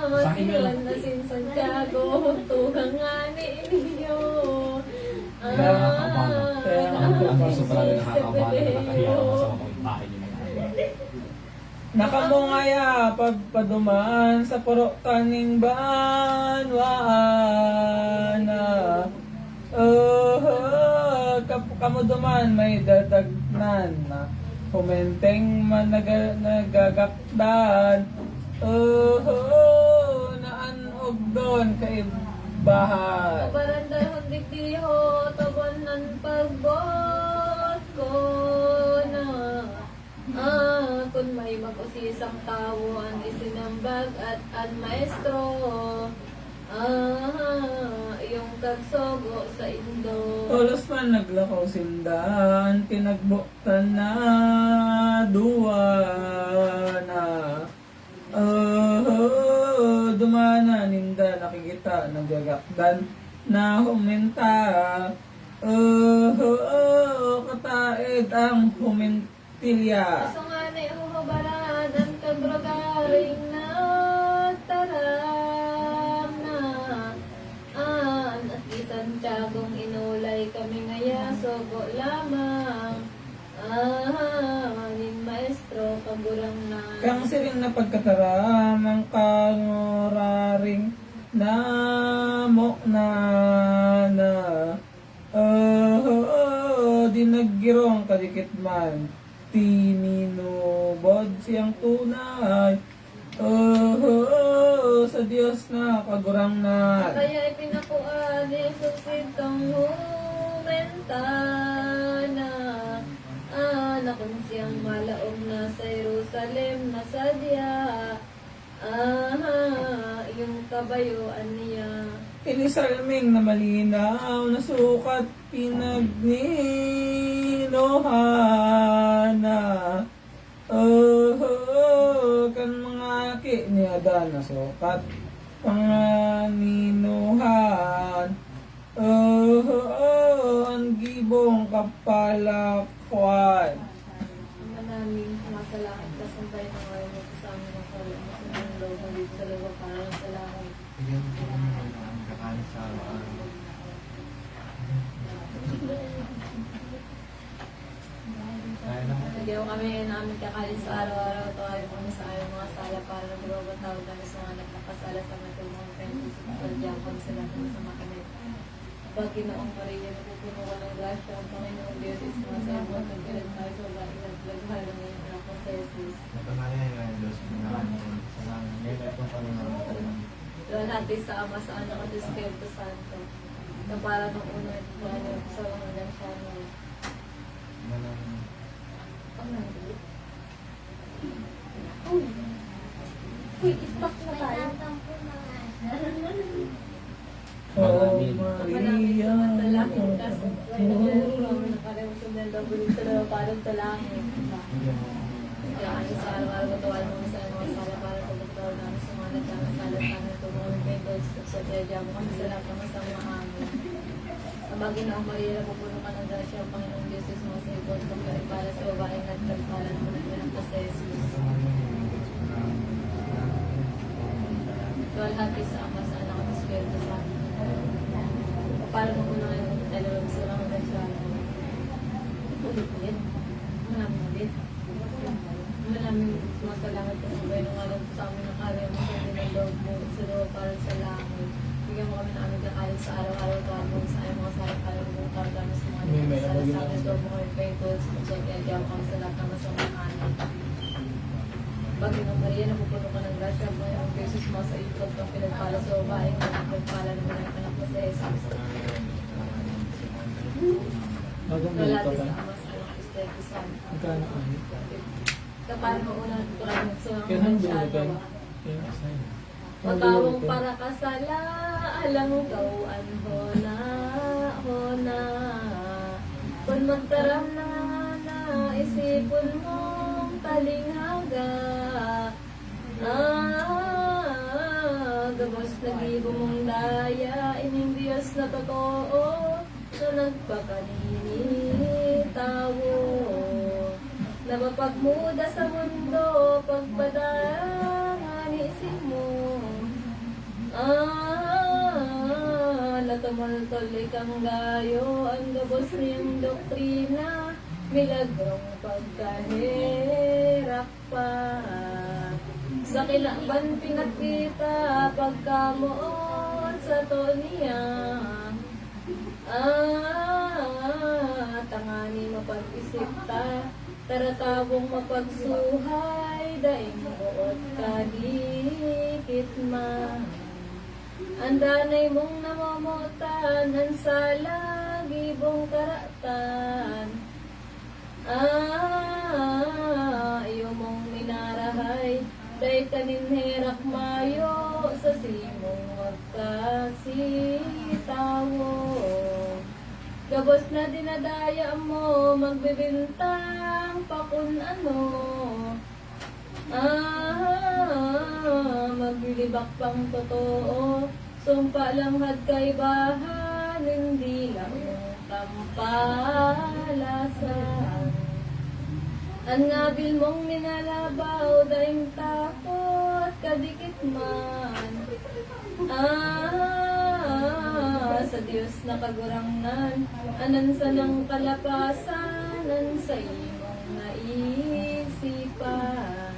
Masilan na sin Santiago, tugang nga ninyo. Kaya ang gusto pala rin nakakabala, nakakahiya ako sa mga bahay niyo. Nakamungaya pagpaduman sa puro kaning banwana. Kamuduman may dadagnan na kumenteng man nagagakdan. Naanog doon kay bahay. Kabarandahon digdiho, tabon ng pagbot ko na. Kung may mag-usisang tao ang isinambag at ang maestro. Yung kagsogo sa Indo. Tolos man naglakaw sindan, tinagbuktan na duwa na. Dumana ninda nakikita nagagakdan na huminta. Kataed ang humintilya. Kaso nga na ihuhubaran ang kagrogaring nagtaram na. At di Santiagong inulay kami ngaya, sogo lamang. Nin maestro, kagurang na. Kang siling na pagkataram ang kangoraring na mo na dinaggirong kadikit man tininubod siyang tunay sa Diyos na kagurang na. Kaya ipinakuan ni Jesus itong humentana. Nakon siyang malaog na sa Jerusalem na sadya. Yung kabayuan niya. Inisalming na malinaw na sukat pinagnilohana. Kan mga ki niya na sukat panganinuhan. Ang gibong kapalakwan. Manaming sumasalakit ka sampay ng ngayon mo sa amin ng kalang sa mga loob ng dito sa lugar para sa langit. Bigyan mo kami ng kakain sa araw-araw. Kaya naman. Nagyaw kami namin kakain sa araw-araw. Tawagin kami sa aming mga sala para nagbabatawag kami sa mga nagkakasala sa matulungan kayo. Sa Japon sila kami sa makamit. Paginoong Maria, napupuno ka ng grasya, ang Panginoong Diyos is sumasayo mo at nagbilang tayo sa babaeng at naghahala ng iyong anak na si Jesus. Doon natin sa Ama, sa Anak at Espiritu Santo, na para nung una at Panginoon sa mga lansano. Uy, stop na tayo. Amen. Maria, Salamat ka sa Panginoon, nakalimutan ng labulit sa lawa parang talangin. Kaya sa araw-araw katuwal mo sa mga sala para sa pagkaw namin sa mga nagkakasalat namin tumulong kayo doon sa Teja mo kami sa lahat ng masama amin. Ang Panginoong Maria, pupuno ka ng grasya ang Panginoong Diyos is mga sa ibon para sa babaeng at nagpalan mo ng anak na si Jesus. Luwalhati sa Ama, sa Anak at Espiritu Santo. Para mo na ngayon, dalawang sa mga nasyano. Ulit-ulit. Malamig. Maraming masalamat po sa ng alam sa amin ng karya mo sa dinalog mo sa loob para sa langit. Bigyan mo kami na aming kakain sa araw-araw at mo sa ayong mga sarap-araw mong kargano sa mga nagkasala sa amin. Loob mo kami pagkos, kaya mo kami sa lahat ng masamahan. Panginoong Maria, napupuno ka ng grasya, ang Panginoong Jesus mo sa itlog ng pinagpala sa babaeng na nagpagpala ng mga anak na si Jesus. Lalati sa Ama, sa Anak at Espiritu Santo. Kapag mauna ito lang sa mga masyado. Matawang para kasala, alam kau hona. Kung magtaram na isipon mong talinghaga. Gabos nag-ibo mong daya, ining Diyos na totoo, na nagpakanini tawo. Napapagmuda sa mundo, pagpadangan isip mo. Natumultol ikang gayo, ang gabos niyang doktrina, milagrong pagkahirap pa. Sa kinakban pinakita, pagkamuon sa to niya. Tangani mapag-isip ta, taratawong mapagsuhay, daing buot kadikit man. Ang danay mong namamutan, ang salagibong karatan. Iyo mong minarahay, day kaninherak mayo, sa simong magkasitawo. Gabos na dinadaya mo, magbibintang pakun ano. Maglibak pang totoo, sumpa lang had kaibahan, hindi lang tampalasan. Ang ngabil mong minalabaw, daing takot, kadikit man. Sa Diyos na kagurangnan, anan sa ng kalapasan, anan sa imong naisipan.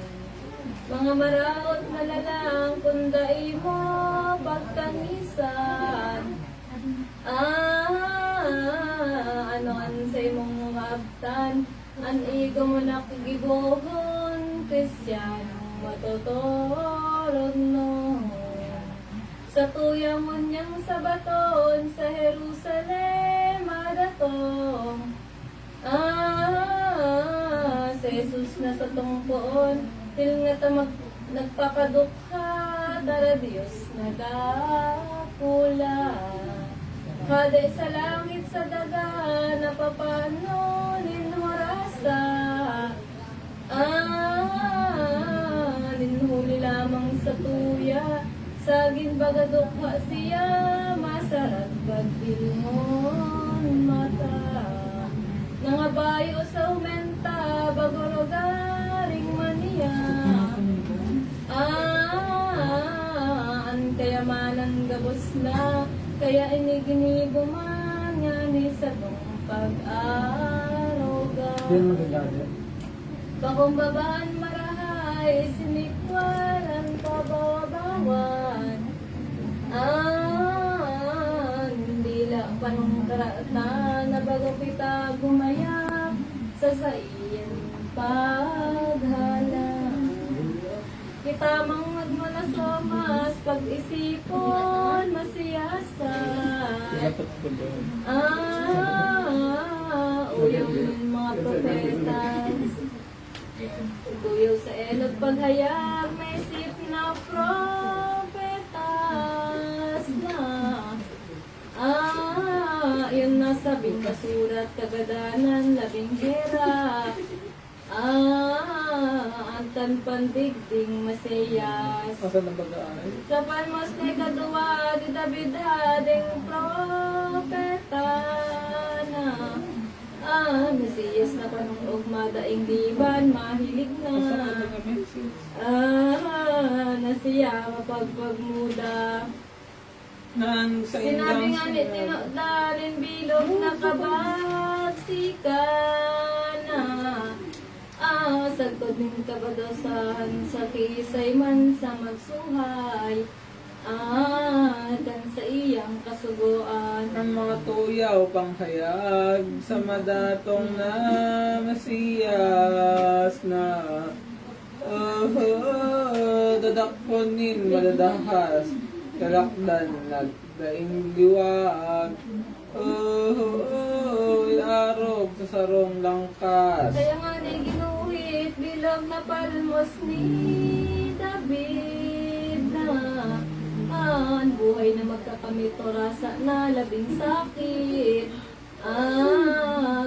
Mga maraot na lalang, kunday mo, pagkangisan. Ano an sa imong mga abtan, an igo mo nakigibohon, Kristyanong matutorod no. Sa tuyang mo niyang sabaton, sa Jerusalem adatong. Sa Jesus na sa tungpoon, til nga ta nagpapadukha, dara Diyos nagakula. Kada sa langit sa daga, napapano ninhorasa. Ninhuli lamang sa tuya, saging bagadukha siya, masarag pagbilmon mata. Nangabayo sa umenta, bagorogaring maniya. Ang kayamanan gabos na, kaya iniginigo man nga ni sa tong pag-aroga. Pakumbabaan marahay, sinikwaran pabawabawan. Hindi lang pan sa iyang paghalang. Kita mang magmalasomas, pag-isipon, masiyasat. Uyaw ng mga profetas. Tuyaw sa elog paghayag, may isip na propetas na. Yun nasabi kasurat kagadanan, labing hera. Antan pandigding masayas. Asa na bagaan? Kapal mas ni kaduwa, di David hading propeta na. Masiyas na panong ugma daing diban, mahilig na. Nasiya mapagpagmuda. Nang sa Sinabi indang nga ni tinodalin bilog na kabagsikan na. Sagkod ning kabadosan sa kisay man sa magsuhay. Kan sa iyang kasuguan. ang mga tuyaw panghayag sa madatong na masiyas na. Dadakponin madadahas, kalakdan nagdaing liwag. Arog sa sarong langkas. Kaya nga di ginuhit bilog na palmos ni David na. Ang buhay na magkakamito rasa na labing sakit.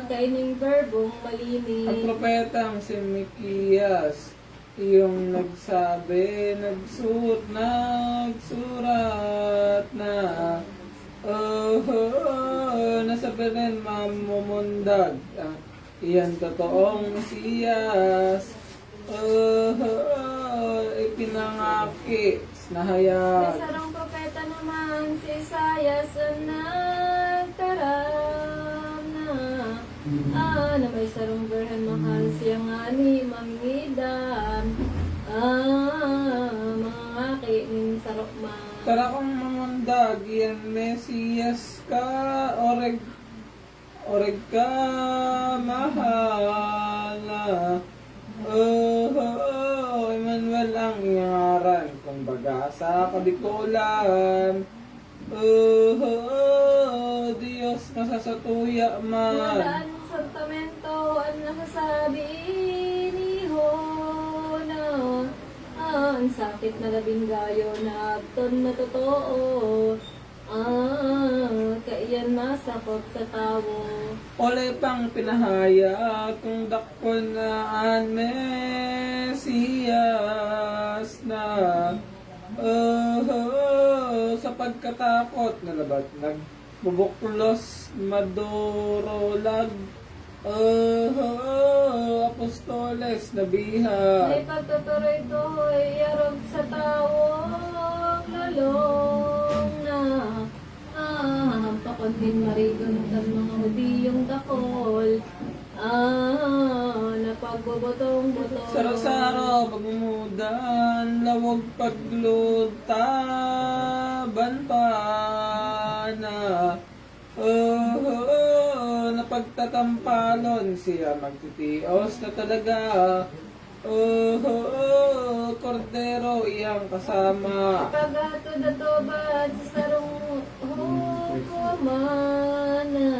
Kaining verbong Ang malinis. propetang si Mikias, yung nagsabi, nagsurat na, nasabi rin mamumundag, iyan totoong Mesiyas, ipinangaki, May nahayag. sarang propeta naman si Isaias ang nagtaram na may sarong berhan mahal siyang ani mangidan. Mga aki ning sarok man. Tara kong mamundag, iyan Mesiyas ka, oreg ka, mahal na. Emmanuel ang ingaran, kumbaga sa kabikulan. Diyos nasasatuya man. Madaan sa tamento ang nakasabi ni Hona. Ang sakit na labing gayo na agton na totoo. Kaiyan masakot sa tawo. Olay pang pinahaya kung dakpon na ang Mesiyas na. Sa pagkatakot na labat nagbubuklos madurolag. Apostoles na biha. May pagtutuloy to'y yarog sa tawong lalong na. Pakuntin marigon ng mga hudiyong dakol. Napagbobotong-botong. Saro-saro pagmumudan, lawag paglutaban pa na. Napagtatampalon siya magtitios na talaga. Kordero iyang kasama. Pagato na to ba sa sarong hukumana.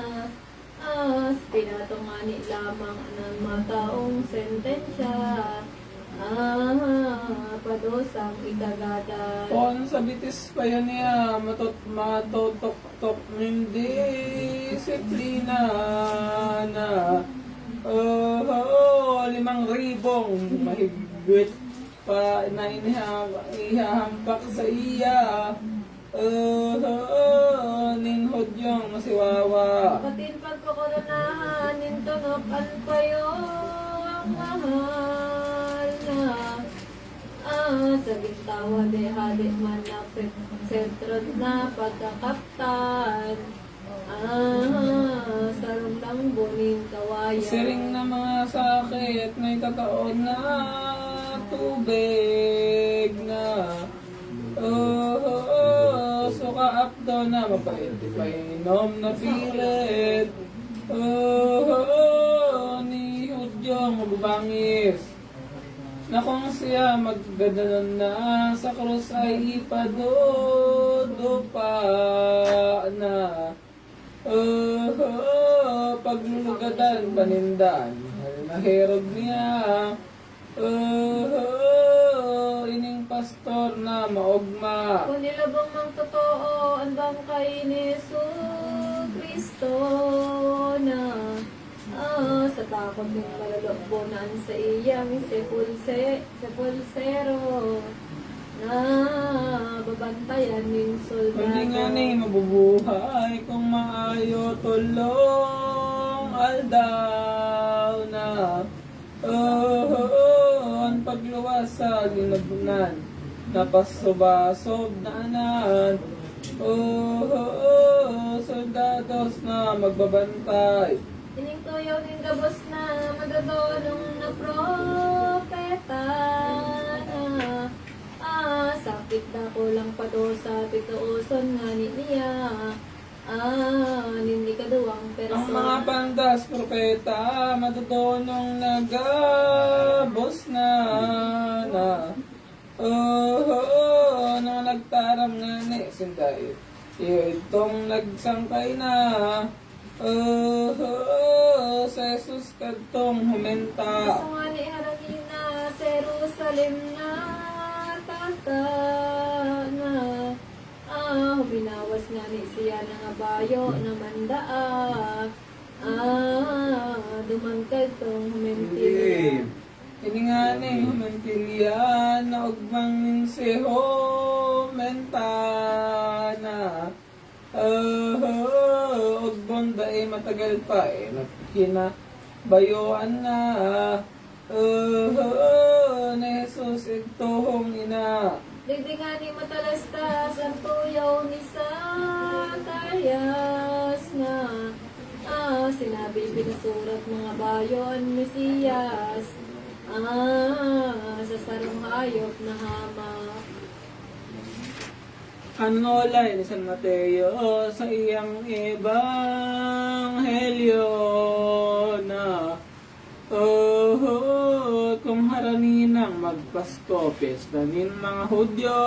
Pinatungani lamang ng mga taong sentensya. Padosang ikagadan. Kung sa bitis pa yun niya, matutok-tok ng disiplina na 5,000 mahigwit pa na ihahambak sa iya. Ninhod yung masiwawa. Patin pagkukoronahan, nintunokan kayo ang mahal na. Sa gintawa de halit man na sentro na pagkakaptan. Sarong lang buning kawayan. Siring na mga sakit, may kataon na tubig na. Suka-apdo na mapait, painom na pilit. Nihod iyong mabubangis. Na kung siya maggadanon na sa krus ay ipadudo pa na. Paglulugadan panindan, nahirog niya. Ining pastor na maugma. Kung nilabang ng totoo, andang kay ni Kristo na sa takot ng malalabonan sa iyang sepulsero na babantayan ng soldado. Hindi nga ni mabubuhay kung maayo tulong aldaw na. Ang pagluwas sa linabunan, napasubasob na anan. Soldados na magbabantay. Ining tuyaw ng gabos na madadolong na propeta na sakit na kulang pa do sa tituuson nga niya. Hindi ka duwang Ang mga person. pandas, propeta, matutunong nagabos na. Nang nagtaram nga ni Sinday, itong nagsangkay na. Sa Jesus kadtong humenta. Gusto nga ni Harangina sa Jerusalem na tata na. Binawas nga ni siya ng abayo na mandaa. Dumangkad tong humentilya. Ini nga ni humentilya na ugmang ninseho mentana. Ugbon da matagal pa kinabayuan na. Na Jesus igtohong ina. Digdi nga ni matalastas ang tuyaw ni Zacarias na sinabi pinasurat mga bayon Mesiyas sa sarong hayop na hamak. Ano lay ni San Mateo sa iyang ebanghelyo na kung haraninang magpasko pestanin mga Hudyo.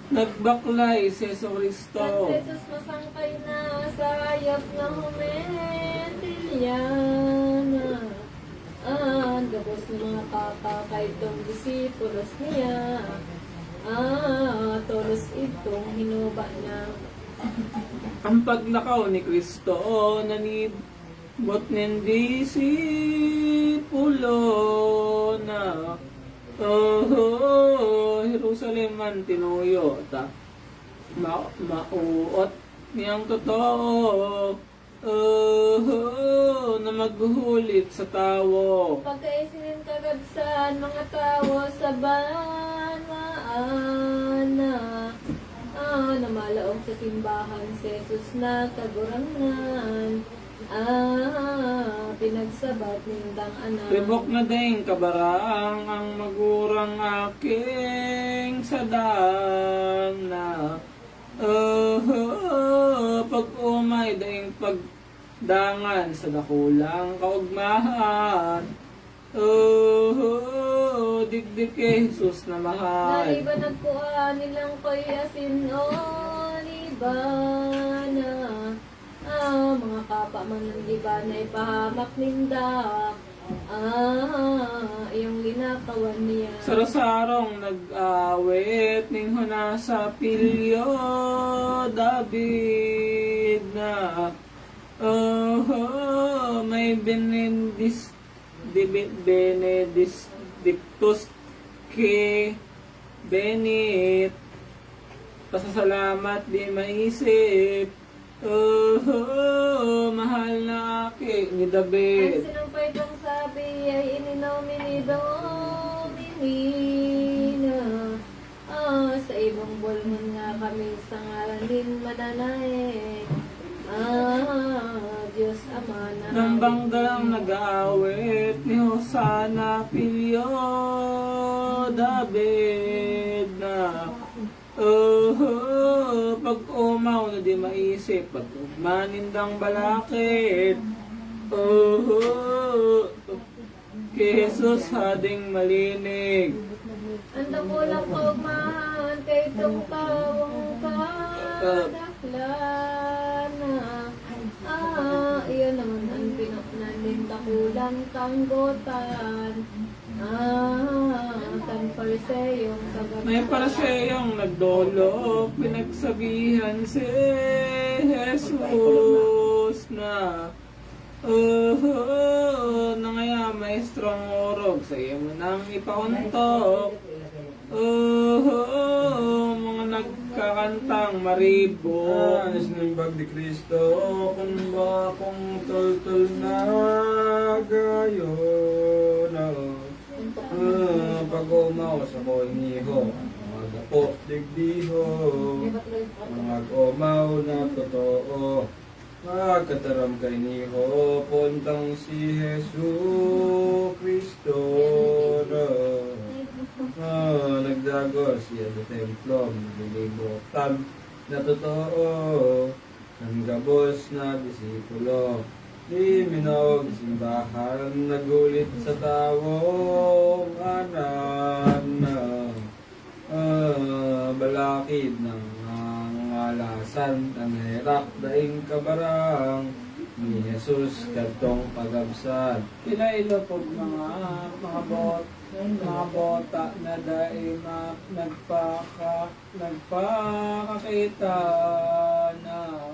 Nagbaklay si Jesucristo. San Jesus masangkay na sa hayop na humentilya na gabos ng mga kakakay itong disipulos niya. Tolos itong hinuba na. Ang paglakaw ni Kristo nanibot ng disipulo na Jerusalem man tinuyo ta mauot niyang totoo na maghuhulit sa tawo. Pagkaisinin kagabsan mga tao sa banaan na namalaog sa simbahan si Jesus na kagurangan. Pinagsabat nindang anak. Tibok na ding kabaraang ang magurang aking sadang na pag umay daing pagdangan sa dakulang kaugmahan. Digdig kay Jesus na mahal. Naliba nagkuha nilang ko'y asin oliba na mga kapa man ng liba na ipahamak ninda. Iyong linakawan niya. Sarasarong nag-awit ning huna sa pilyo David na may benedictus ke Benit pasasalamat di maisip. Mahal na aki ni Ang David. sinumpay kong sabi ay ininomini Domini na sa ibang bulmon nga kami sa ngalan din mananae. Diyos Ama na Nang banggang nag-aawit ni Hosanna Pilyo David na pag umaw na di maisip at manindang balakid. Oh, kay Jesus hading malinig. Ang dakulang kaugmahan kay itong tawang kadaklan na. Iyon naman ang pinaknanin dakulang tanggotan. Tan pariseyong kagabi. May pariseyong nagdolo, pinagsabihan si Jesus na na ngaya maestrong orog sa iyo mo nang ipauntok. Mga nagkakantang maribo. Anis ng bag ni Kristo, kung ba kung tol-tol na gayo na pag-umaw sa koiniho, mag-apo digdiho, mag-umaw na totoo, magkataram kay niho, puntang si Jesu Kristo na nagdagos siya sa templo, nililibutan na totoo, ang gabos na disipulo. Di minog simbahan, nagulit sa tawong anan na balakid ng alasan, ang herak daing kabarang ni Jesus katong pagabsad. Kinailo po mga bota na daim nagpakakita na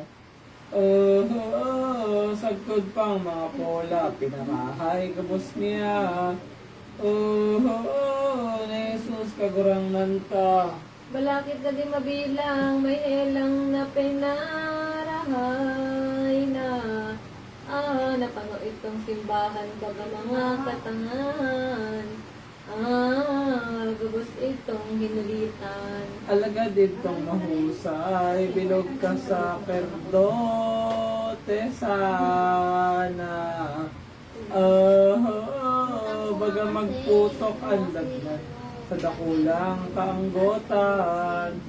sagkod pang mga pola, pinamahay kabos niya. Na Jesus kagurang nanta. Balakid ka di mabilang, may elang na pinarahay na. Napango itong simbahan baga mga katangan. Gabos itong hinulitan. Alaga ditong mahusay, bilog ka sa perdote sana. Baga magputok ang lagnat sa dakulang kaanggotan.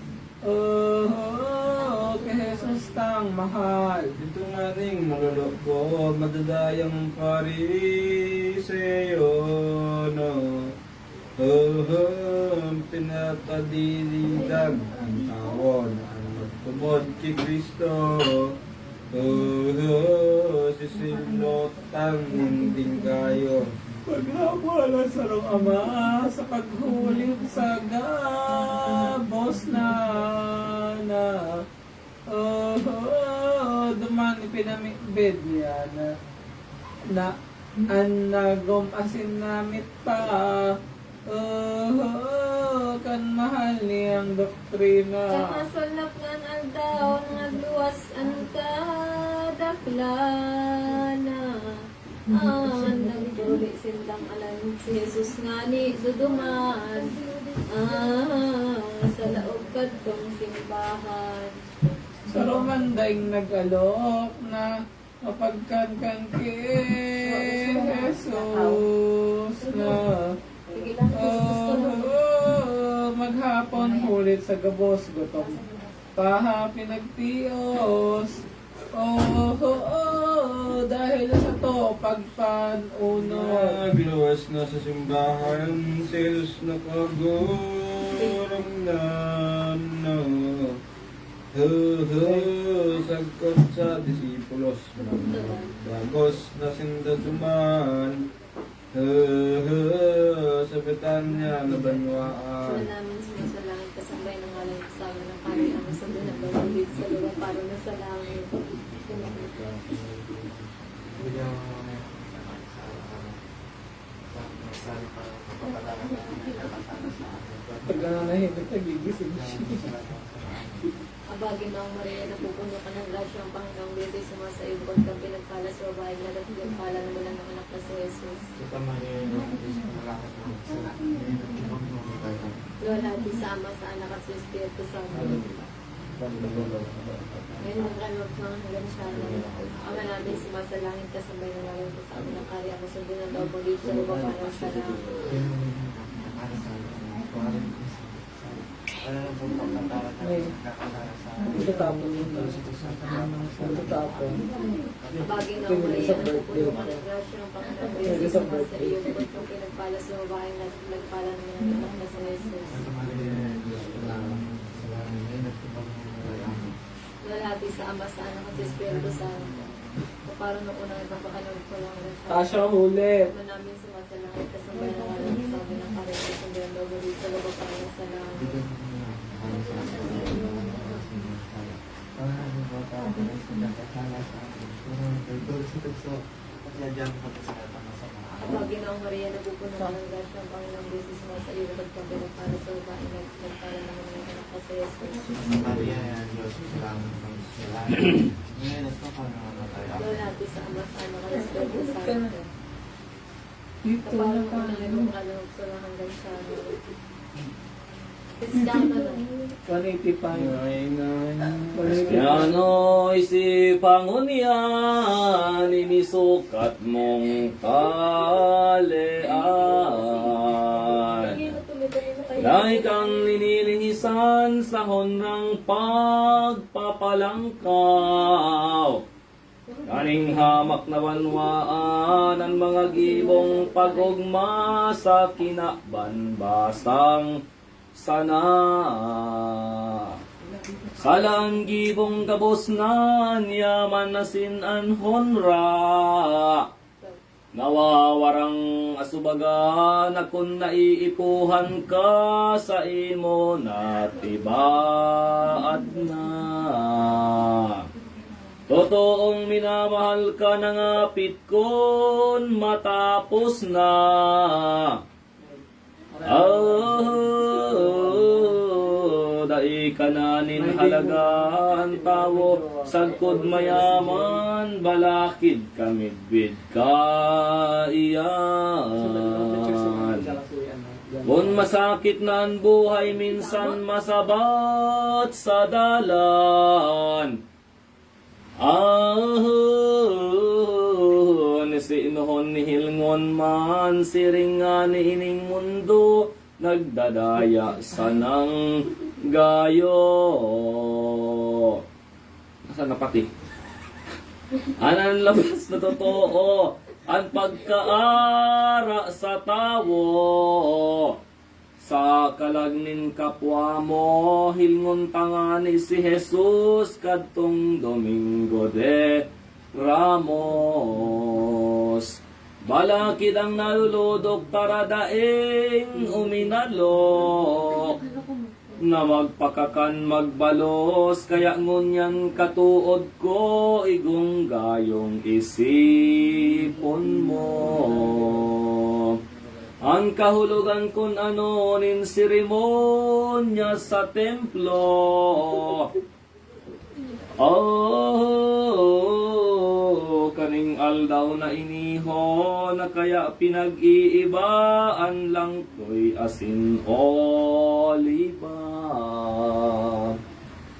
Kay Jesus tang mahal. Dito nga ring maluloko, madadayang Pariseo no. Pinatadiligan ang tao na magtumod kay Kristo. Sisilotang ninding kayo. Paghabala sa rong ama sa paghulid sa gabos na duman ipinamibid niya na anagom asin namit pa kan mahal niyang doktrina. Kamasulap nga ang daon nga luwas ang kadaklana. Nagtuli sindang alam si Jesus nga ni duduman. Sa laog kadtong simbahan. Sa Romandaing nag-alok na mapagkankan kay Jesus na Sige lang, gusto maghapon ulit sa gabos gutom paha pinagtios. Dahil sa to pagpanuno. Binuwas na sa simbahan, sales na kagurang na sagkot sa disipulos, dagos na sindaduman, sabitan niya na banwaan. Sila namin sumasalangit kasabay ng alam kasama ng pari ang masabi na bawalid sa luwa para na sa langit. Pag nanahimik na gigising siya. Abagin ang Maria na pupuno ka ng grasya ang Panginoong Biyete sumasayo bukod kang pinagpala sa babae na dapat pala naman ang anak na si Jesus. Lola, di sa Ama, sa Anak at sa Espiritu Santo. Ngayon magkalwag ka hanggang siya na Ama namin sumasalangit kasabay ng alam ko sa amin ang karya ko sundin ang loob mo dito sa lupa para sa langit. Bagay na Maria, napupuno ka ng grasya ang Panginoong Diyos ay sumasa iyo. Bukod kang pinagpala sa babaeng na nagpala naman ang anak na si Jesus. Lalati sa Ama, sa Anak at sa Espiritu Santo. Parang nung unang ipapakanog ko lang rin siya. Tasha ulit. Ama namin sumasalangit, kasambayan ng alam sa sabi ng Panginoon, sa Diyan daw galit sa loob pa rin sa langit. Bagay na Maria, napupuno ka ng grasya ang Panginoong Diyos ay sumasa iyo. Bukod kang pinagpala sa babaeng na nagpala naman ang anak na si Jesus. Lalati sa Ama, sa Anak at sa Espiritu Santo. Kapag unang ipapakanog ko lang hanggang sa Kristiano na. 185. Kristiano isi pangunyan, inisukat mong talian. Dahil kang ninilihisan sa honrang pagpapalangkaw. Kaning hamak na banwaan ang mga gibong pagugma sa kinabanbasang sana. Salang gibong kabusnan, yaman na sinan honra. Nawawarang asubaga na kung naiipuhan ka sa imo na tibaad na. Totoong minamahal ka na ngapit kun matapos na. Dai kananin halagaan tawo sagkod mayaman balakid kamidbid kaiyan. Kung masakit na ang buhay minsan masabat sa dalan. Sinuhon ni Hilngon man siringan ni ining mundo nagdadaya sa nang gayo. Nasaan na pati? Anan labas na totoo ang pagkaara sa tawo. Sa kalagnin kapwa mo, hilngon tangani si Jesus kadtong Domingo de Ramos. Balakid ang naluludok para daing uminalok. Na magpakakan magbalos, kaya ngunyan katuod ko, igong gayong isipon mo. Ang kahulugan kun ano nin seremonya sa templo. Kaning aldaw na iniho na kaya pinag-iibaan lang ko'y asin oliba.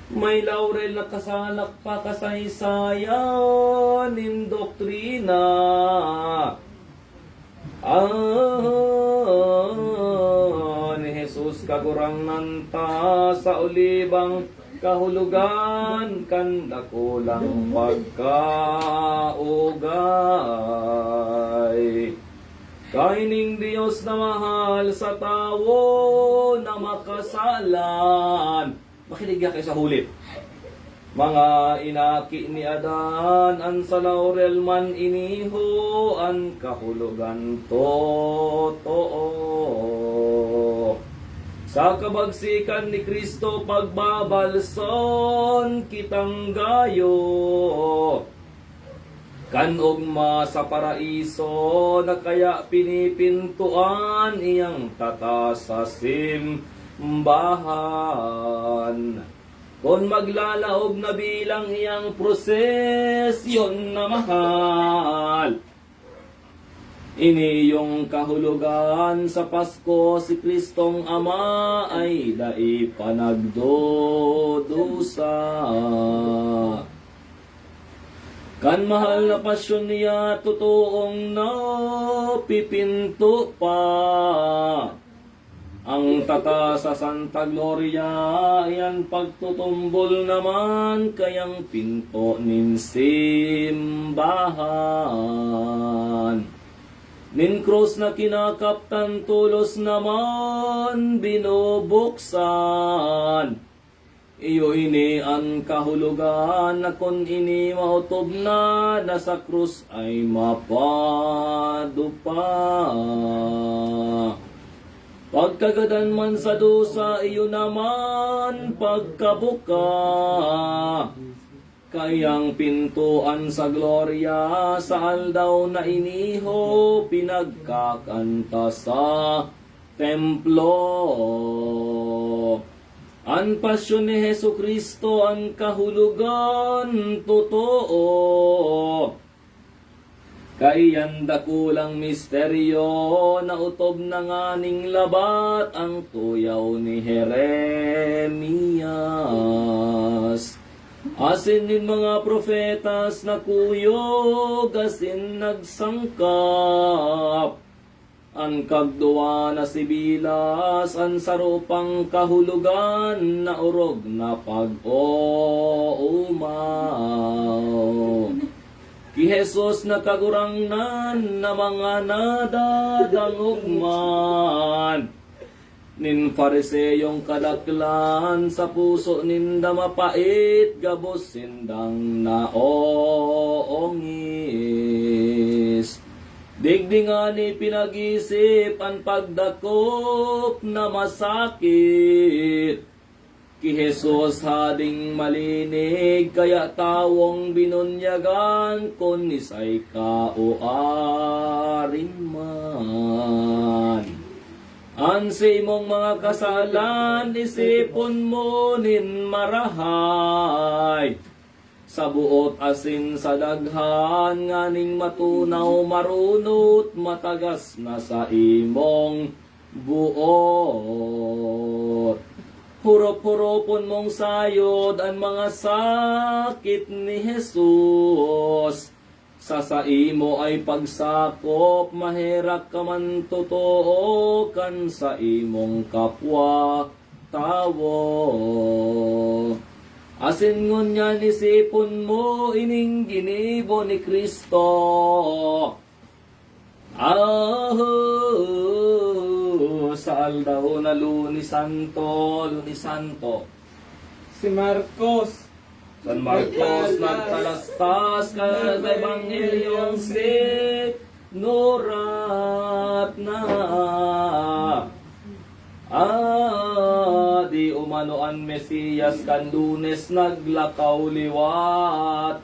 May laurel na kasalak pa kasaysayan nin doktrina. Ni Jesus kagurang nanta sa ulibang kahulugan kanda kulang pagkaugay. Kaining Diyos na mahal sa tawo na makasalan. Makinig kayo sa hulit. Mga inaki ni Adan, an sa laurel man iniho, an kahulugan totoo. Sa kabagsikan ni Kristo pagbabalson kitang gayo. Kanugma sa paraiso na kaya pinipintuan iyang tata sa simbahan. Kung maglalaog na bilang iyang prosesyon na mahal. Iniyong kahulugan sa Pasko si Kristong Ama ay dai panagdudusa. Kan mahal na pasyon niya totoong napipinto pa. Ang tata sa Santa Gloria, yan pagtutumbol naman kayang pinto nin simbahan. Nin krus na kinakaptan tulos naman binubuksan. Iyo ini ang kahulugan na kung ini mautob na sa krus ay mapadupa. Pagkagadan man sa dusa, iyo naman pagkabuka. Kayang pintuan sa gloria, sa aldaw na iniho, pinagkakanta sa templo. Ang pasyon ni Hesu Kristo, ang kahulugan, totoo. Kayan dakulang misteryo, na utob na nganing labat, ang tuyaw ni Jeremias. Asin din mga profetas na kuyog, asin nagsangkap. Ang kagduwa na sibilas, ang sarupang kahulugan, na urog na pag-uumaw. Ki Jesus na kagurangnan na mga nadadangugman. Nin fariseyong kadaklan sa puso ninda mapait, gabos sindang naoongis. Digdingani pinag-isip ang pagdakop na masakit. Ki Jesus hading malinig, kaya tawong binunyagan, kun isay ka o arin man. Ansi mong mga kasalan, isipon mo nin marahay. Sa buot asin sa daghan, nganing matunaw marunot, matagas na sa imong buot. Hurop-huropon mong sayod ang mga sakit ni Jesus. Sa imo ay pagsakop, maherak ka man totoo, kan sa imong kapwa tawo. Asin ngunya nisipon mo, ining ginibo ni Kristo. Sa aldaw na Lunes Santo. Si Marcos. San Marcos nagtalastas ka sa Evanghelyong sinurat na. Di umano ang Mesiyas kan Lunes naglakaw liwat.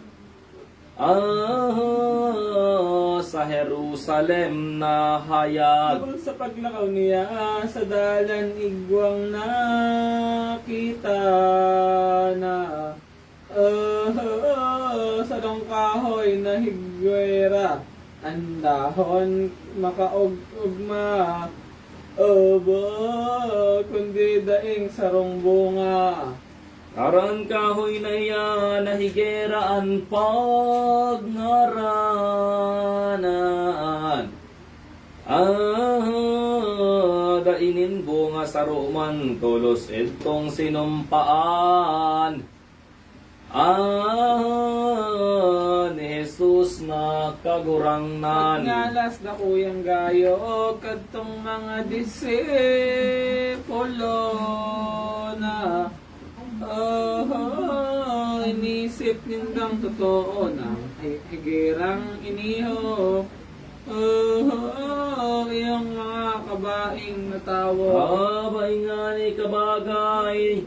Sa Jerusalem na hayag. Habang sa paglakaw niya, sa dalan igwang nakita na. Sa dong kahoy na higwera, ang dahon makaugma. Kundi daing sarong bunga. Karan kahoy na iya na higeraan pagngaranan. Dainin bunga sa roman, tulos itong sinumpaan. Ni Jesus na kagurangnan. Ngalas na kuyang gayo, kadtong mga disipulo na inisip nindang totoo na higirang iniho. Iyong mga kabaing na tawo. Abay nga ni kabagay,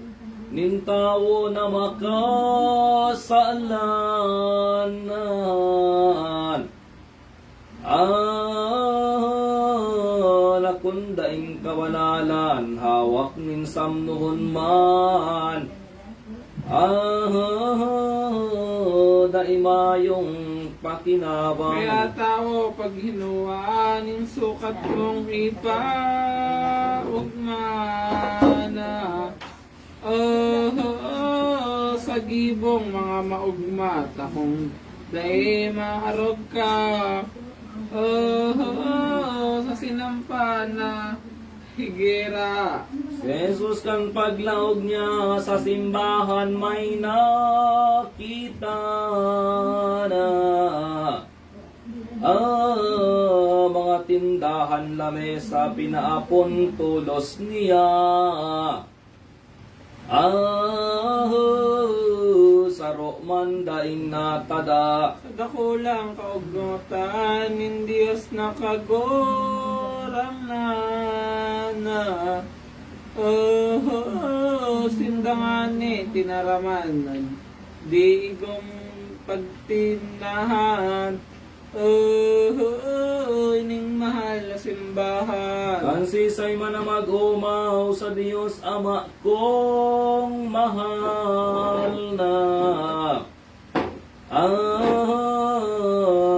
nintawo na makasalanan. Lakundaing kawanalan, hawak nin samnuhon man. Daimayong pakinabang. Kaya tao pag hinuwaan yung sukat mong ipaugmana. Sa gibong mga maugma, takong dahi maharog ka. Sa sinampana, higera. Si Jesus kang paglaog niya sa simbahan may nakita na. Mga tindahan lamesa pinaapon tulos niya. Saro man daing natada. Sa dakulang kaugnotan, in Diyos nakagorang na. Sindangani, tinaraman, di igong pagtinahan. Ining mahal na simbahan. Ang sisay man na mag-umaw sa Diyos Ama kong mahal na.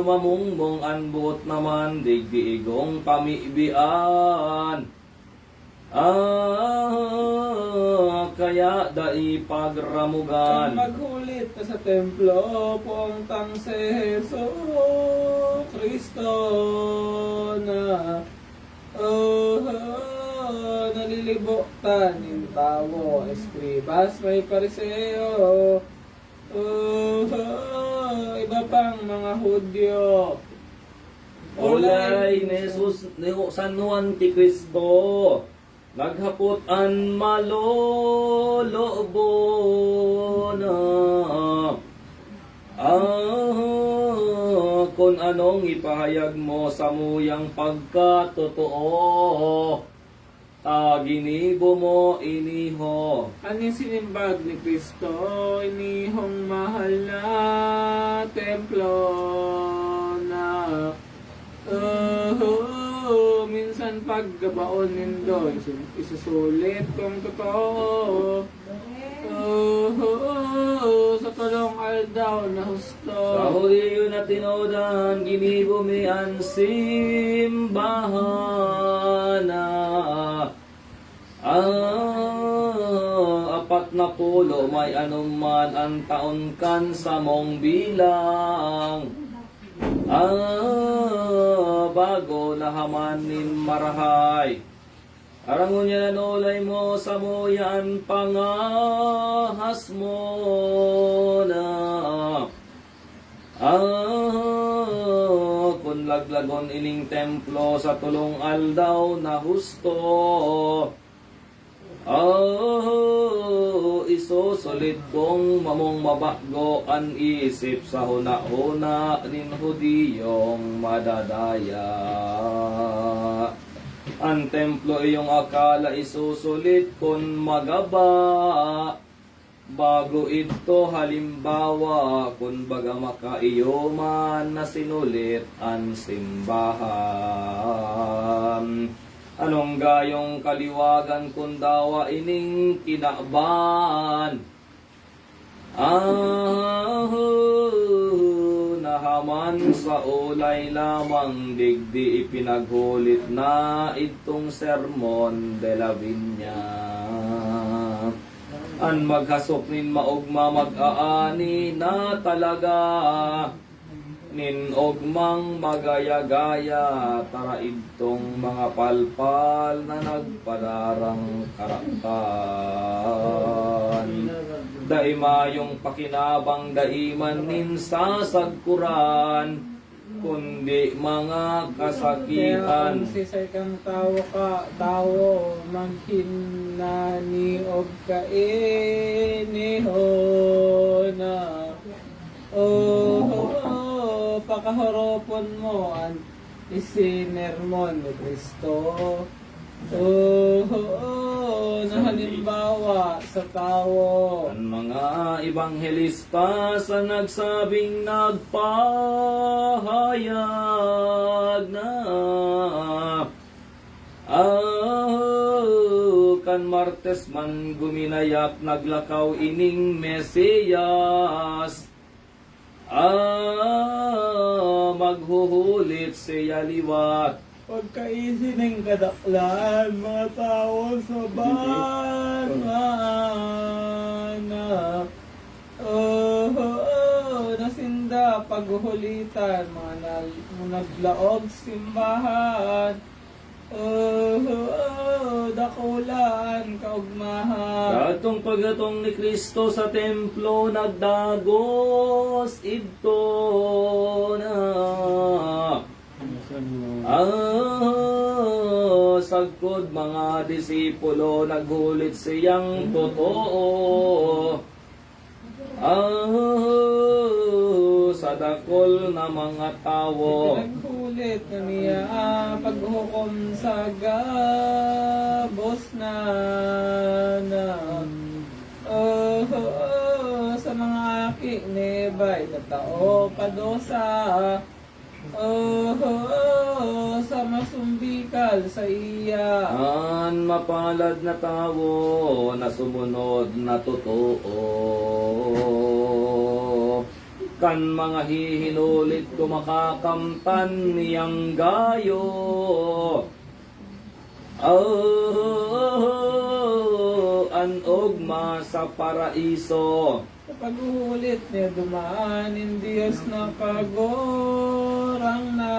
Mamungbong anbot naman digdiigong pamibian. Kaya dai Ang pagramugan. maghulit ka sa templo, puntang si Jesu Kristo na nalilibutan yung tao, eskribas may pariseo, iba pang mga Hudyo. Olay ni Jesus ni San Juan ti Cristo. Naghapot an malolobo na. Kung anong ipahayag mo sa muyang pagkatotoo, ginibo mo iniho. Ano sinimbag ni Kristo, inihong mahal na templo na minsan paggabaon nindo, isusulit kung totoo. Sa tulong aldaw na husto. Sa huli na tinodan, ginibo mi ang simbahan na. Apat na pulo may anuman ang taon kan sa mong bilang. Bago nahamanin marahay. Arangon niya nanolay mo sa muyan pangahas mo na. Kung laglagon ining templo sa tulong aldaw na husto. Isusulit kong mamong mabago ang isip sa huna-huna nin Hudiyong madadaya. Ang templo iyong akala isusulit kung magaba. Bago ito halimbawa kung baga makaiyo man na sinulit ang simbahan. Anong gayong kaliwagan kung dawa ining kinakban? Nahaman sa ulay lamang digdi ipinaghulit na itong sermon de la Viña. An maghasok nin maugma mag-aani na talaga. Nin ogmang magaya-gaya tara itong mga palpal na nagpadarang karaktan. Daima yung pakinabang daiman nin sasagkuran, kundi mga kasakitan. Kaya sisay kang tao, maghinani og kainiho na. Pakahoropon mo ang isinermon ni Kristo. Na halimbawa sa tao. Ang mga ibanghelista sa nagsabing nagpahayag na kan Martes man guminayap naglakaw ining Mesiyas. Maghuhulit siya liwat. Pagkaisi ng kadaklan, mga tao sa bana. Nasinda paghuhulitan, mga naglaog simbahan. Dakulaan kaugmahan. Katong pagdatong ni Kristo sa templo nagdagos idto na. Sagkod mga disipulo naghulit siyang totoo. Sa dakol na mga tawo. Pinaghulit na niya paghukom sa gabos na sa mga aki ni Bay tatao padosa sa masumbikal sa iya An mapalad na tawo na sumunod na totoo. Kan mga hihinulit ko makakamtan niyang gayo. An ugma sa paraiso. sa paghulit niya dumaan in Diyos na kagorang na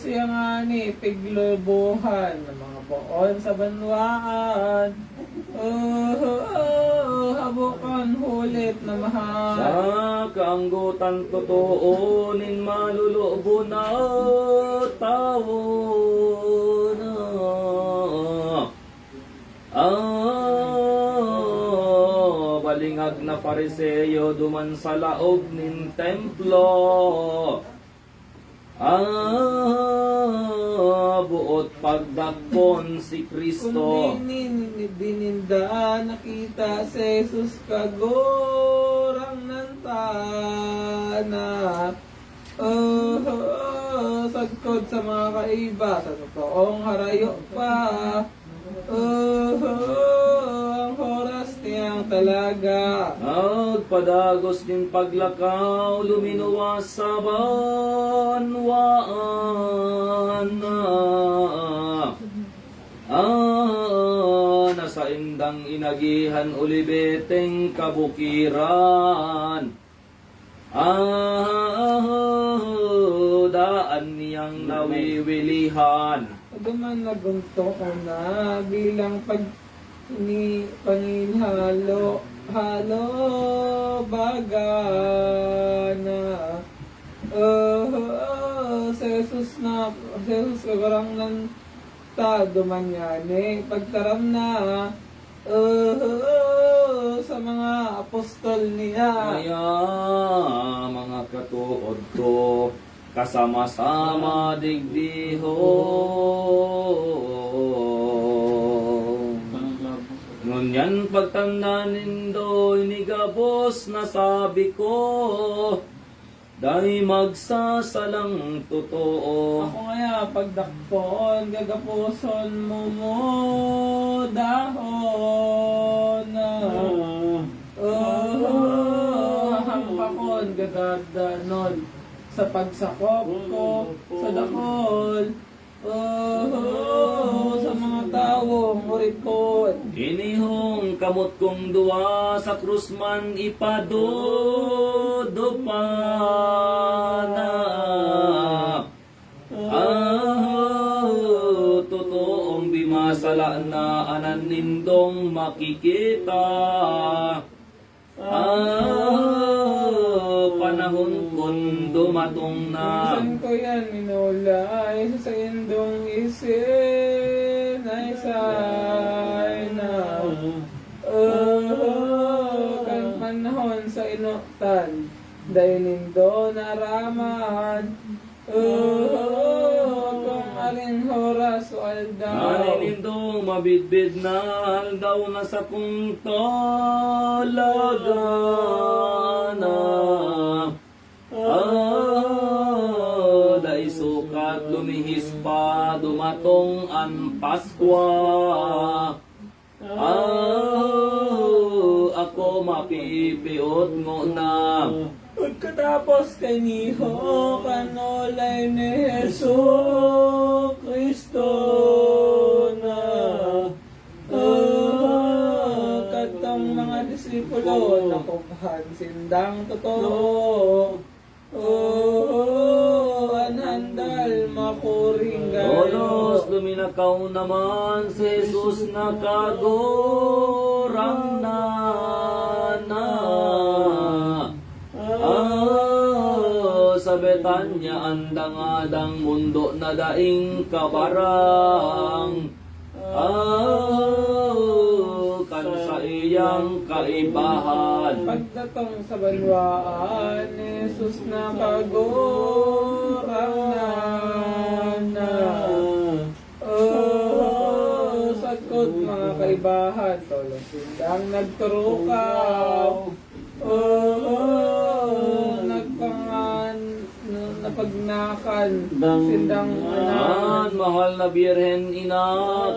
siya nga ni piglobuhan ng mga buon sa banwaan habukan hulit na mahal Sa kaanggutan totoo nin malulubo na tao na. Balingag na pariseyo duman sa laog nin templo. Buot pagdakpon si Kristo. Kung dininda nakita si Jesus kagorang nantana sagkod sa mga kaiba sa totoong harayo pa ang oras niyang talaga Padagos din paglakaw, luminuwas sa banwaan na. Nasa indang inagihan ulibeteng kabukiran. Daan niyang nawiwilihan. Duman nagunto ko na bilang panginhalo bagana sa Jesus kagarang nan ta dumanyane pagtaram na sa mga apostol niya Kaya mga katuod ko, kasama-sama digdihon. Ngunyan pagtanda nindo inigabos na sabi ko, dahil magsasalang totoo. ako ngaya pagdakpon gagapuson mo dahon hampakon gagadanon sa pagsakop ko sa dakol sa mga tao murid ko Inihong kamot kong duwa sa krus man ipadodo pa na. Totoong bimasala na anan nindong makikita. Panahon kong dumatong na. Saan ko yan minulay sa indong isin ay say na kan panahon sa inutan dahil nindo naraman kung alin horas o aldaw Nalilindong mabidbid na aldaw na sa kong talaga na. Dahil sukat lumihis pa dumatong ang Paskwa. Ako mapipiot ngo na. pagkatapos kaniho kanolay ni Jesu Kristo na katong mga disipulo nakubhan sindang totoo anha minakaw naman si Jesus nakagurang na. Sa Betanya andang-adang mundo na daing kabarang. Kan sa iyang kaibahan. Pagdatong sa banwaan, ni Jesus nakagurang na. Sakot mga kaibahan, tolong sindang nagturukaw. Napagnakan, sindang anan. Mahal na Birhen ina,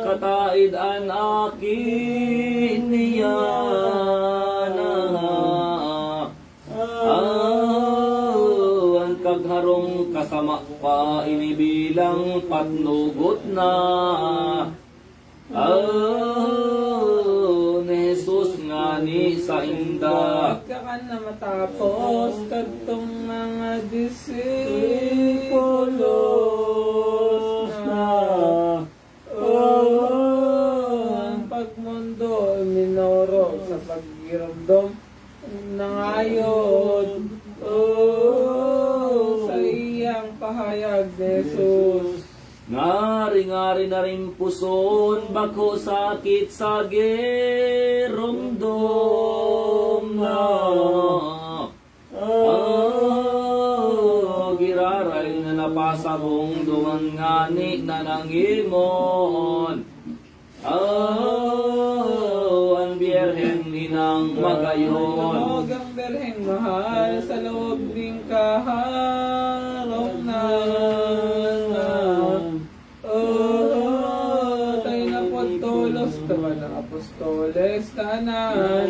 kataid an akin niya na. Ang kagharong kasama pa inibilang patnugot na. Ni Jesus nga ni sa inda. Pagkakan na matapos, kadtong mga disipulos na. Ang pagmundo, minoro sa paggiramdom nangayon. Sa iyang pahayag ni Jesus. Ngari-ngari na rin puson, bako sakit sa geromdom na. Giraray na napasabong duman ngani na nangimon. Ang Birhen inang magayon. Huwag ang berheng mahal sa loob ng kaharap na. Tayo na po tulos, tawa ng apostoles, tanan.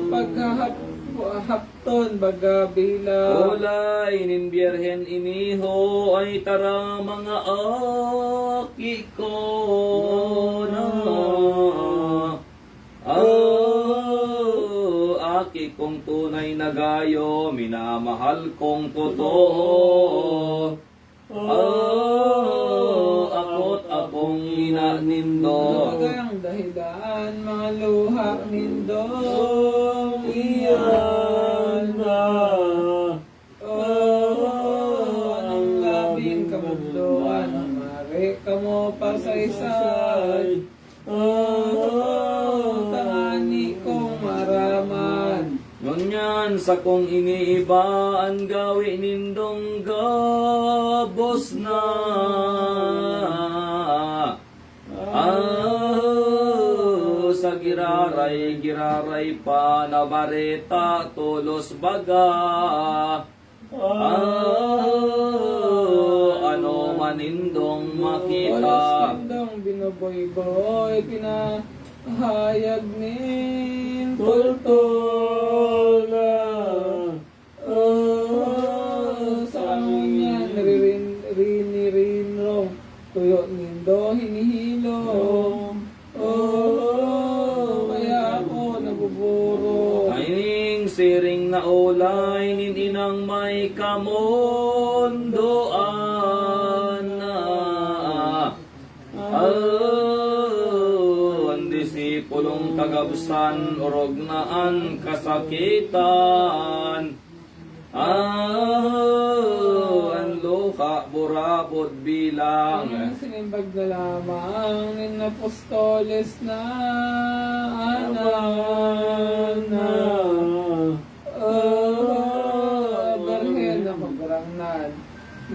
Paghahapton, baga bilang. Ulay nin Birhen iniho ay tara mga aki ko na. Aki kong tunay na gayo, minamahal kong totoo. Ako't akong ina nindo. Ang dahilan, mga luha nindo, iyan na. Anong labing kamugluan, mari kamo pasaysay. Tangani kong maraman. Ngunyan sa kong iniibaan gawi nindong gabos na. Sa giraray pa na bareta tulos baga. Ano manindong makita. Walas nindong binoboy-boy, pinahayag nin tultol na. Sa kanyan, rinirinrong, tuyo nindo, hinihilom. Kaya ako nabuburo. Kaining siring na ulay, nininang may kamondoan na. Ang disipulong kagabsan, orognaan kasakitan. Ang luha, burabot bilang. Ang sinimbag na lamang nin apostoles na anan na. Berhen na magrangnan,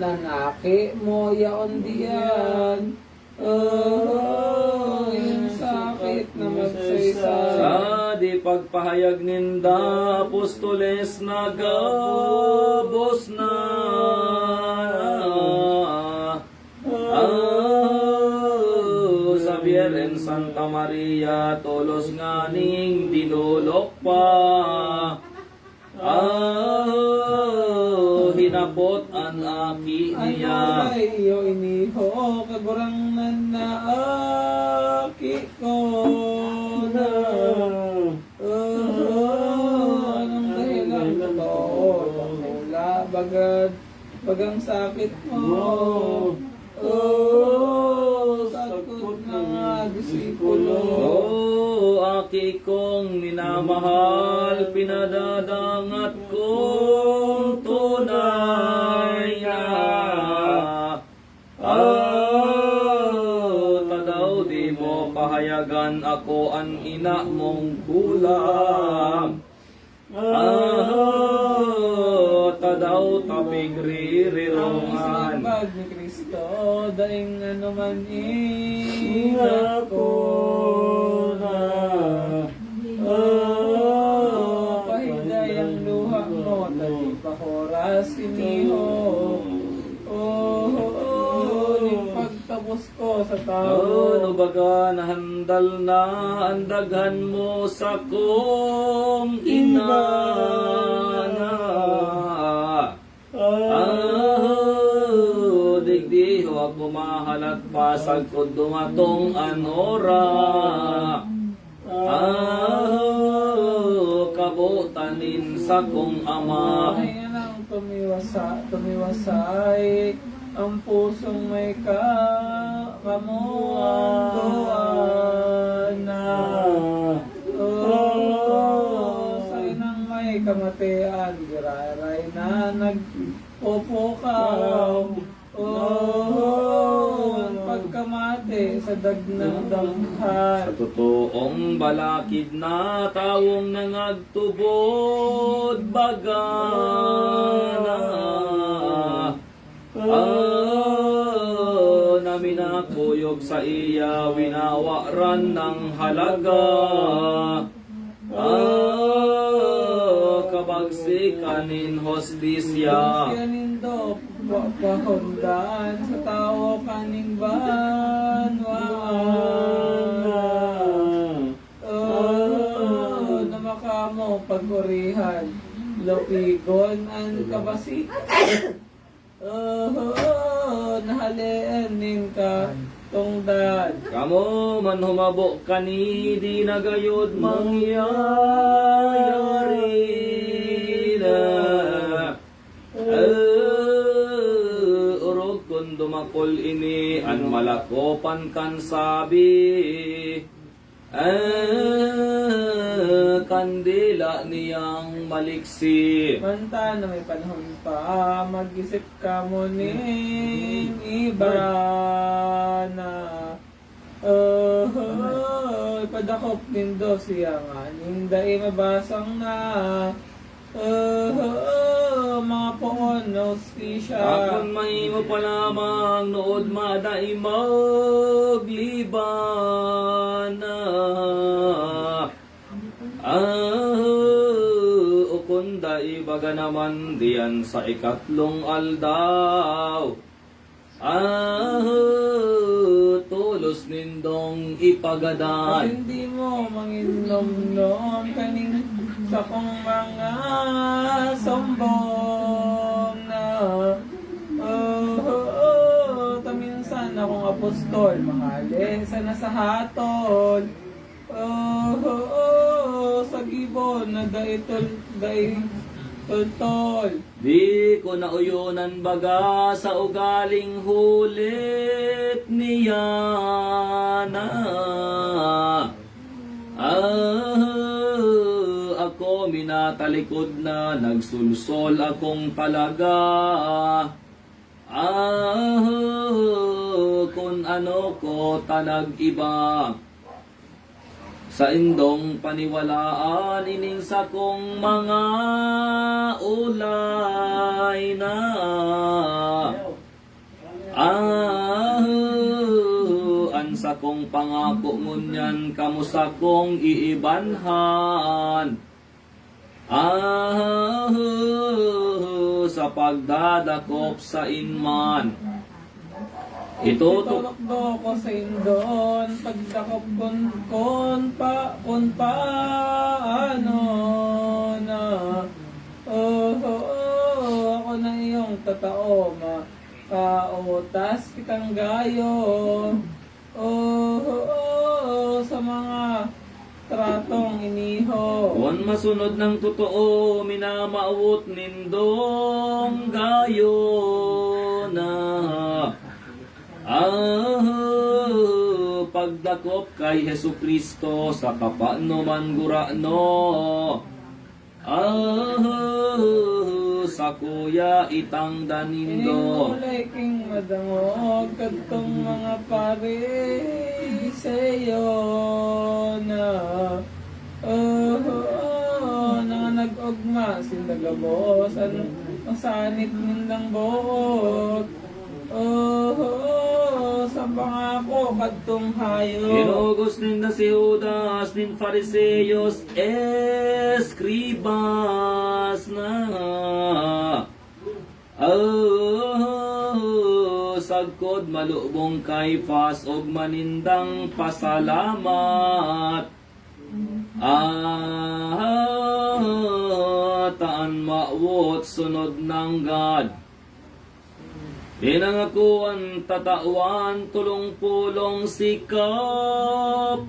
nanaki mo yaon diyan. Yung sakit na magsaysay. Sa di pagpahayag ninda, apostoles na gabos na. Sa Birhen Santa Maria, tulos nga ning dinulok pa. Hinapot ang aki niya. Ano ba iyo iniho, kagurang na aki ko na. Anong dahilan totoo? Pagmula, bagad pag ang sakit mo. Oh, sakot mga disipulo. O aki kong minamahal, pinadadangat kong tunay na. Tadaw di mo pahayagan ako ang ina mong kulang. Tadaw tapig Ang ririrongan. sinabag ni Kristo, daing ano man ina ko na. Pahiday ang luha mo, tali pa oras siniho. Yung pagtabos ko sa tao. Ano baga nahandal na ang daghan mo sa kong ina na. Digdi huwag bumahalat pasag ko dumatong anora. Kabutanin sa kong ama. Ay anang tumiwasay ang pusong may kamuan na. Sa inang may kamatian, giraray na nagpupukaw. Pagkamati sa dagnang damhan. Sa totoong balakid na tawong nangagtubod bagana. Naminakuyog sa iya winawaran ng halaga. Kabagsikanin hostisya. Nindo pahundaan sa tao kaning banwaan. Na makamo pagurihan, lupigon ang kabasi. Nahaleenin ka tungdan. Kamo man humabo kani di nagayod mangyayari na. Urog kun dumakol ini an malakopan kan sabi. Kandila niyang maliksi. Manta na may panahon pa, mag-isip ka mo ning iba na. Padakop nindo siya nga, ninday mabasang na. Mga poon, no, stisya. Akon may mo pa lamang nood maday magliban na. Ukunda ibaga naman diyan sa ikatlong aldaw. Tulos nindong ipagadan. At hindi mo manginom-nom kaning sa kong mga sombong na. Taminsan akong apostol, mahali sana sa hatol. Sa gibon na daitol tol. Di ko nauyunan baga sa ugaling hulit niya na. Ako minatalikod na nagsulsol akong talaga. Kung ano ko tanag iba. Sa indong paniwalaan ining sa kong mga ulay na. Ansa kong pangako ngunyan kamusta kong iibanhan. Sa pagdadakop sa inman. Itutok Tutulokdo ko sa indon, pagdakop kon paano na. Ako na iyong tatao, makautas kitang gayo. Sa mga tratong iniho. Huwag masunod ng totoo, minamaawot nindong gayo na. Pagdakop kay Hesu Kristo sa kapano man gurano. Sa kuya itang danindo. Inulay king madangog kadtong mga pariseyo na na nag-ugma sindagabos ang sanit nindang buot. Sa pangako kadtong hayo. Inugos ninda si Judas nin Fariseyos eskribas na. Sagkod malubong kay Fas og manindang pasalamat. Taan maawot sunod ng God. Pinangakuan tatawan tulong-pulong si kapatmana.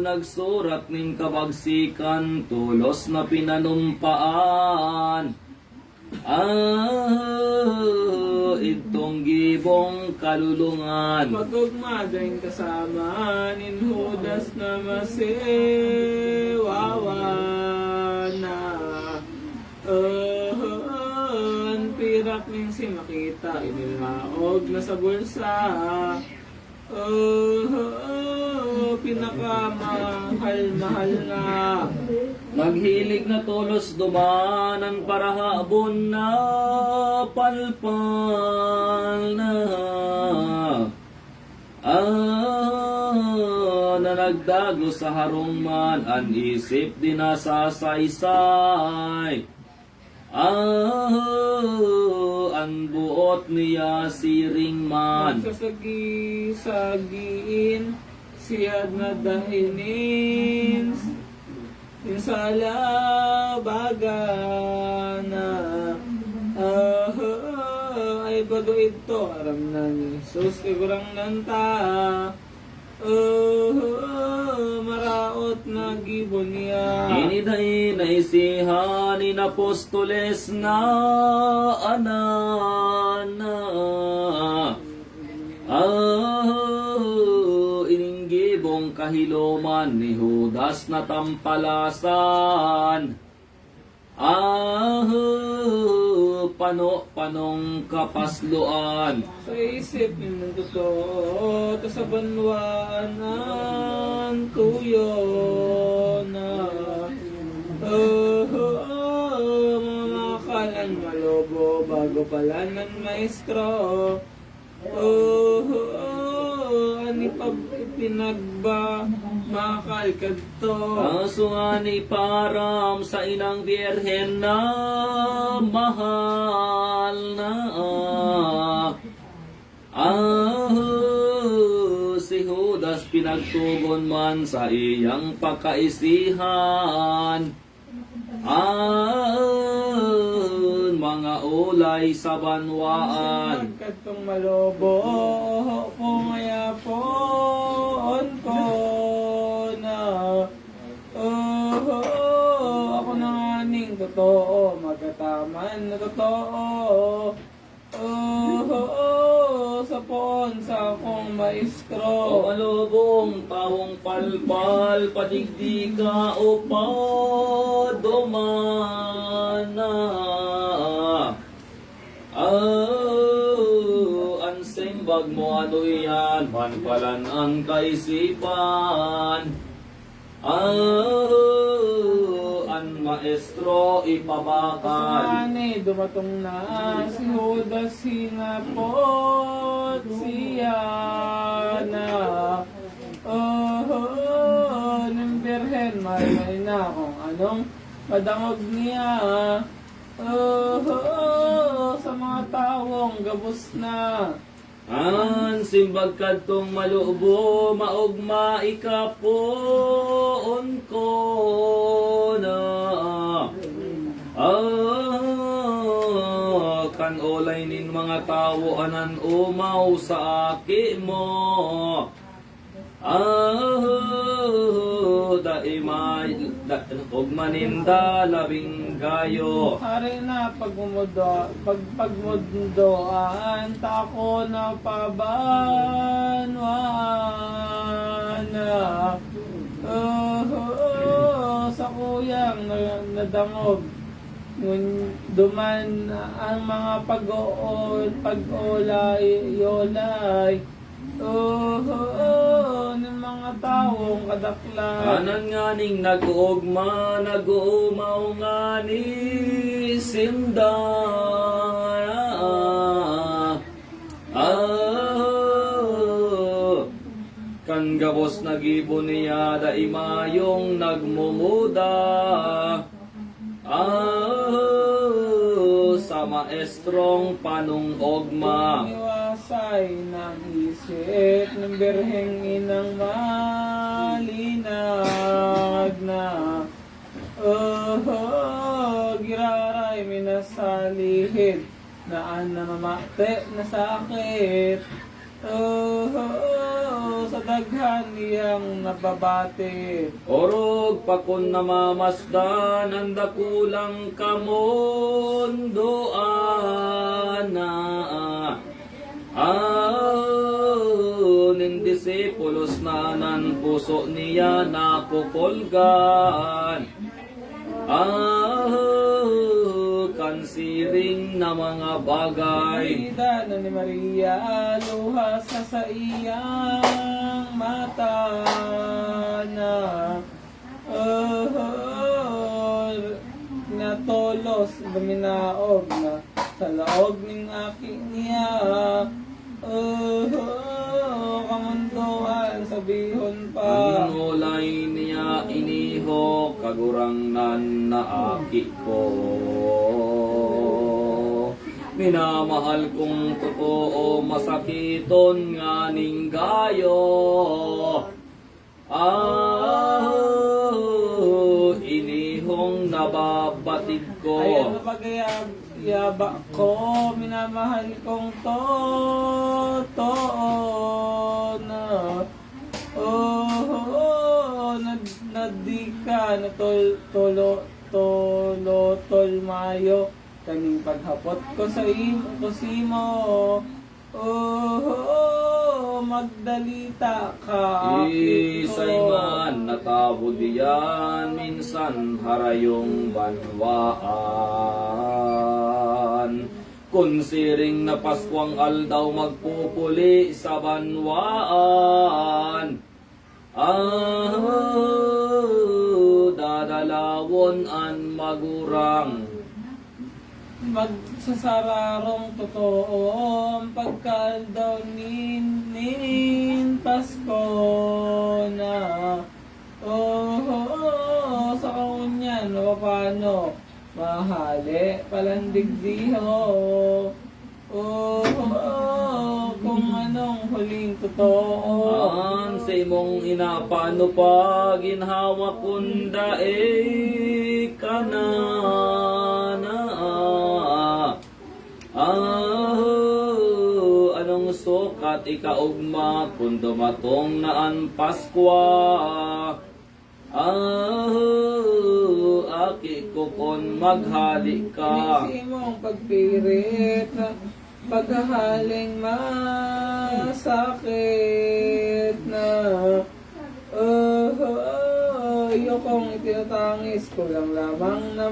Nagsurat ning kabagsikan tulos na pinanumpaan. Itong gibong kalulungan. Magugma din kasama nin Judas na masiwawa na. Pirak nin si makita inilaog na sa bulsa. Pinakamahal-mahal na. Maghilig na tulos dumanan para habon na palpal na. Na nagdago sa harong man, ang isip di nasasaysay. Ang buot niya siring man. Magsasagi-sagiin siyad na dahinin. Insala bagana ay bago ito aram na ni Jesus igurang nanta maraot na gibon niya. Iniday na isihan in apostoles na anana. Ininggibong kahiloman ni Judas na tampalasan. Panong kapasluan. Sa isip ng totoo, to sa banwaan ang tuyo na mamakalan malobo bago pala ng maestro. Ani pa pinagba makal kadto. Aso nga ni param sa inang birhen na mahal na. Si Judas pinagtugon man sa iyang pagkaisihan. Mga ulay sa banwaan. Kadtong malobo kung ayapon ko na ako na nganing totoo magkataman na totoo sa poon sa akong maestro. O malubong tawong palpal, padigdiga o padomana. Ang simbag mo ano yan, manpalan ang kaisipan. Ang maestro ipabakal. Sani dumatong na si Judas sinapot siya na ng birhen may na kung anong padangog niya sa mga tawong gabos na. Ang simbag kadtong malubo, maugma ikapoon ko na. kan olay nin mga tao anan umaw sa aki mo. Daimay og maninda labing gayo. Hari na pagmundoan, tako na pabanwana. Sa kuyang nadangog. Ngun duman ang mga pag-olay, ng mga taong kadaklan. Anan nga ning nag-ugma, nag-umaw nga ni Sinda. Kan gabos nag-ibon niya, daimayong nagmumuda. Sa maestrong panungogma. Iwasay ng isip ng birheng inang malinag na. Giraray minasalihid na namamate na sakit. Sa daghan niyang nababati. Orog pakon namamasdan ang dakulang kamundoan na ning disipulos na nan puso niya nakukulgan. Kansiring na mga bagay. Ida na ni Maria, luha sa iyang mata na natolos, luminaog na sa laog ng aking niya. Kamundoan, sabihon pa. Ang ulay niya iniho, kagurang nan naaki ko. Minamahal kong totoo, masakiton nga ning gayo. Inihong nababatid ko. Ayan na pag-yaba ko, minamahal kong totoo na. Nadika na tolmayo kaning paghapot ko sa simo. Magdalita ka. Isay man natabo diyan, minsan harayong banwaan. Kunsiring na Paskwang aldaw magpupuli sa banwaan. Dadalawon an magurang. Magsasararong totoo ang pagkaldaw nin Pasko na. Sa kaunyan, paano? Mahali, palandigdiho. Kung anong huling totoo. Sa imong inapano pa ginhawa kunda kanana. Anong sukat ikaugma kung dumatong naan Paskwa. Aki ko kon maghali ka. Minsi mong pagpirit na paghahaling masakit na. Ayokong itinatangis ko lang lamang na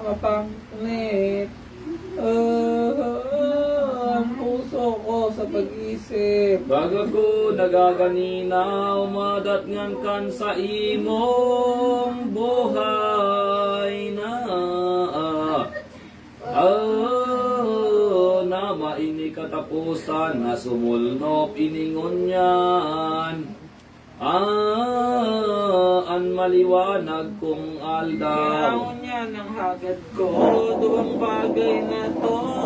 mapanit. Ang puso ko sa pag-isip. Baga ko nagaganina, umadat ngan kan sa imong buhay na. Na maini katapusan, na sumulnop iningon yan. An maliwanag kong aldaw. Kailangan niya ng hagad ko, duwang bagay na totoo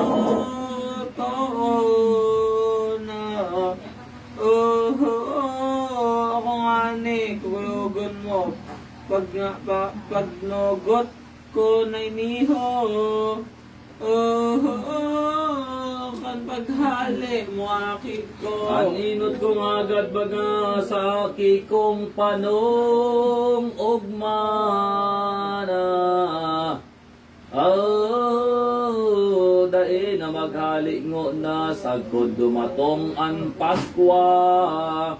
na. Ako nga ni, kukulugon mo. Pag nogot ko na iniho. mo aki ko. Aninot kong agad baga sa aki kong panong ugmana. Dai na maghalingo na sagkod dumatong an Paskwa.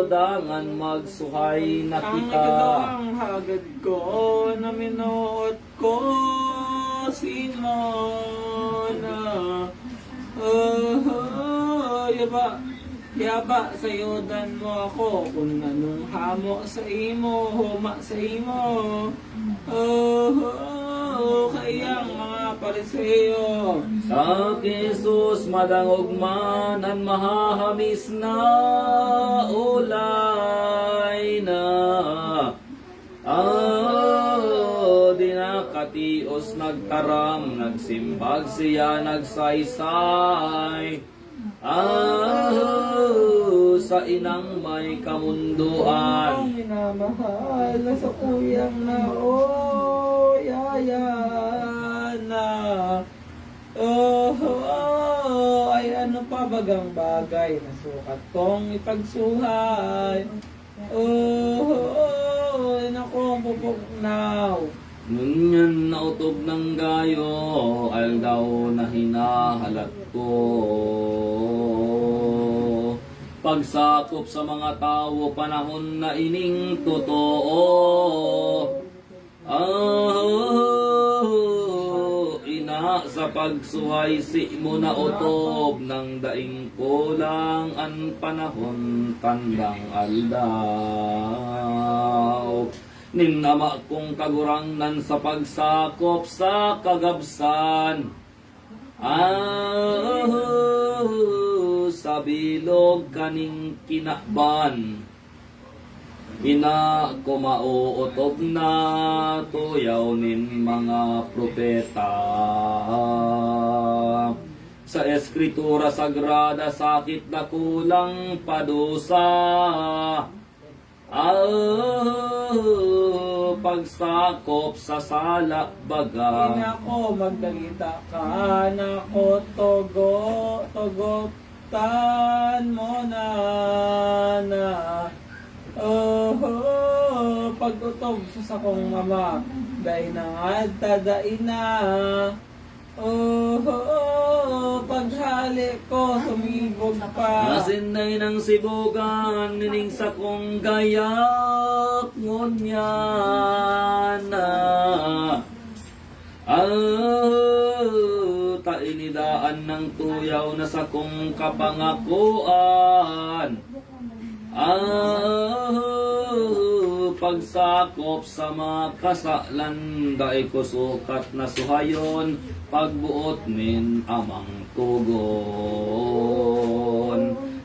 Dangan magsuhay na Ang kita. ang hagad ko na minuot ko Simona. Yaba sayudan mo ako kung anong hamo sa imo, huma sa imo. Kayang mga Pariseo. Sa Jesus madangog man ang mahahamis na ulay na. Di na katios nagtaram, nagsimbag siya nagsaysay. Sa inang may kamunduan. Ang minamahal na sa kuyang na yayana. Ay ano pa bagang bagay na sukat kong ipagsuhay. Nakong pupugnaw. Ngunyan na utob ng gayo, aldaw na hinahalat ko. Pagsakop sa mga tao, panahon na ining totoo. Ina sa pagsuhay si mo na utob ng daing kulang ang panahon tandang aldaw. Ninama kong kagurangnan sa pagsakop sa kagabsan. Sa bilog kaning kinakban. Ina ko mauutob na tuyaw nin mga propeta. Sa eskritura sagrada sakit na kulang padusa. Pagsakop sa sala baga. Ina ko magdalita ka na ko togotan mo na. Pag-utob sa sakong mama, dahil na tadain na. Paghali ko, sumibog pa. Nasinday ng sibugan, nining sa kong gayak ngunyana. Tainidaan ng tuyaw na sa kong kapangakuan. Pagsakop sa makasalan, dai ko sukat na suhayon, pagbuot min amang tugon.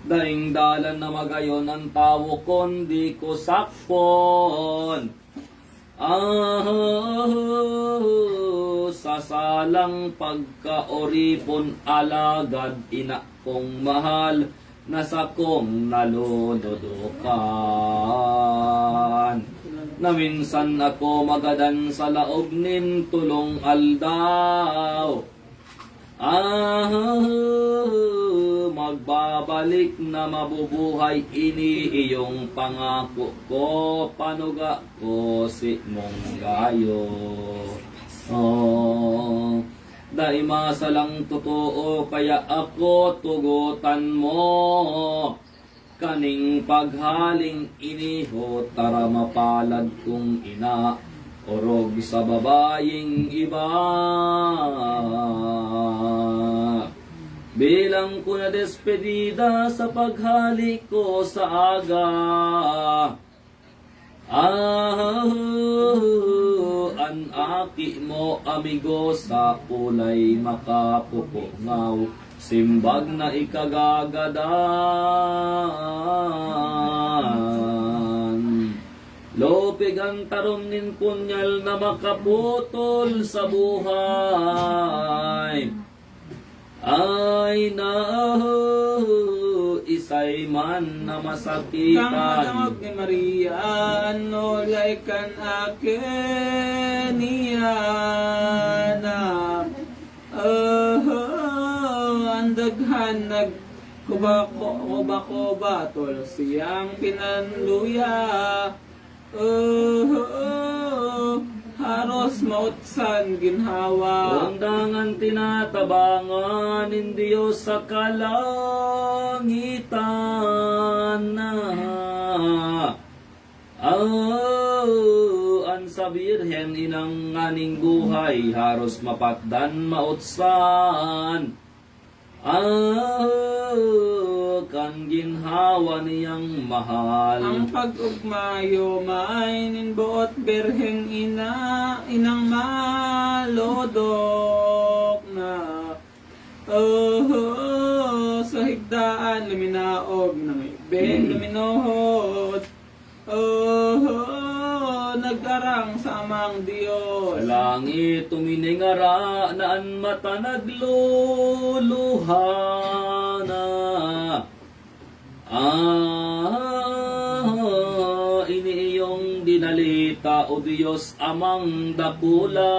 Daing dalan na magayon ang tawo kon di ko sakpon. Sasalang pagkaoripon alagad ina kong mahal, nasa kong nalududukan. Na minsan ako magadan sa laog nin tulong aldaw. Magbabalik na mabubuhay ini iyong pangako ko, panuga ko si mong gayo. Dahil masalang totoo, kaya ako tugutan mo. Kaning paghaling iniho, tara mapalad kong ina, orog sa babaying iba. Bilang ko na despedida sa paghalik ko sa aga. An aki mo amigo sa kulay makapupungaw, simbag na ikagagadan. Lopig ang tarom nin punyal na makaputol sa buhay. Ay na isay man na masakitan. Kang ni Maria, ano kan akin niya na daghan nagkuba-kuba tol siyang pinanluya. Haros mautsan ginhawa. Undangan tinatabangan in Diyos sa kalangitan na. An sa Birhen inang nganing buhay haros mapatdan mautsan. Kan ginhawa niyang mahal. Ang pag-ugmayo mainin buot berheng inang malodok na. Sa higdaan luminaog ng ibe luminohod. Nag-arang sa amang Diyos. Sa langit tuminingara naan mata nagluluha na. Ini iyong dinalita o Diyos amang dakula.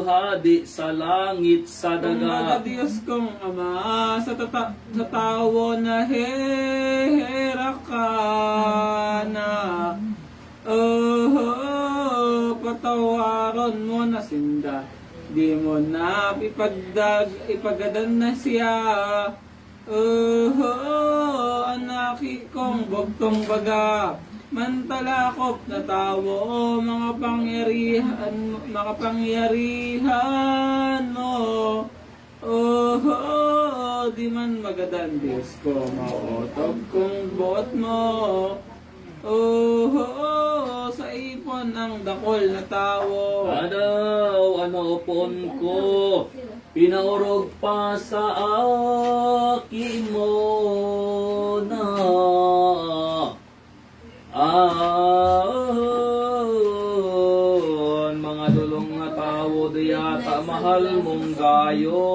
Hadi sa langit sa Mga daga. Diyos kong Ama, sa tawo na hera ka na. Patawaron mo na sinda. Di mo na ipagadan na siya. Anaki kong bugtong baga. Mantalakop na tawo, mga pangyarihan mo. Di man magadan Diyos ko, mautob kong buot mo. Sa ipon ang dakol na tawo. Adaw, ano upon ko, pinaurog pa sa akin mo na. Mga dulong na tao, di yata mahal mong gayo.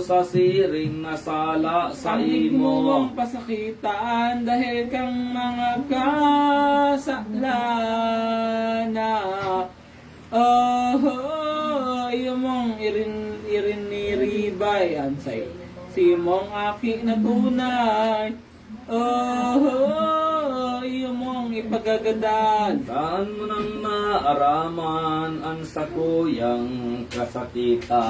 Sa siring na sala sa Ang imo. higmuwang pasakitan dahil kang mga kasalana. Iyo mong iriniribay ansay. Simong aking natunay. Iyo mong ipagagadan. Saan mo nang naaraman ang sakuyang kasakitan?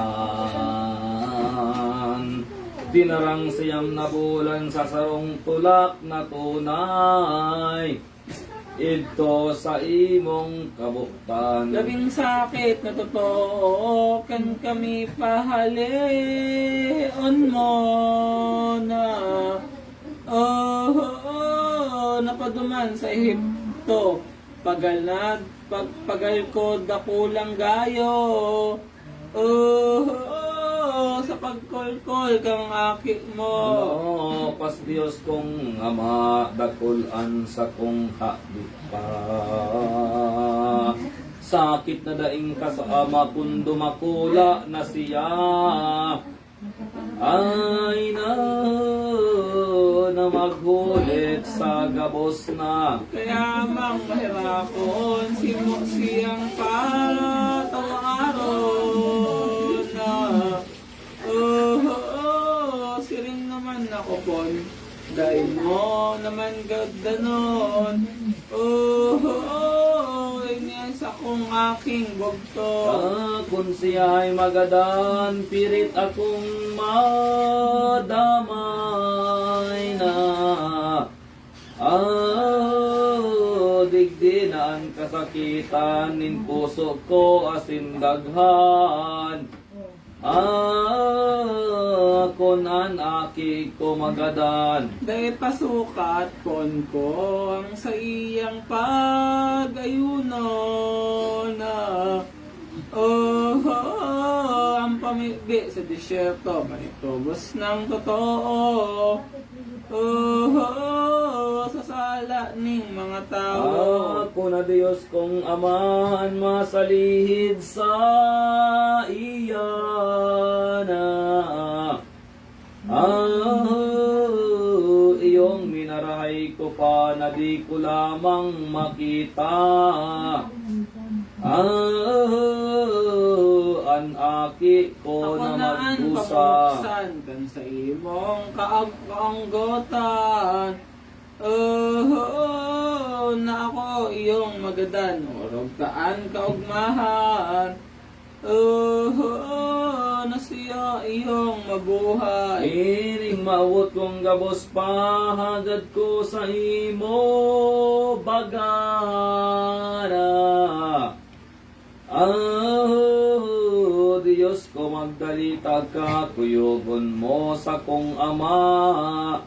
Dinarang siyam na bulan sa sarong tulak na tunay. Ito sa imong kabuktan. Labing sakit na totoo, kan kami pahalion mo na. Napaduman sa Ehipto, pagal ko dakulang gayo. Sa pagkolkol kang aki mo. Ano, pas Diyos kong Ama, dakulan sa kong hakbit pa. Sakit na daing kasama kung dumakula na siya. Ay na maghulit sa gabos na. Kaya mang mahirapon, siyang patawaron na. Siring naman ako pon, dahil mo naman gadanon. Inyas akong aking bugto. Kung siya ay magadan, pirit akong madamay na. Digdi na ang kasakitan, nin puso ko asin daghan. Kunan aki ko magadan. Dahil pasukat kon ko ang sa iyang pag-ayuno na. Ang pamibi sa disyerto, manitubos ng totoo. Sa sala ning mga tao. Ako na Diyos kong aman masalihid sa iya na. Iyong minarahay ko pa na di ko lamang makita. An aki ko Ako na naan magdusa. pamuksan kan sa imong kaanggotan. Na ako iyong magadan, orog taan kaugmahan. Na siya iyong mabuhay. Ining maawot kong gabos pahagad ko sa imo bagana. Diyos ko magdalita ka, kuyogon mo sa kong ama.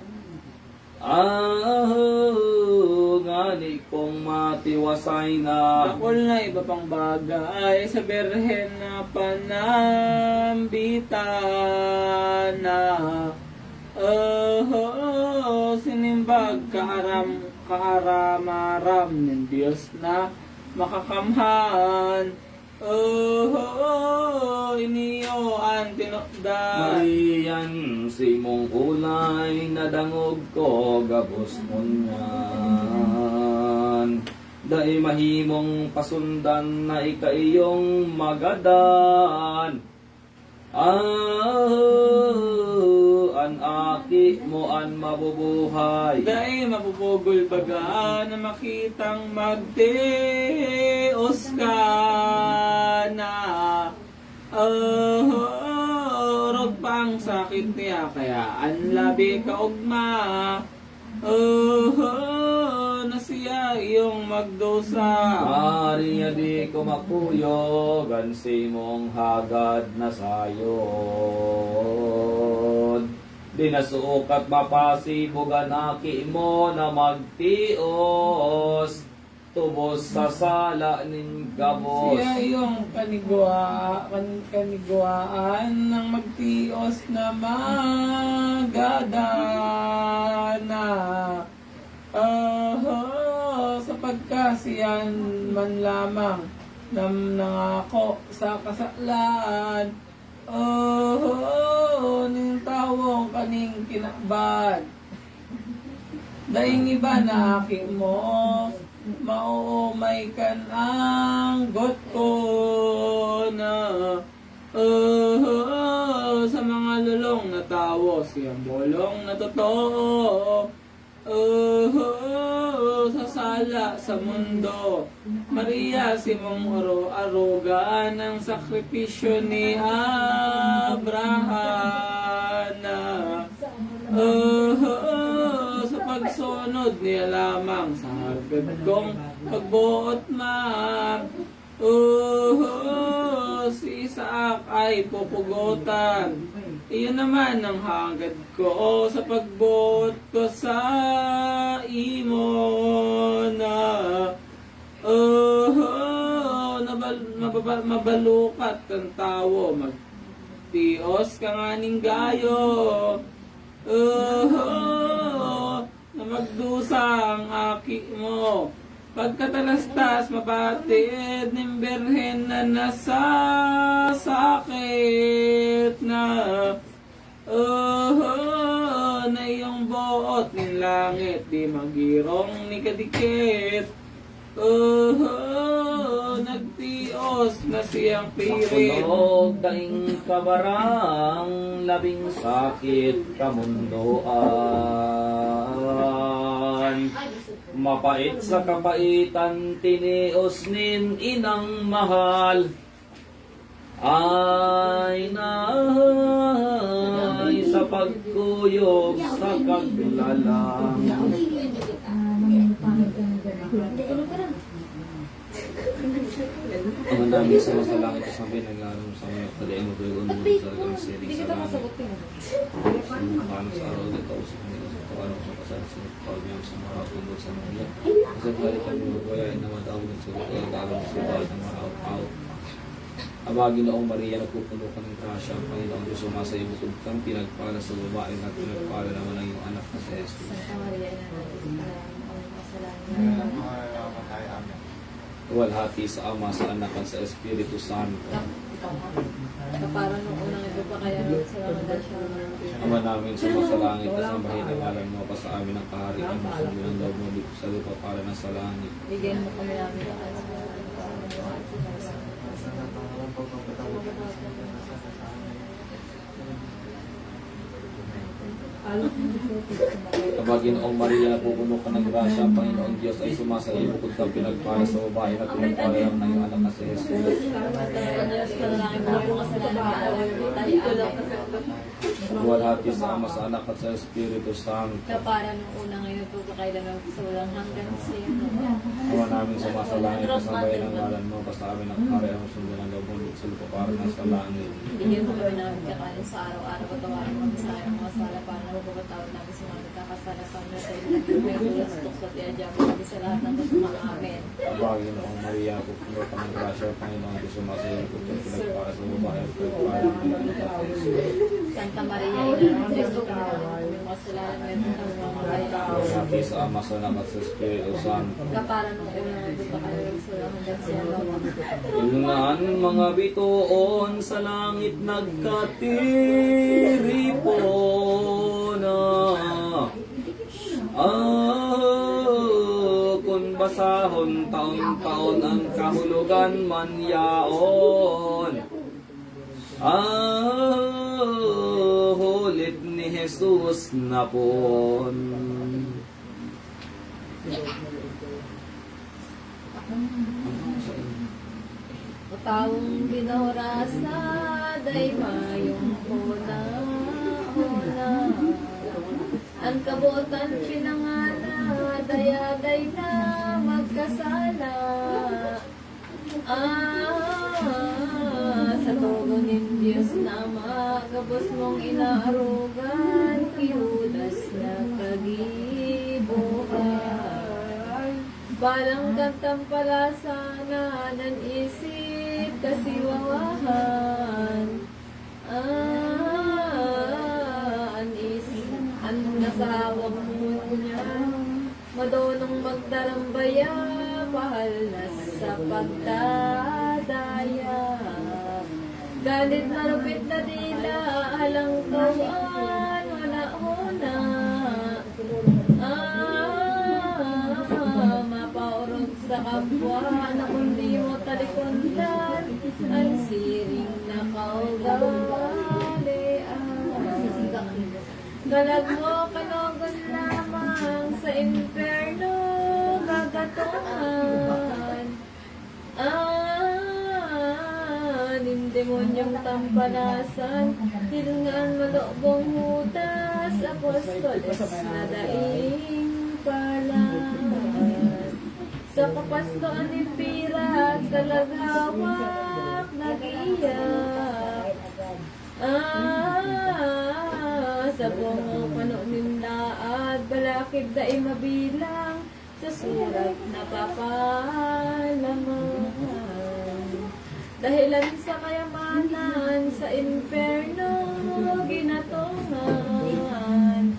Ngani kong matiwasay na. Dakol na iba pang bagay sa berhen na panambitan na. Sinimbag kaaramaram ng Diyos na makakamhan. Iniyo ang tinokdan. Marian si mong ulay nadangog ko gabos mo niyan. Dai mahimong pasundan na ikaiyong magadan. An aki mo an mabubuhay. Dahil mabubugol baga na makitang magtios ka na. Rog pang sakit niya kaya ang labi ka ugma. Na siya iyong magdosa. Mariya di ko makuyog ang simong hagad na sayon. Di nasukat mapasibog ang aki mo na magtios. Tubos sa sala ning gabos. Siya iyong kaniguaan ng magtios na magadana. Sa pagkasiyan man lamang nam nangako sa kasaklan. Ning tawong kaning kinakbad. Daing iba na aki mo, mauumay kan ang got ko na. Sa mga lulong na tawo, siyang bolong na totoo. Sa sala sa mundo, Maria si mong aruga ng sakripisyo ni Abraham na. Sa pagsunod niya lamang sa hagad kong pagbuot man. Si Isaac ay pupugutan. Iyon naman ang hagad ko sa pagbuot ko sa imo na. Mabalukat kang tawo, magtios ka nga ning gayo. Na magdusa ang aki mo. Pagkatalastas mapatid ng berhen na nasa sakit na. Na iyong buot ng langit di magirong ni kadikit. Nagtios na siyang pirit. Kunog daing kabarang labing sakit kamundoan. Mapait sa kapaitan tinios nin inang mahal. Ay nay sa pagkuyog sa kaglalang. Ang dami sa masalangit sa sabi nag-aaral sa mga kadain mo doon sa siring sa langit. Paano sa araw dito sa kanila sa paano sa kasasin pagmiyang sa mga tungkol sa mga kasi pwede kami magwayain na matawag sa kagagalang sa bahay ng mga out-out. Abagin noong Maria nagpupuno ka ng grasya ang Panginoong Diyos sumasa iyo bukod kang pinagpala sa babae at pinagpala naman ang iyong anak na si Jesus. Santa Maria na kasalanan. Walhati sa Ama, sa Anak, at sa Espiritu Santo. Kapara nung unang ito pa kaya sa mga siya. Ama namin sa masalangit, kasambahin ang ngalan mo pa sa amin ang kaharian mo, sundin ang loob mo dito sa lupa para na sa langit. Bigyan mo kami namin ang Panginoong Maria, pupuno ka ng grasya, Panginoong Diyos ay sumasa iyo, bukod kang pinagpala sa babae na pinagpala ng iyong anak na si Jesus. Buwalhati sa Ama, sa Anak at sa Espiritu Santo. Kapara nung una ngayon po kakailan ng sulang hanggang sa iyo. Ama namin sumasalangit, kasabayan ng ngalan mo, basta amin ang kare ang sundan ng loob mo, sa lupa para nasa langit. Bigyan mo kami namin kakanin sa araw-araw, patawarin mo sa aming mga sala para na mapapatawad namin sa mga nagkakasala sa amin sa iyo. May bulas, tukso, tiadya mo kami sa lahat ng kasama amin. Panginoong Maria, pupuno ka ng grasya, Panginoong Diyos sumasa iyo, bukod kang pinagpala sa babae at pinagpala ng iyong anak na si Jesus. Santa Maria, ina ng Diyos, yung kasalanan meron ng mga kaya. Buwalhati sa Ama, sa Anak at sa Espiritu Santo. Kapara nung una ngayon po kakailan ng sulang hanggang sa iyo. Ilungan mga bituon sa langit nagkatiripon kung basahon taon-taon ang kahulugan man yaon. Hulit ni Jesus na pon. Taong binorasa, day mayong hona. Ang kabuotan pinangala, dayaday na magkasala. Sa tugon ng Diyos na magabos mong inaarugan, kiudas na kagibuhan. Balang kantang palasana ng isip kasiwawahan. An isip, ang nasawag mo niya, madonong magdarambaya, pahal na sa pagdadaya. Galit na lupit na dila, alang kawan, wala hona. Mapaurog sa kapwa na kundi mo talikundan, ang siring na kaugalian. Galag mo kanogon lamang sa imperno gagatungan. Nindemonyong tampanasan, hilngan malobong hudas, apostoles na daing palan. Sa kapastoan ni Pirat, talaghawak, nag-iyak. Sa bungo panunin laad, balakid da mabilang, sa surat na papalaman. Dahilan sa kayamanan, sa imperno, ginatungan.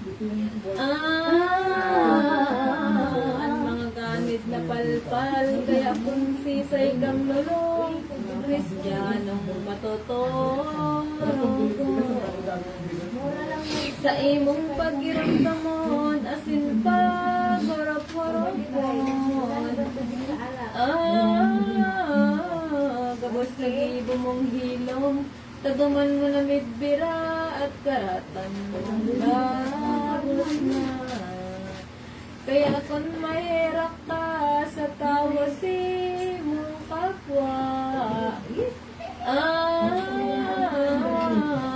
Ang mga gamit na palpal, kaya kung sisay kang lulong, Kristiyanong matutong. Sa imong paggiramdamon, asin pa, gorop-goropon. Gabos sa gibo mong hilom, taguman mo na midbira at karatan mong labos na. Kaya kung mahirap ka sa tawa si mong kapwa,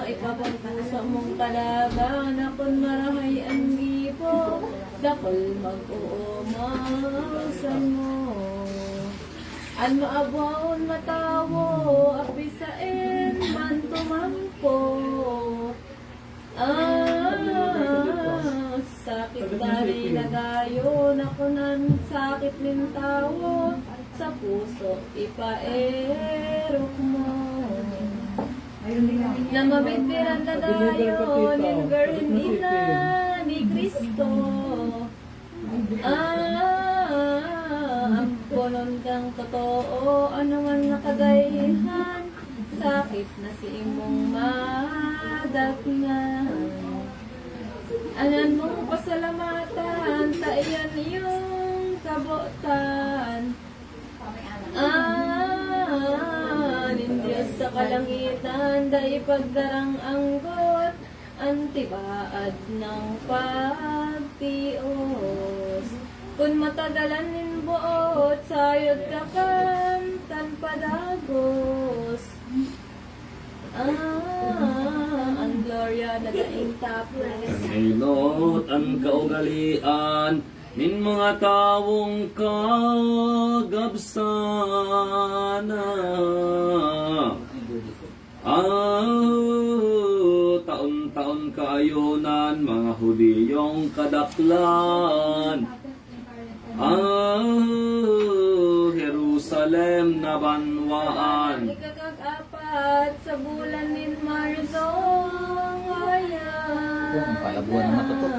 ipapagpusa mong kalaban na kung marahay ang gibo, dakol mag-uumasan mo. An maabawon matawo, apisain man tumampo. Sakit dari nagayo, nakunan sakit nin tawo, sa puso ipaerok mo. Na mabitbiran na dayo, nin Virgin Ina ni Cristo. Ang punon kang totoo, ano man nakagayihan, sakit na si imong madaknan. Anan mong pasalamatan, taiyan iyong kabutan. sa kalangitan, dahil pagdarang anggot, antibaad ng pagtios. Kung matagalan nin buot, sayod kakan, tan padagos. Ang Gloria na daing tapos. Hinot ang kaugalian nin mga tawong kagabsana. Taon-taon kaayunan mga Hudiyong kadaklan. Jerusalem na banwaan. Ikakag-apat sa bulan nin Marzo, ayan. Palabuhan na matutok.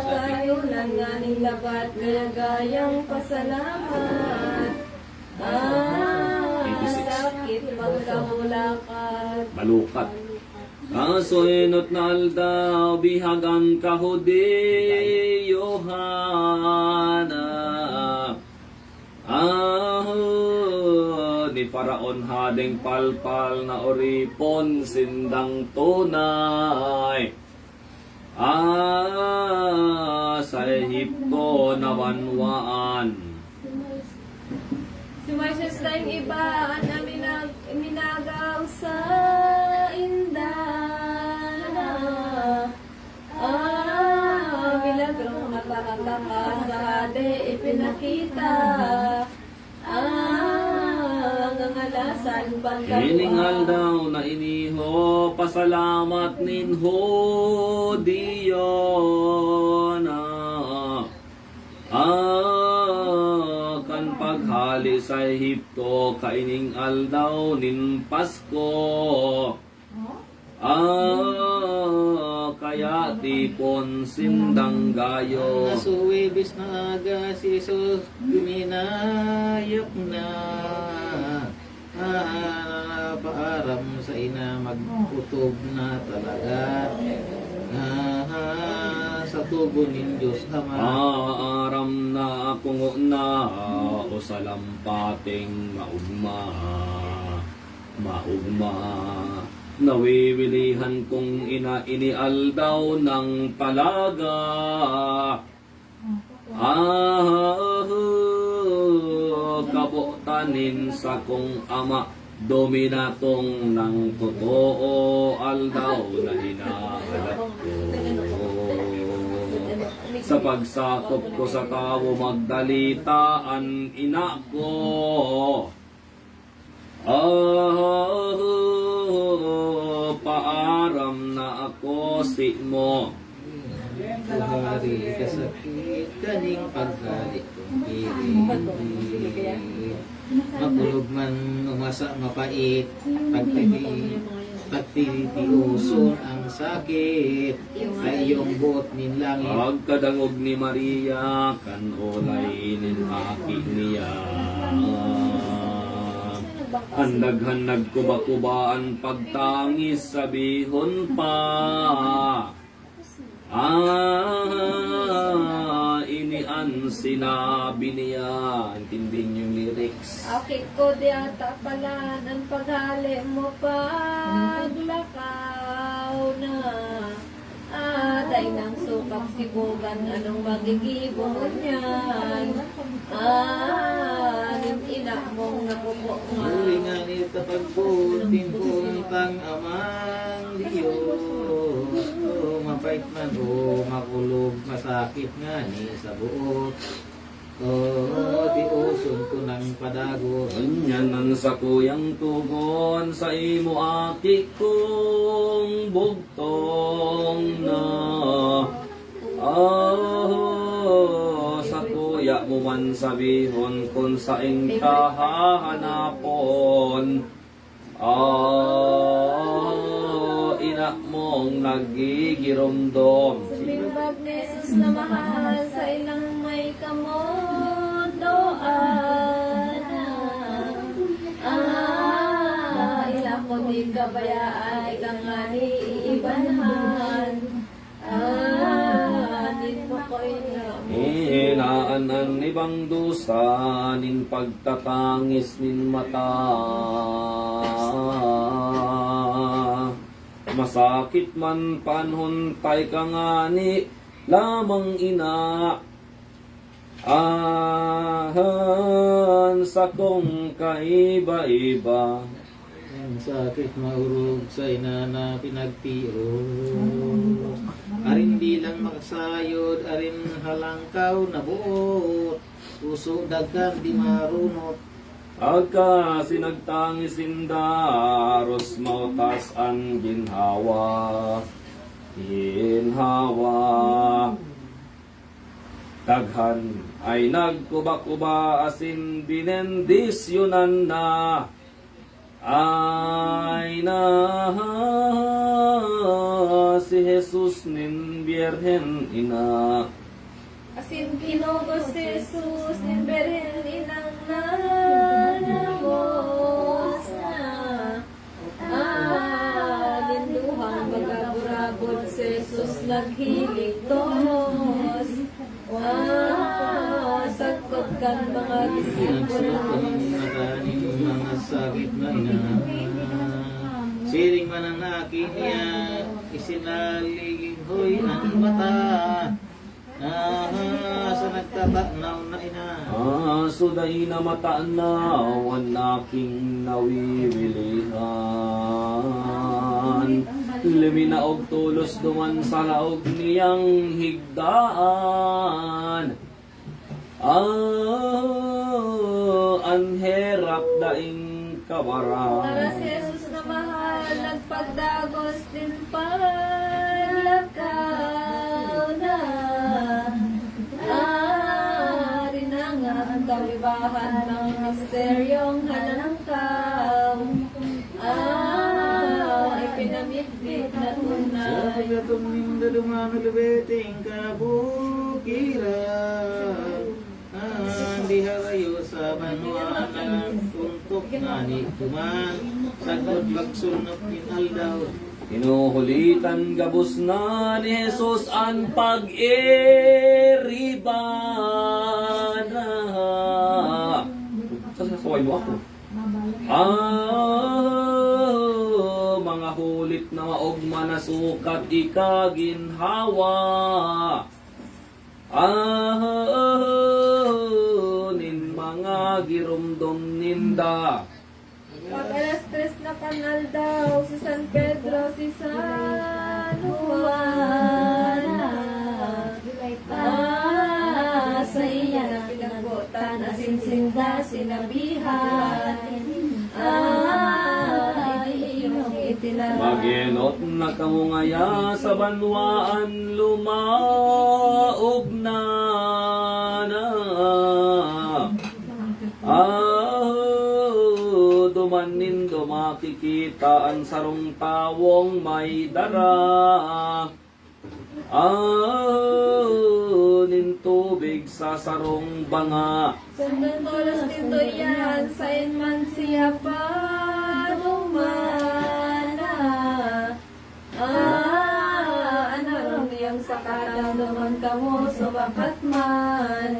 Kayunan nga ning labat, kaya gayang pasalamat. Sakit pagkahulakat. Malukat. Kasoenot na aldaw, bihagan kahudiyohana. Ni Paraon hadeng palpal na oripon sindang tunay. Sa Ehipto na banwaan. Si Moises tayong iba na minagaw sa indana. Milagrong nakakataka sa hade ipinakita. Ngangalasan pagkabuan. Hiningal daw na iniho, pasalamat ninho diyon. Kan paghali sa Ehipto, kaining aldaw nin Pasko. Kaya tipon sindang gayo. Nasuwibis na aga si Jesus, guminayap na. Paaram sa ina, magkutob na talaga. Sa tubo nin Diyos Ama. Aram na kungo na o sa lampating maugma. Nawiwilihan kong inialdaw ng palaga. Kabutanin sa kong ama, dominatong ng totoo aldaw na hinahanap ko. Sa pagsakop ko sa tao magdalitaan ina ko. Paaram na ako si mo. Buhari kasakit, kaning pagkalit kong piling. Makulog man umasa mapait, pagtitiuson ang sakit, sa iyong buot nin langit. Pagkadangog ni Maria, kan olay nin aki niya. Handag-handag kuba-kubaan pagtangis sabihon pa. Inian sinabi niya. Intindihin yung lyrics. Akit ko di ata pala ng paghali mo paglakaw na. Day ng sukap sibugan, anong magigibong niyan? Ina mong napupo nga. Uli nga nito pagputin puntang amang Diyos. Mapait man o makulog, masakit nga ni sa buot. Di uson ko ng padago. Ganyan ang sakuyang tugon sa imo aki kong bugtong na. Sa kuya mo man sabihon kung saing kahahanapon. Ina mong nagigiromdom. Sumimbag ni Jesus na mahal sa ilang may kamodoan. Ila ko di kabayaan, ikaw nga ni iibanhan. Din mo ko ina. anan ibang dusa nin pagtatangis nin mata. Masakit man panhon tay kangani lamang ina. Ahan sa kong kaiba-iba. Ang sakit maurog sa ina na pinagtiro. Arin di lang makasayod, arin halangkaw na buot. Puso dagkan di marunot. Agka sinagtangis indaros mautas ang ginhawa. Daghan ay nagkuba-kuba asin binendisyonan na. Ay na si Jesus nin Birhen ina. Asin kinugos si Jesus, nin Birhen inang nanamos na. Linduhang magaburabod si Jesus naghilig tos. Sagkot kan mga disipulo. Nagsuot mga sakit na ina. Siring man ang aking niya, isinaligig hoy ang mata. Sa nagtatanaw na ina. Suday na matanawan aking nawiwilihan. Liminaog tulos duman sa laog niyang higdaan. Ang herap daing kabara. Para si Jesus na mahal, nagpagdagos din paglakaw na. Rin na nga ang kawibahan ng misteryong halangkaw. Ipinamigpit na Sa tunay. pagkatong ninda dumamilubeting kabukiran. Di harayo sa banwanan untuk nani kuman sagod pagsunok inaldaw. Inuhulitan gabos na ni Jesus ang pag-iriban. Sasaway mo ako. Mga hulit na maugma na sukat ikaginhawa. Nin mga girumdom ninda. Pag alas 3 na kanal daw, si San Pedro, si San Juan. Sa iya na pinagbutan, asinsinda, sinabihan. Iyong itinara. Maginot na kamungaya sa banwaan lumaog na. Dumanin makikita ang sarong tawong may dara. Nin tubig sa sarong banga. Sundang tolos dito yan, sayin man siya pa lumana. Anarong niyang sakadang naman kamo, subakat man.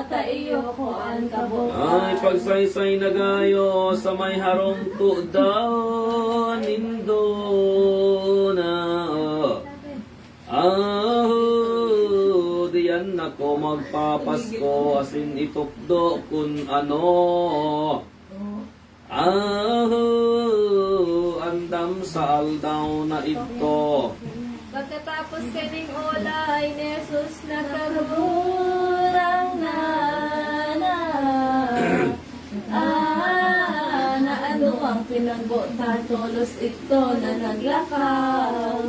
Taiyo ko ang kabukal. Ay pagsaysay na gayo sa may harong tudaw nindo na. Diyan ako magpapasko asin itukdo kun ano. Andam sa aldaw na ito. Pagkatapos kaning ulay, ni Jesus nakagurang na. Na ano ang pinagbutan, tulos ito na naglakaw.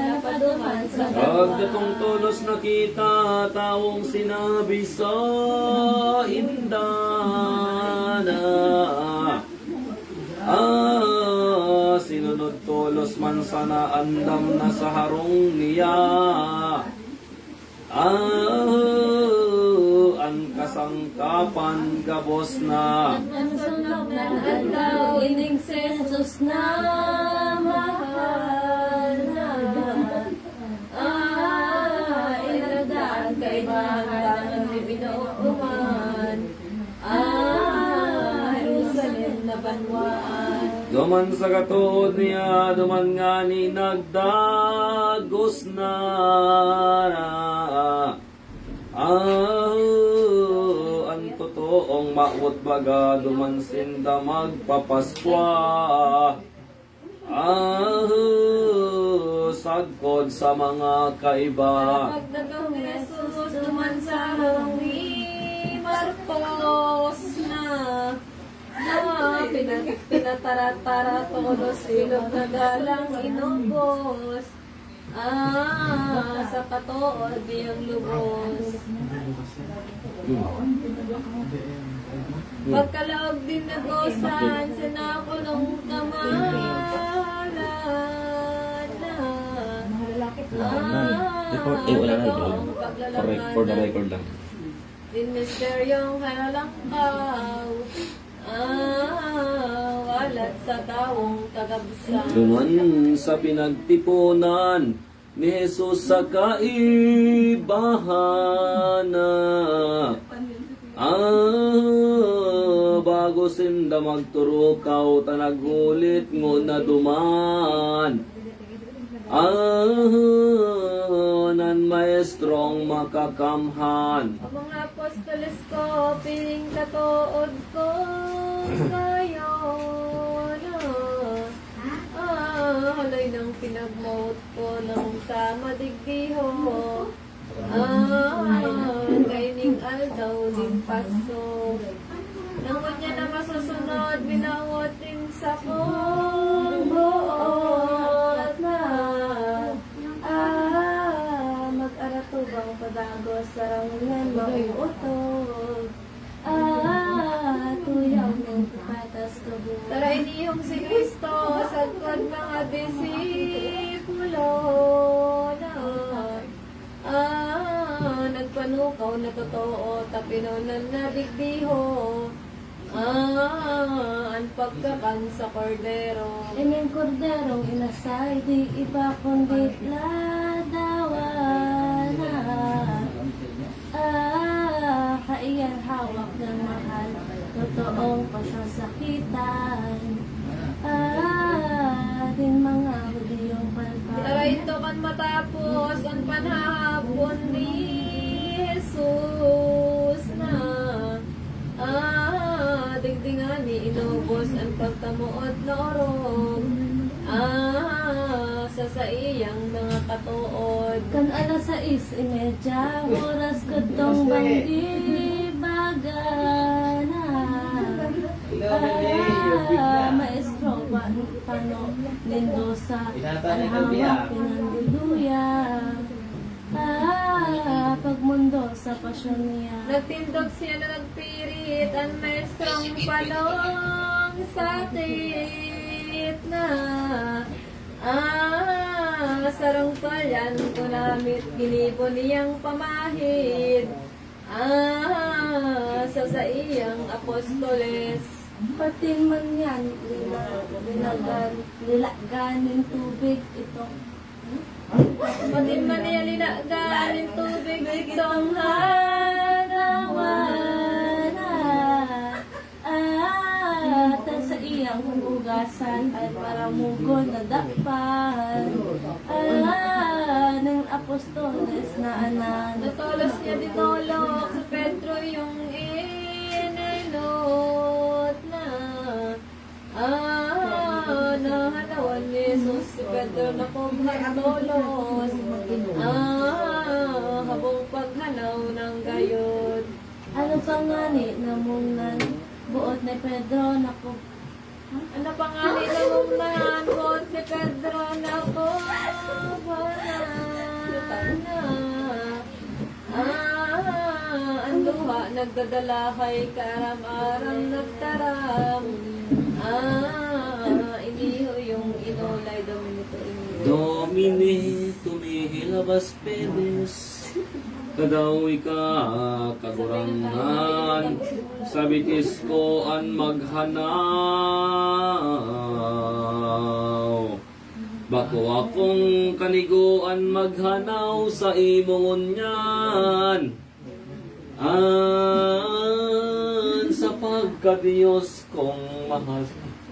Napaduman sa Pagdatong tulos nakita, tawong sinabi sa hindana. Sinunod tulos man sana andam na sa harong niya. Ang kasangkapan gabos na. Ang sunog ng adlaw, ining si Jesus na mahal na. Duman sa katuod niya, duman nga ni nagdagos na. Ang totoong maot baga, duman sinda magpapaskwa. Sagkod sa mga kaiba. Pagdagang Jesus, duman sa hangi, Marcos na. Pinatara-tara todos ilog na galang inubos. Sa katood yung lubos. Pagkalaog din nagosan, sinakulong kamalan na. Wala na, for the record lang. Din misteryong halalangkaw. Walat sa taong tagabsan. Duman sa pinagtipunan ni Jesus sa kaibahan. Bago sinda magturukaw, tanagulit ngo na duman. Nan maestrong makakamhan. Ang mga apostoles ko, piling katood ko kayo na. Halay ng pinagmaut ko nang sa madigdiho. Kaining aldaw din paso. Nang kanya na masusunod, binawatin sa kong buot na. Mag-arato bang padagos sa rangunan mauutog. Tuyaw ng patas kabu. Tara iniyong si Kristo, sagkod mga disipulo na. Nagpanukaw na totoo, tapinonan na digdiho. Ang pagkakan sa kordero. Ining korderong inasay, di iba kundi ladawan. Kaiyan hawak ng mahal, totoong pasasakitan. Din mga hudiyong palpal. Tara ito kan matapos ang panhapon ni Jesus na. Digdingan ni inubos ang pagtamuot na orong. Sa iyang mga katuod. Kan alas 6:30, oras katong banggi bagana. Maestro, pano lindo sa alhawak pinandiluya. Pagmundo sa pasyon niya. Nagtindog siya na nagpirit ang maestrong palong sa tit na. Sarong payan ko namit ginibo niyang pamahid. Sa iyang apostoles. Patin man yan, nilaganin tubig ito. Patin man niya linaganin tubig itong hanawana. Sa iyang hugasan ay para mugod na dapan. Ng apostoles na anan. Natulos niya dinolok sa Pedro yung inainot na. Nahanawan ni Jesus si Pedro na kumhatolos. Habang paghanaw ng gayod. Ano pa nga ni namungan buot ni Pedro na ko. Ano pa nga nila mong buot si Pedro na ang luha nagdadala kay karam-aram nagtaram. Iniho yung inulay Dominito iniho. Domine, tumihilabas pedes. Kadawi ka kagurangan, sabitis ko an maghanaw. Bako akong kaniguan maghanaw sa imong unyan. Sa pagka-Diyos kong mahal.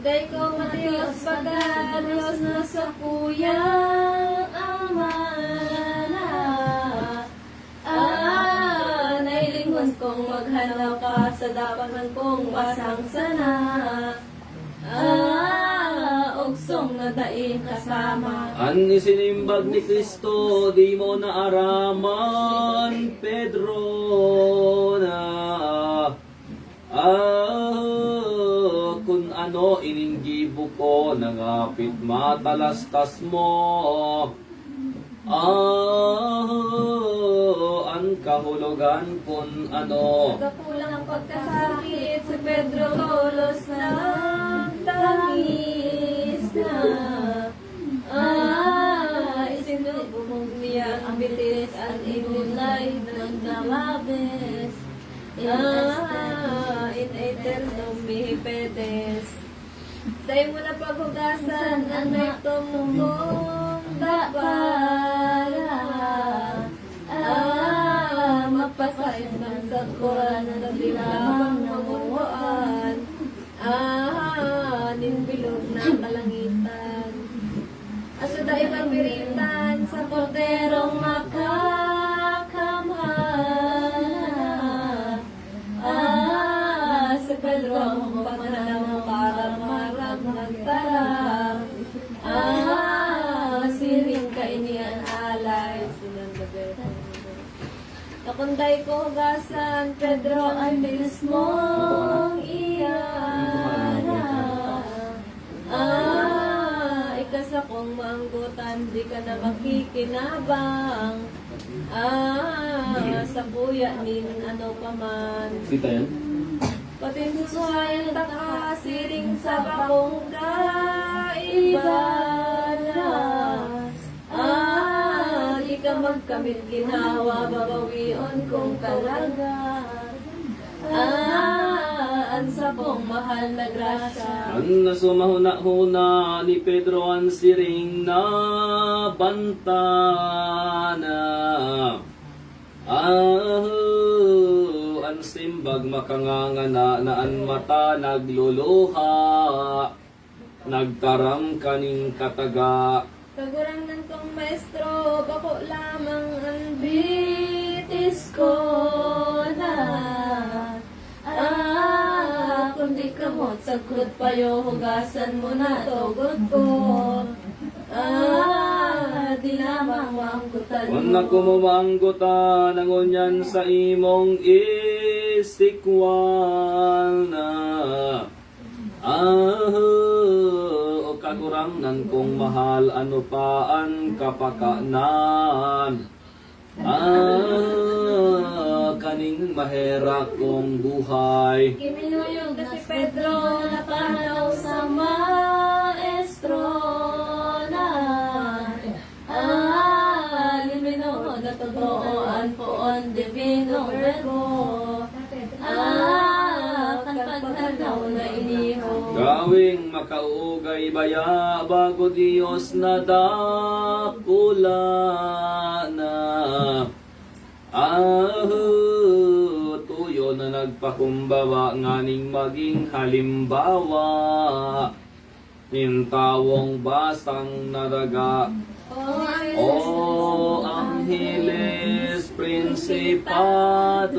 Day ko Matiyos pagkalios na sa kuyang amana. Nailingon kong maghanaw ka sa dapanan kong wasang sana. Ugsong na daing kasama. An isinimbag ni Kristo, di mo na araman, Pedro na. Kung ano ininggibo ko, nangapit matalastas mo. Ang kahulugan kung ano. Nagkakulang ang pagkasakit, si Pedro Tolos na tangis na. Isinubo mong niya ang bilis at inulay ng nalabes. In eternum mihi pedes. Tayo mo na paghugasan ang may tumungong dabara. Magpasayos ng sakuran na nagdilamang namuwaan. Ninbilog ng kalangitan. Asa tayo magpiritan sa porterong makakamana. Sa Pedro ang pagmanaw para marag nagtarang. Siring kainian alay. Nakunday ko hugasan, Pedro, ang bilis mong iyana. Ikasa kong maanggutan, di ka na makikinabang. Sa kuya nin ano pa man. Sita yan? Pati susuhayan taka, siring sa bakong kaibana. Di ka magkamit ginawa, babawion kong talaga. Ang sabong mahal na grasya. Ang nasumahuna-huna ni Pedro ang siring na bantana. Ang simbag makangangana na ang mata nagluluha. Nagtaram kaning kataga. Kaguranan kong maestro, bako lamang ang bitis ko na. Kundi kamot, sagkot payo, hugasan mo na tugod ko. Di lamang wanggutan mo. Wala ko mamanggutan ang unyan sa imong isikwal na. O kagurangnan kong mahal, ano pa ang kapakanan. Kaning mahera kong buhay. Kiminuyog na si Pedro, napanaw sa maestro na. Limino na totooan poon divino verbo. Kan pagtanaw na iniho. Gawing makaugay baya bago Diyos na dakula na. Tuyo na nagpakumbaba nganing maging halimbawa. Nintawong basang naraga. O Angeles Principados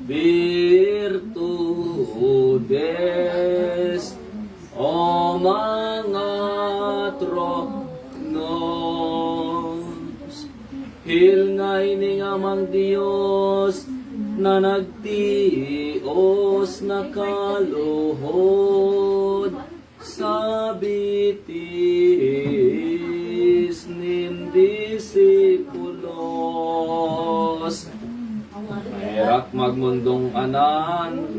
Virtudes, o mga tronos, hilngay ni amang Diyos na nagtios na kaluhod sa bitis nin disipulos. Mayrak magmundong anan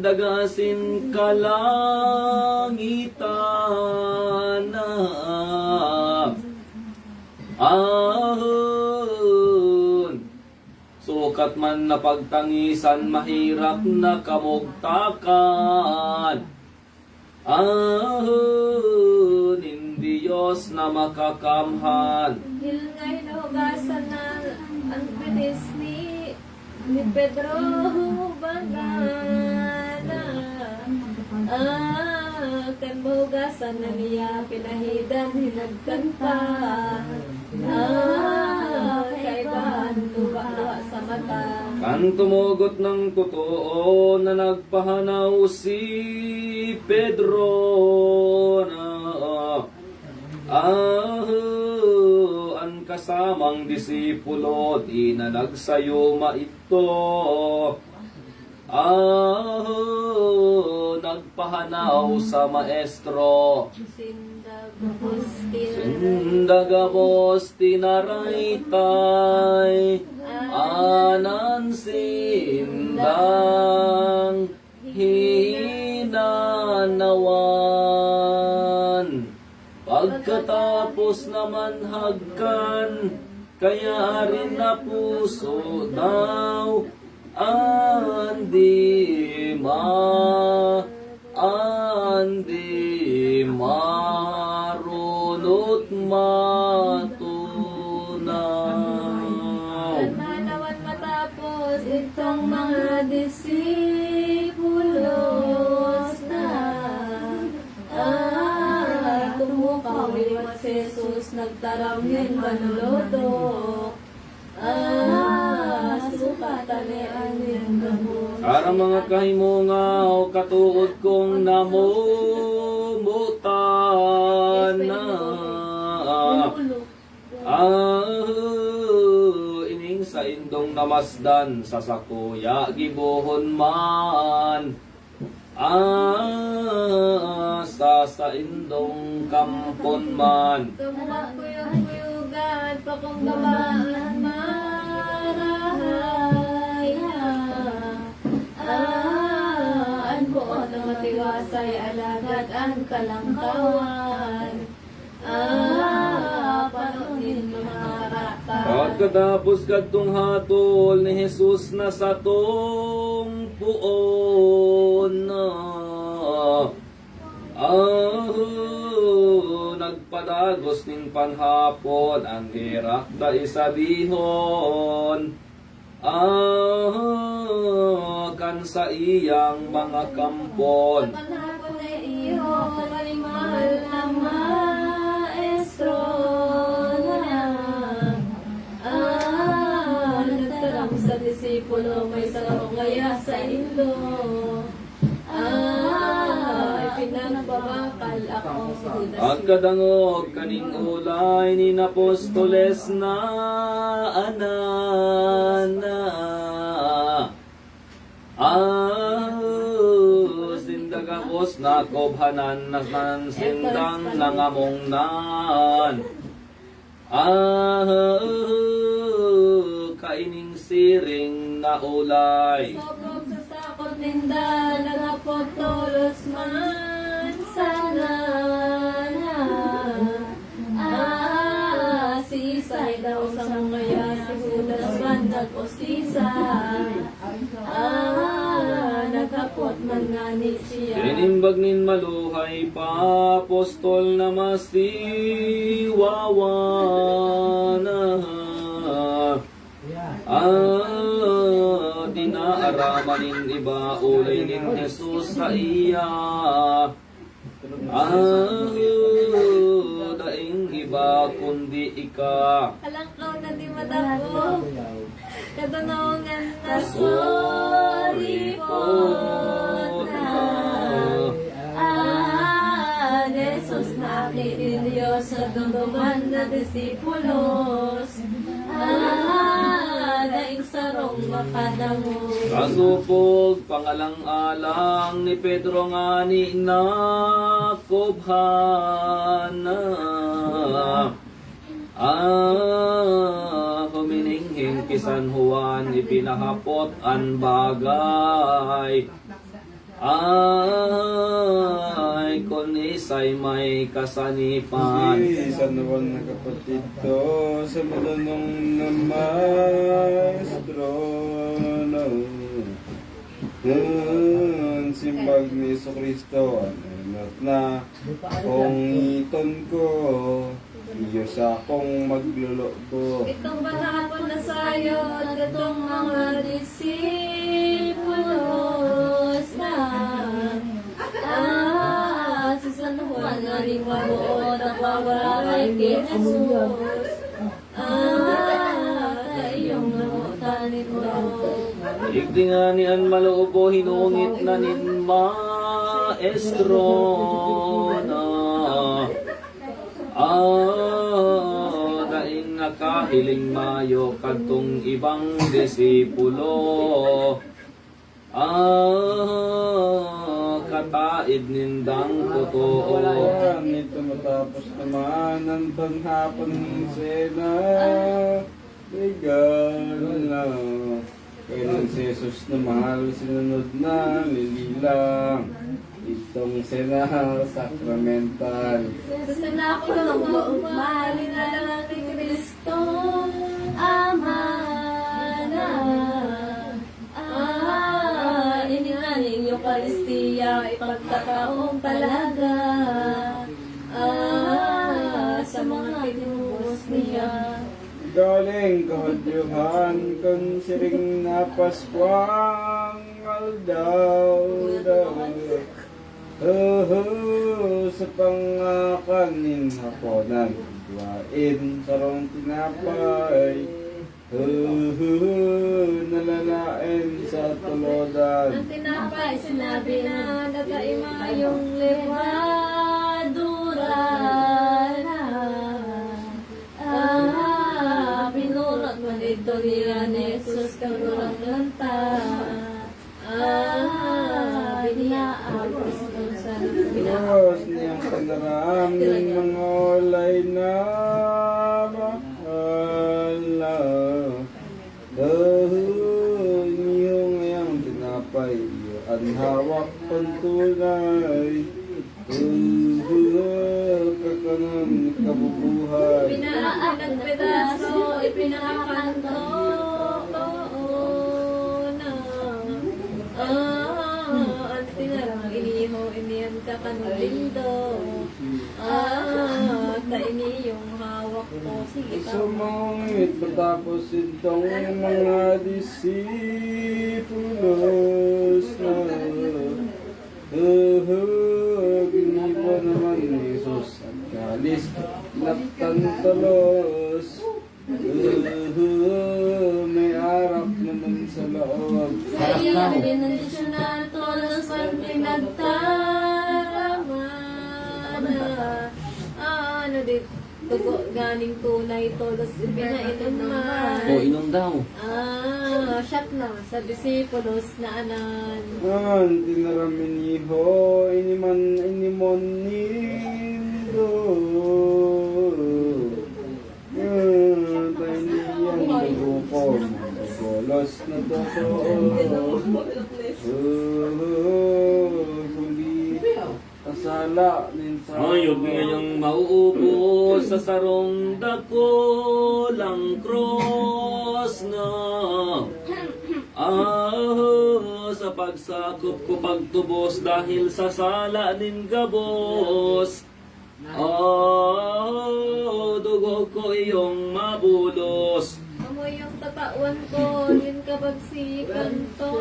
dagasin kalangitan na. Sukat man na pagtangisan, mahirap na kamugtakan. Hindi Diyos na makakamhan. Hilngay na hugasan na ang bilis ni Pedro Bangana. Kan mahugasan na niya, pinahidan, hinagkan pa. Kaibahan, luha sa mata. Kan tumugot ng totoo na nagpahanaw si Pedro na ang kasamang disipulo di na nagsayuma ito. Nagpahanaw sa maestro. Sindagapos tinaraytay anan sindang hinanawan. Pagkatapos naman hagkan, kaya rin na puso daw andi marunot matunaw. At manawan matapos itong mga disipulos na tumukaw iwas Jesus, nagtaram yun manuluto. Sukatan ni aning gamo. Para mga kahimungaw, katuod kong namumutan na ining sa indong namasdan sa sakuya gibuhon man sa indong kampon man. Kuyog-kuyugan pa kong gamaan marahay. An buon na matiwasay alagad ang kalangkawan. Panunin mga rata. Pagkatapos kadtong hatol ni Jesus na sa tong puon na nagpadagos ning panhapon ang hirak da isabihon kan sa iyang mga kampon. Panhapon na iyo, kalimahal na maestro na. Nagtarang sa disipulo, may sarong ngaya sa ilo. Pinagbabakal ako sa Judas. At kadangog kaning ulay ni Napostoles na anana. Sindagapos na kobhanan na sindang nangamong nan. Kaining siring na ulay. Sobrang sa sakot ninda, nagapotolos man sana na. Sisay daw sa mga yan, si Judas man nag-usisay. Nagkapot man nga ni siya. Tinimbag nin maluhay pa, apostol na masiwawana. Dinaaraman nin iba, ulay nin Jesus sa iya. Daing iba kundi ika. Kalangkaw na di matako, katanungan na sorry po na. Jesus na aking Diyos sa dunduman na disipulos. Daing sarong makadamo. Kasupog pangalang-alang ni Pedro nga ni nakubhana. Humininghing kisan Juan ipinahapot ang bagay. Kung isa'y may kasanipan. Isa naman na kapatid to sa madanong na maestro na simbag ni Jesucristo at na kung iton ko iyo sa akong magluluto. Itong panahapon na sayo at itong mga disipulos na panahon nga rin mabuot ang pagwaray kay Jesus. Iyong namutanin mo. Igdinganian malubo hinungit na nin maestro na daing nakahiling mayo kadtong ibang disipulo kataid nindang totoo. Ayan, ito matapos naman ang panghapon ng sena. Legal na. Kailan si Jesus na mahal, sinunod na lililang. Itong sena sacramental. Sa nakulong mahalin na lang ni Kristo, Ama na. Iningaling Eucharistia, ipagkataong talaga. Sa mga tinubos niya. Galing kahadyuhan kung siring na Paskwang aldaw daw. Sa pangakanin haponan, duwain sarong tinapay. Nalalain sa tulodan. Ang tinapay, sinabi na nakaima yung levadura na. Pinulot mo dito niya ni Jesus kagurang lanta. Biniaagos mo sa Diyos niyang kanaraan ng mga olay na mahala. Niyo ngayang tinapay, iyo ang hawak pantunay. Kakanan kabubuhay. Pinaagang pedaso, ipinakakanto na. At tinarang iniho, iniyan ka kanulindo. Taini yung hawak ko. Sige, Sumangit matapos itong mga disipulos na ginibo naman ni Jesus at kalis naptantalos. May arap naman sa loob. sa iyo, binandisyonan todos pag pinagtaraman. Ano dit? Tugo ganing tunay todos pinainom man. O inom daw. Shot na sa disipulos na anan. An tinaraminiho inimon nindo. Tayo niyang grupo bolos na totoo. Kundi kasala din sa Ayog ngayong mauubos sa sarong dakolang cross na sa pagsakop ko pagtubos dahil sa sala nin gabos. Dugo ko iyong mabulos. Amoy yung tatawan ko, yun kapag sikan to.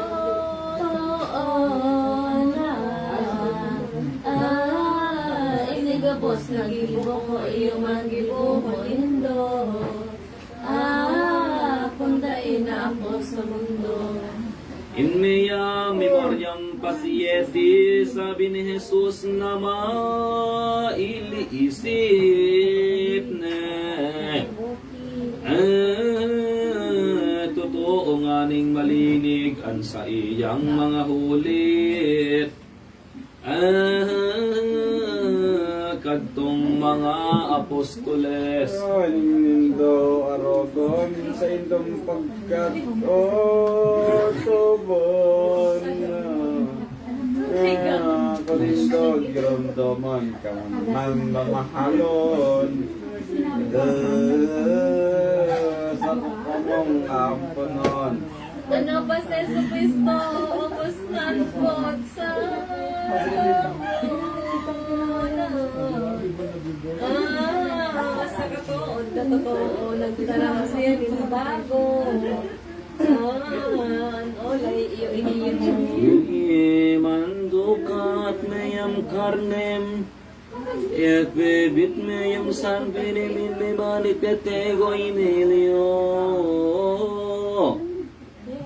Inigabos na gibo ko, iyong magibo ko indo. Pundain na ako sa mundo. In mea memoriam pasieti, sabi ni Jesus na mailiisip ne. Totoo nga ning malinig ang sa iyang mga hulit. Kadtong mga apostoles. Nindo arogon sa indong pagkat tubon na kalistod giramdaman kaman mamahalon sa kamong amponon. Ano ba sa Yesu Cristo, ubos ng pod sa sa katoon, nagtarang siya din sa bago. Olay, iyo iniyon mo. Mandukat mayam karnem Bit me yung san pinimin may balik petego inilyo.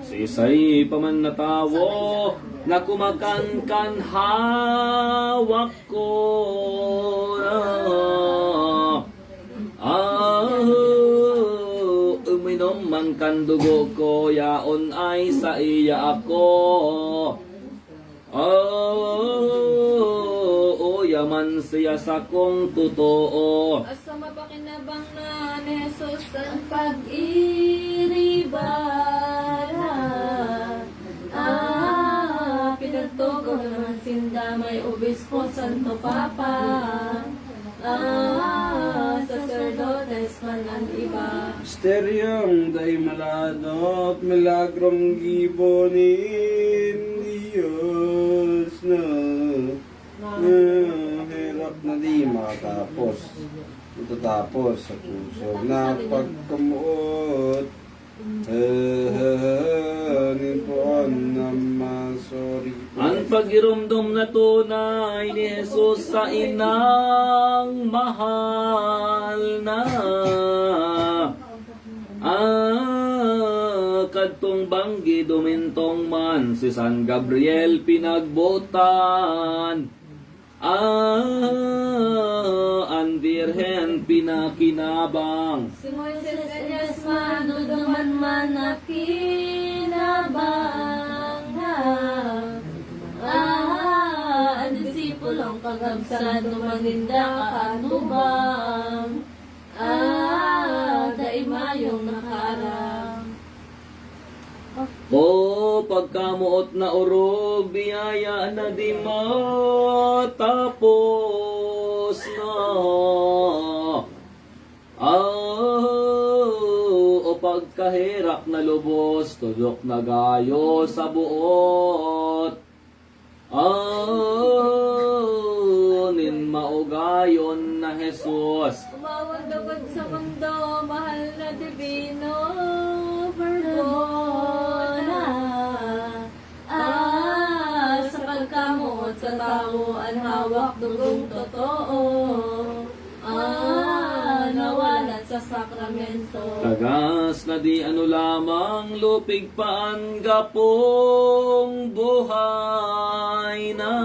Sisay pa man na tawo na kumakankan hawak ko na. Uminom man kan dugo ko, yaon ay sa iya ako. Yaman siya sa kong totoo. Asa mapakinabang na ni Jesus ang pag-iribala. Pinagtugo naman sinda may obispo Santo Papa. Sacerdotes man ang iba. Misteryong day maladot, milagrong gibonin Diyos na hirap na di makatapos. Matatapos sa puso na pagkamuot. Nintuan na masori. Ang pagirumdum na tunay ni Jesus sa inang mahal na. Kadtong banggi dumintong man si San Gabriel pinagbutan. Ang Birhen pinakinabang. Si Moises Elias manudaman man na kinabang. Ang disipulong kagabsan tumaninda kaanubang. Daimayong nakarang. O pagkamuot na orog, biyaya na di matapos na. O pagkahirap na lubos, tudok na gayo sa buot. Nin maugayon na Jesus. Umawag dapat sa mundo, mahal na divino, Perdona. Sa pagkamuot sa tao, ang hawak dugong totoo. Nawalan sa sakramento. Tagas na di ano lamang, lupig paan gapong buhay na.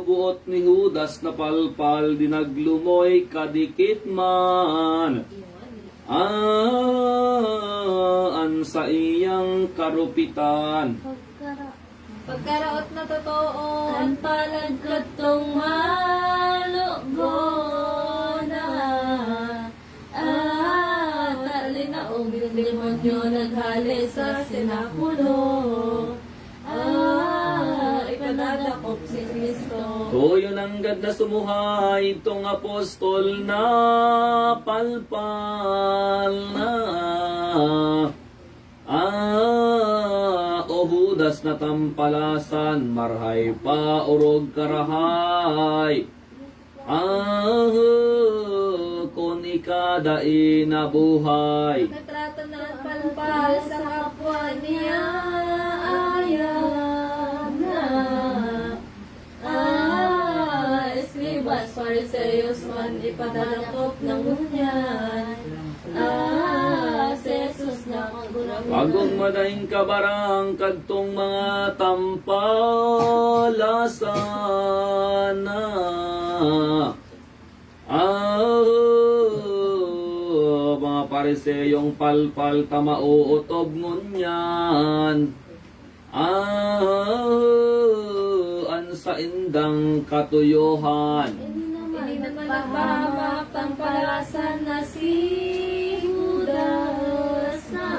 Buot ni Judas na palpal, dinaglumoy kadikit man. An sa iyang karupitan. Pagkaraot na totoo, ang palad katong malugona. Talinaog yung demonyo naghali sa sinapulo. Ipanadakop si Kristo. Tuyo ng gad na sumuhay, itong apostol na palpal na. O Judas na tampalasan, marhay pa urog karahay. Kung ikadai na buhay. Natrato na ang palpal sa kapwa niya. Ayan na. Escribas, Fariseos man ipadalakop ng ngunyan. Si Jesus na magulap. Bagong madaing kabarang kadtong mga tampalasan na. Mga pariseyong palpal tamauotob ngunyan. An sa indang katuyuhan. Hindi naman nagpahamak tampalasan na si Judas na.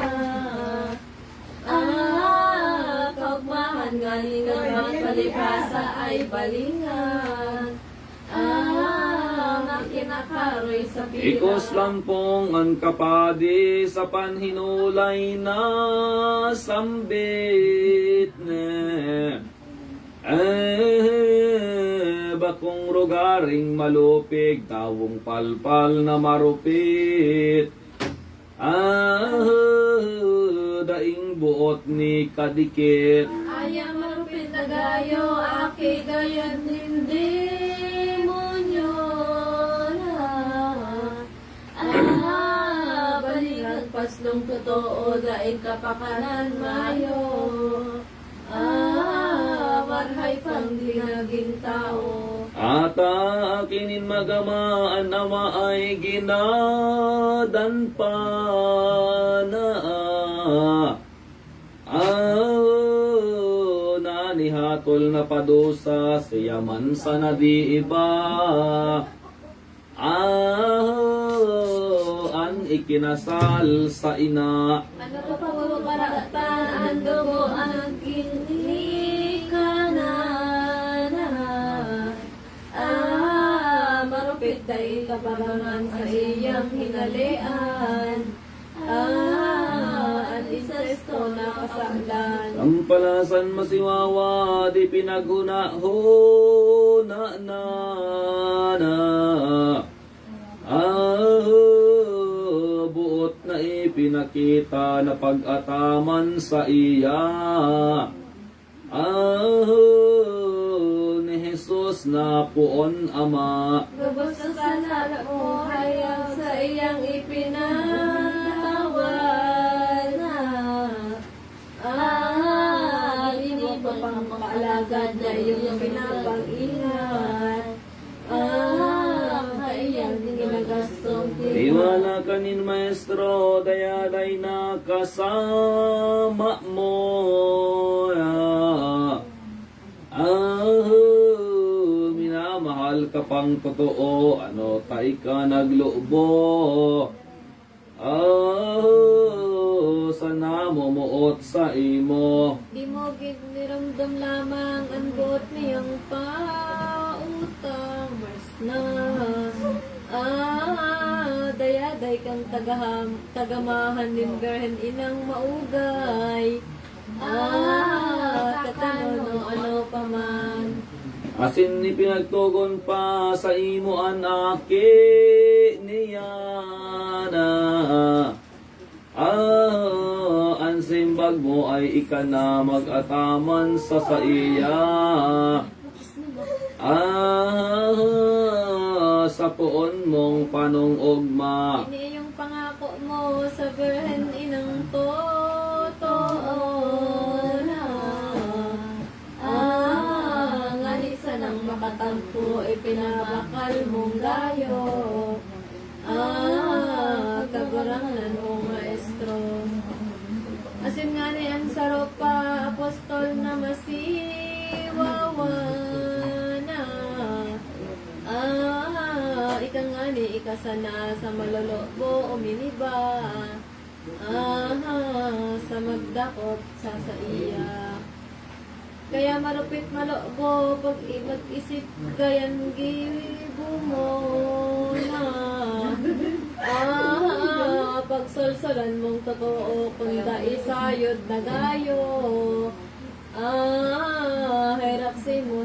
Kaugmahan galing ang mga palibhasa ay balingan. Kinakaroy sa pila. Ikos lampong ang kapadi sa panhinulay na sambit ne. Bakong rugaring malupig, tawong palpal na marupit. Daing buot ni kadikit. Aya marupit nagayo, aki gayon hindi monyo na. Balikan paslong totoo, daig kapakanan mayo. Marhay pang di naging tao. Ata akinin magamaan ama ay ginadan pa na nanihatol na padusa siya man sa nadi iba an ikinasal sa ina. Ano pa po karatan ang dugo ang kinikanan. Marupit tayo kapabangan sa iyang hinalian. Ang insesto na kasaklan. Ang palasan masiwawa di pinaguna ho na buot na ipinakita na pag-ataman sa iya ni Jesus na puon ama. Gabos na sana mo hayang sa iyang ipinatawan na. Hindi pa pang makaalagad na iyong pinapag-ingat. Iyang ginagastong Tiwala kanin maestro, dayaday na kasama mo. Minamahal ka pang totoo, ano tay ka naglubo. Sana mo muot sa imo. Di mo giniramdam lamang ang buot niyang pautang mas na. Dayaday kang tagamahan din berhen inang maugay. Katano ano pa man. Asin ni pinagtugon pa sa imo an aki niya na. Ang simbag mo ay ika na mag-ataman sa iya. Sa puon mong panungugma. Ini yung pangako mo sa berhen inang totoo na. Nganisa nang makatampo ipinabakal mong gayo. Kagurangan mo maestro. Asin nga ni ang saropa apostol na masiwawa na. Ika nga ni ikasana sa malolobo o miniba. Sa magdakot sa iya. Kaya marupit malobo pag mag-isip gayan gibo mo na. Pagsolsolan mong totoo kung daisayod na gayo.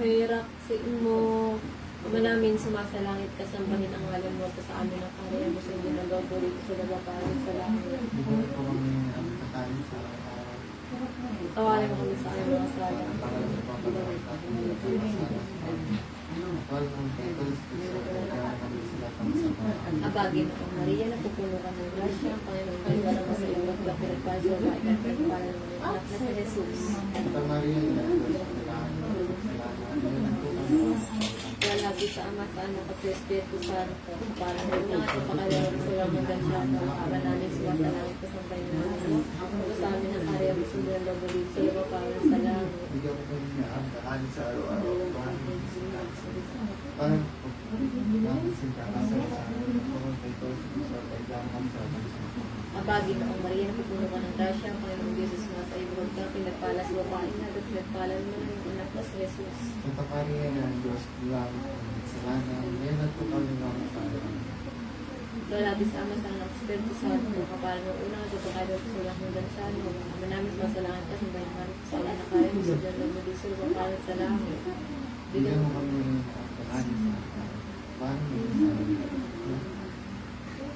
Hirap si mo. Ama namin sumasalangit ka, sambahin ang ngalan mo at sa amin ang kaya mo sa inyo na gawin sa nagaparin sa langit. Tawarin mo kami sa aming mga sala. Abagin ako, Maria, napupuno ka ng grasya, ang Panginoon ay wala mo sa iyong magla, pinagpasyo, maikan, pinagpalan mo ng anak na si Jesus. Kaya lagi sa Ama, sa Anak at sa Espiritu Santo, para na rin at pagkakalaman sa iyong magandang para namin sumasalangit ka sa Panginoon. Ako sa amin ang karya mo sundan na bulit sa iyo, para sa langit. Abagi na ang Maria, napupuno ka ng grasya, ang Panginoong Diyos is mga sa ibang ka, pinagpalas babae na, at pinagpalan mo ng anak na si Jesus. Santa Maria ng Diyos, langit kami sa lana, ngayon at kami ng Panginoon. Lalabi sa Ama, sa Anak, sa Espiritu Santo, kapalan mo unang at pagkakalaman sa iyong magandang mo. Ama namin sumasalangit ka sa bayan namin, sa iyong nakaya mo sa dyan ng Marisol, kapalan sa langit. Bigyan mo kami ng pagkain sa paano mo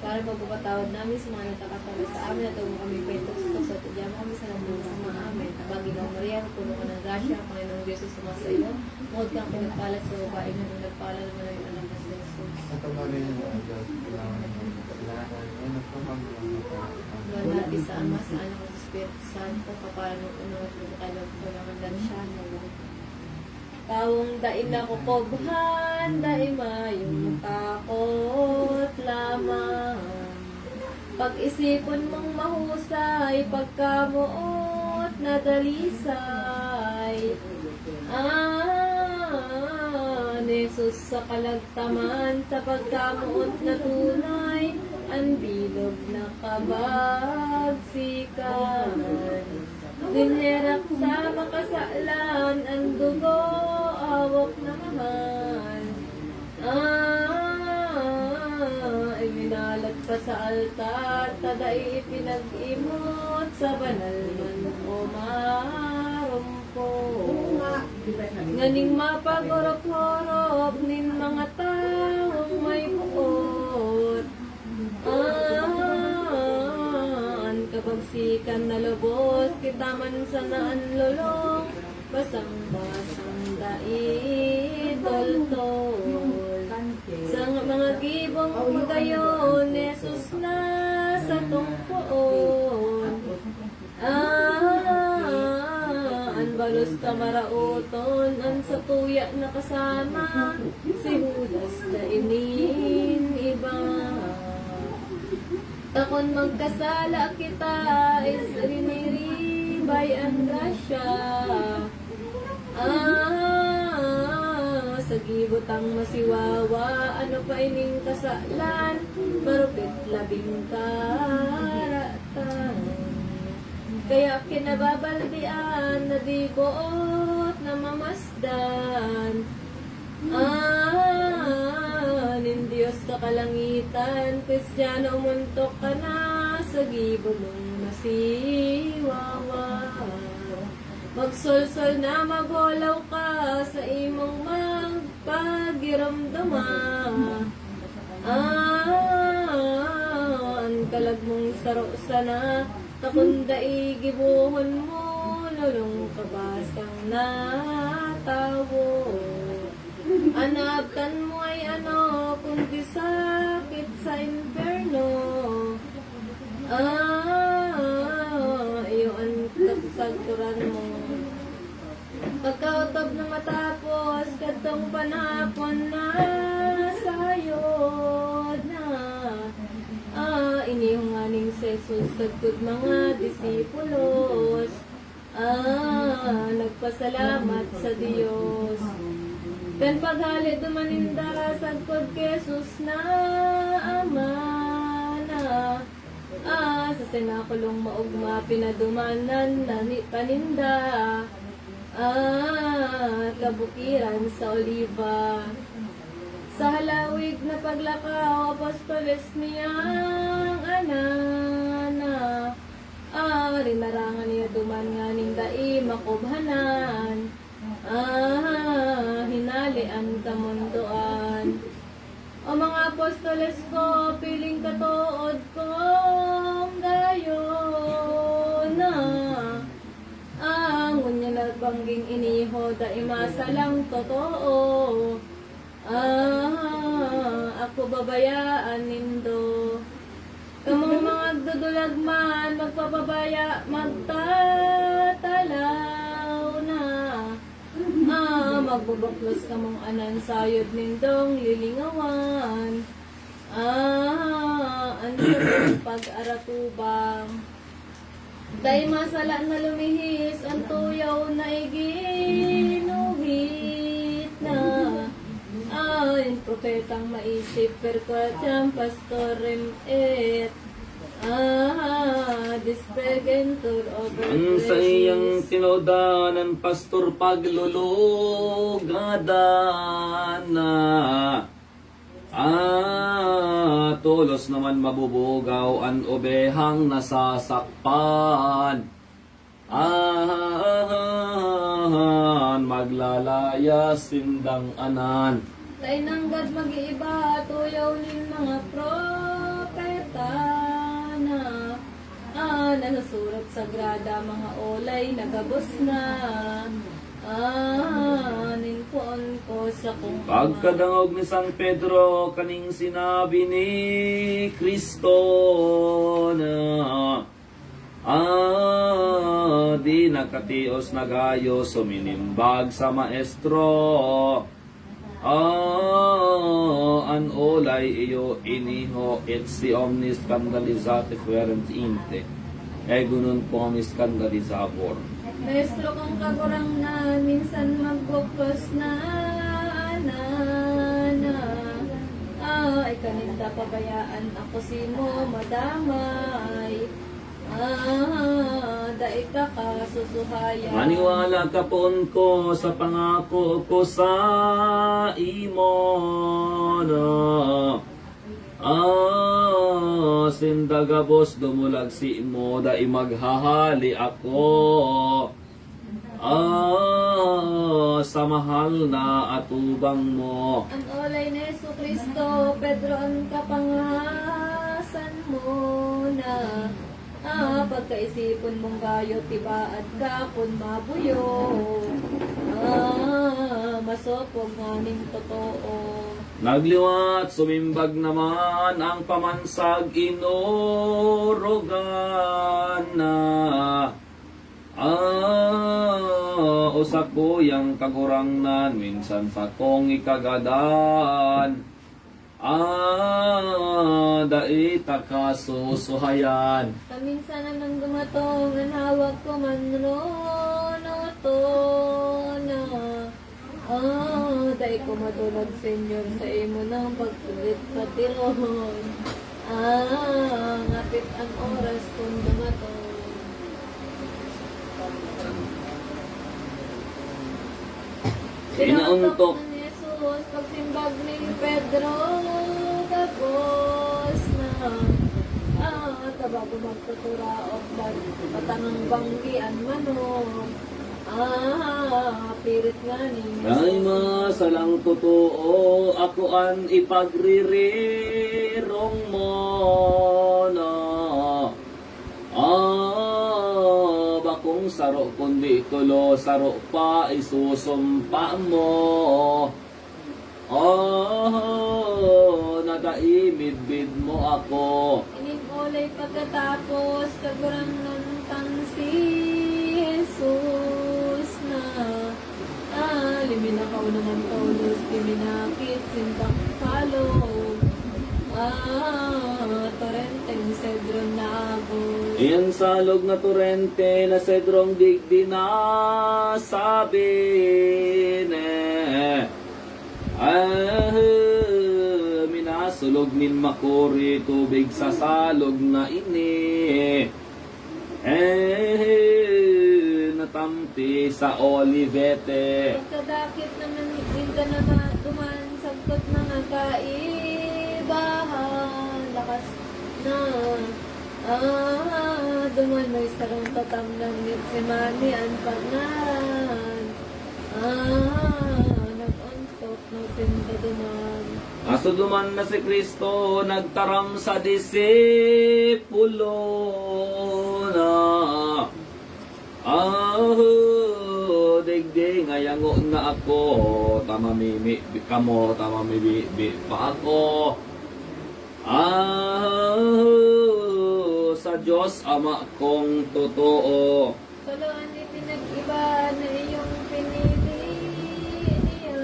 sa Para pagpapatawad namin sa mga nagkakasala sa amin at huwag kami petos sa tudya mo kami sa nandun sa mga amin. Panginoong Maria, puno ka ng grasya, Panginoong Jesus suma sa iyo. Mukod kang pinagpalat sa babae na nung nagpala naman ang anak na si Jesus. Ito ba rin yung agad? Kailangan ay nagpapagawa Lord natin sa Ama, sa Anak at sa Espiritu Santo, kapalan mo puno at lumakalag ko ng dansya. Tawong dain ako kobhan, daima yung takot lamang. Pag-isipon mong mahusay, pagkamuot na dalisay. Jesus sa kalagtaman, sa pagkamuot na tunay, ang bilog na kabagsikan. Dinherak sa makasalan, ang dugo, awak na mahal. Iminalat pa sa altar, taday ipinag-imot sa banal man o marumpo. Nganing mapagorop-horop nin mga taong may buot. Kapagsikan na lubos, kita man sa naanlulong, basang-basang daidol-tol. Sa mga gibong gayon, Jesus na sa tungpoon. An balos kamarauton, an sa tuya na kasama, si Judas na inin iba. Takon magkasala kita, is riniribay ang grasya. Sa gibot ang masiwawa, ano pa ining kasalan, marupit labing karatan. Kaya kinababaldian, na di buot na mamasdan. Diyos sa kalangitan, Kristiyano umuntok ka na, sa gibo mong masiwawa. Magsolsol na magholaw ka, sa imong magpagiramdama. Ang kalag mong saro sana, takunda igibuhon mo, lulong kabasang natawo. Anabtan mo ay ano, kundi sakit sa inferno. Iyo ang kagsagturan mo. Pagkautob na matapos, katong panapon na sayod na. Inihong aning Jesus, sagtod mga disipulos. Nagpasalamat sa Diyos. Kan paghalit dumaninda, sagpod Jesus na Ama na. Sa sinakulong maugma, pinadumanan na paninda. Kabukiran sa Oliva. Sa halawig na paglakaw, apostoles niyang anana. Rinarangan niya duman nga ning dai makubhanan. Hinalian kamunduan. O mga apostoles ko, piling katuod kong gayon na. Ngunya nagbangging iniho, daimasa lang totoo. Ako babayaan nindo. Kamong mga agdudulag man, magpapabaya, magtatalaw na. Magbubaklos kamong anan sayod nindong lilingawan. Ansarong pag-aratubang. Dahil masala na lumihis, ang tuyaw na iginuhit na. Yung propetang maisip, perkwatsyang pastorem et. Dispregentur over Ang sa iyang tinodanan, pastor paglulugadana. Tulos naman mabubugaw ang obehang nasasakpan. Maglalaya sindang anan. Tayo nang God mag-iiba, tuyaw nin mga propeta. Nasusurat sagrada mga olay nagabos na. Ninpuan ko sa kung Pagkadangog ni San Pedro, kaning sinabi ni Kristo na di nakatios nagayo suminimbag sa maestro. An olay iyo iniho et si omnis scandalizate fuerent inte. Egunon po omnis scandalizabor. Maestro kong kagurang na minsan magbukos na ay kaninda pabayaan ako si mo madamay. Dai ka kasusuhayan. Maniwala ka poon ko sa pangako ko sa imo na sindagabos dumulag si imo dai maghahali ako sa mahal na atubang mo. Ang olay na Yesu Kristo, Pedro ang kapangasan mo na. Pagkaisipon mong gayo, tibaat ka kung mabuyo. Masopog nganing totoo. Nagliwat, sumimbag naman ang pamansag inurugan na. Usak ko yang kagurangnan, minsan sa kong ikagadan. Daita kasusuhayan. Kaminsan naman gumatong ang hawak ko man to na. Dahil ko matulog, Senyor, sa imo ng pagtulit patiron. Ngapit ang oras kung dumatong. Inauntok. Ni Jesus, pagsimbag ni Pedro, tapos na. Tabago magtuturaok, patangang banggian manon. Pirit nga ni Ay masalang totoo, ako an ipagririrong mo na. Bakong saro kundi kulo, saro pa isusumpa mo. Nadaimidbid mo ako. Ininolay pagkatapos, kagurang nantang si Jesus na. Liminakaw naman tolos, liminakit, sintang palo. Torrenteng Cedro Nagos. Iyan salog na torrente na sedrong digdi na sabi minasulog nin makuri tubig sa salog na ini natampi sa olivete. Pagkadakit naman din ka naman duman sagkot mga kaibahan. Lakas na duman may sarong tatam ng Getsemani ang pangalan. Nag-untok no tinda duman. Aso duman na si Kristo nagtaram sa disipulo na digdi ngayango na ako tamamimi kamo tamamibi pa ako sa Diyos Ama kong totoo. Tuluan ni pinag-iba na iyong pinili niya.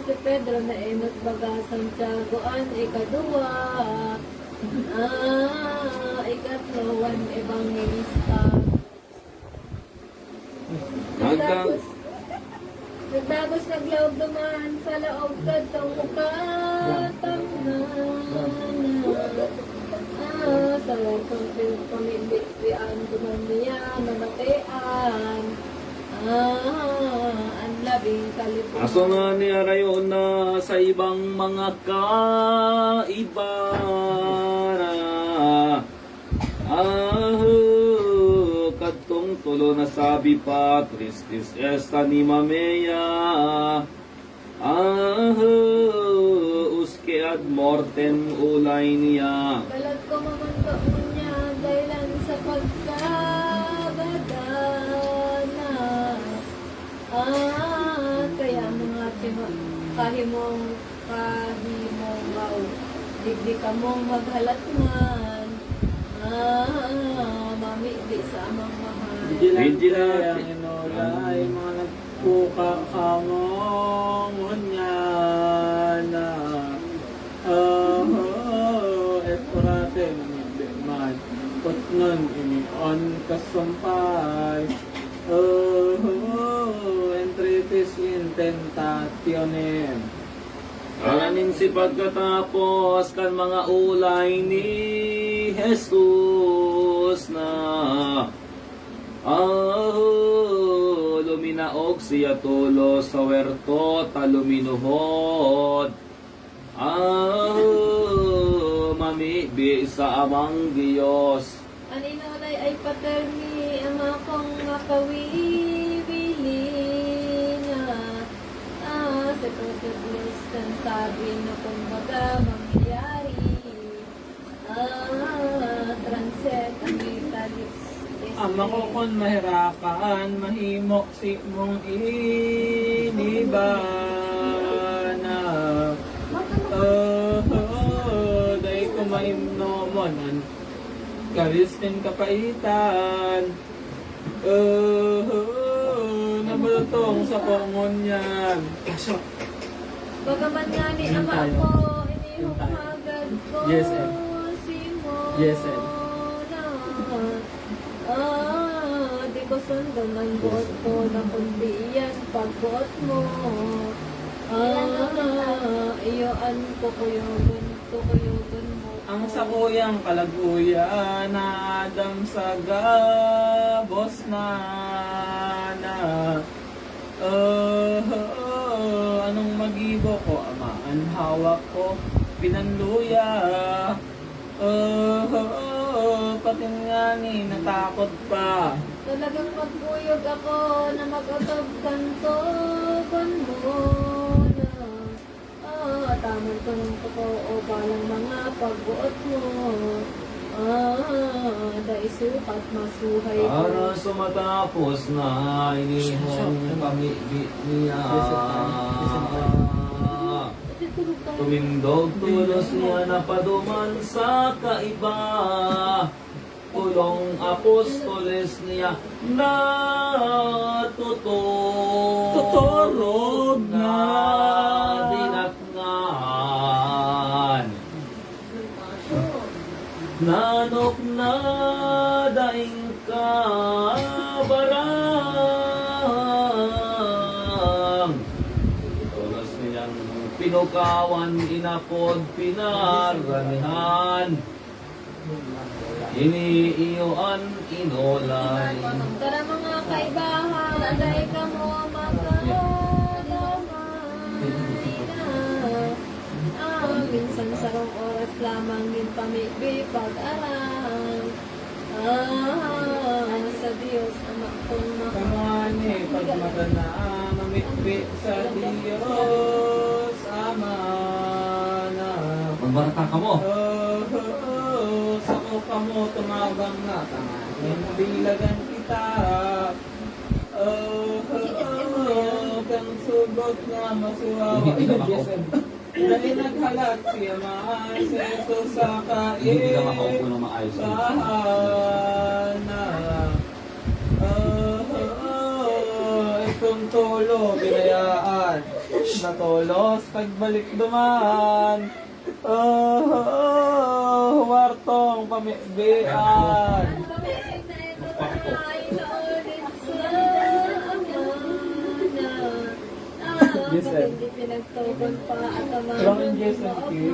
Si Pedro na imot baga Santiagoan ikadua. Ikatloan evangelista. Nagdagos naglaog duman sa laog katong mukatam na. Sa wakong pamibigrian duman niya namatayan. Ang labing kalipunan. Aso nga ni arayo na sa ibang mga kaiba na kadtong tulo na sabi pa tristis esta ni Mamea uske ad mortem ulay niya. Balag ko mamangga mo niya, dahilan sa pagkabagana. Kaya mga kahimong mau, digdi ka mong maghalatman. Mami, di sa amang mahal. Vigilante ang inulay, mga nagpuka kamong na ekurate man putnon inion kasumpay entrepis intentationem. Kanin si pagkatapos kan mga ulay ni Jesus na luminaog siya tulo sa werto taluminuhod. Mamibi sa amang Diyos. Ang inulay ay patermi, ang akong makawiwili na. Sa protocol ang sabi na kung baga mangyayari. Transet ang italis. Ama ko kung mahirapan, mahimok si mong inibana. Day ko maimnomonan, karistin kapaitan. Nabalutong sa kongon yan. Bagaman nga ni ama ko, inihumagad ko. Yes, Ed. Simo Yes, Ed. di ko sundan ang buot ko na kundi yan pagbuot mo. Iyoan ko kuyugan mo. Ang sakuyang kalaguyan na adam sa gabos na anong magibo ko ama ang hawak ko pinanluya pati nga ni natakot pa Talagang magbuyog ako na mag-utob kantoban mo na. Taman ko ng totoo palang mga pagbuot mo. Daisukat masuhay ko. Para sumatapos na inihong pamibit niya. Tumindog tulos niya na paduman sa kaiba. Pulong apostoles niya na tuturog na dinatngan. Nanok na daing kabarang. Tulos niyang pinukawan, inapod, pinaranihan. Iniiyoan, inolay. Tara mga kaibahan, dahil ka mo minsan sarong oras lamang din pamigbi pag-aral. Sa Diyos, Ama kong kamani pagmata na mamikbi sa Diyos ama na Magbarata ka mo. sa ka mo tumabang na tanganin bilagan kita kang sugot na masuwa Hindi ka makaupo. dahil naghalat siya maaseso sa Hindi ka makaupo ng maayos. kahana itong tulo binayaan natulos pagbalik duman wartong pamibian Yes, sir. Hindi pinagtugon pa at ang Long and yes, thank you.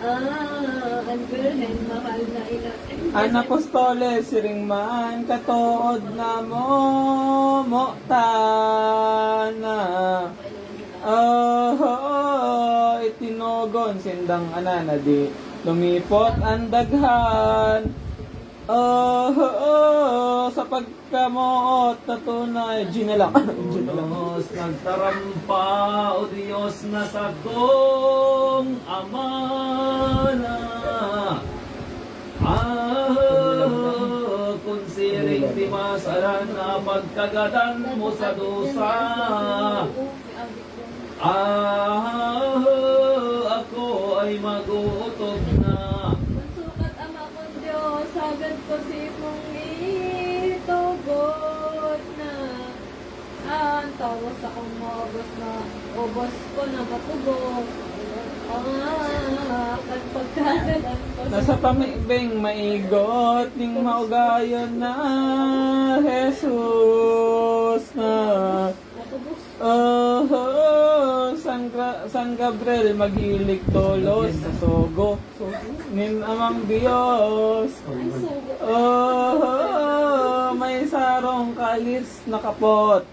ang Birhen, mahal na ina. An apostoles siring man katuod na motana. Itinogon sindang anana di lumipot ang daghan. Sa pagkamuot na tunay. G na lang. G na lang. Diyos nagtarampa, o Diyos na sa kong amana. Kung siring di masaran na pagkagadan mo sa dusa. Ako ay mag-uutob na. Sukat ama kong Diyos, sagad ko si mong itugot na. Ang tawas akong maubos na, ubos ko na matugog. Pagkagalan ko Nasa pamibing maigot ning maugayon na Jesus na. San Gabriel maghilig tolos sa sogo nin amang Diyos. May sarong kalis na kapot.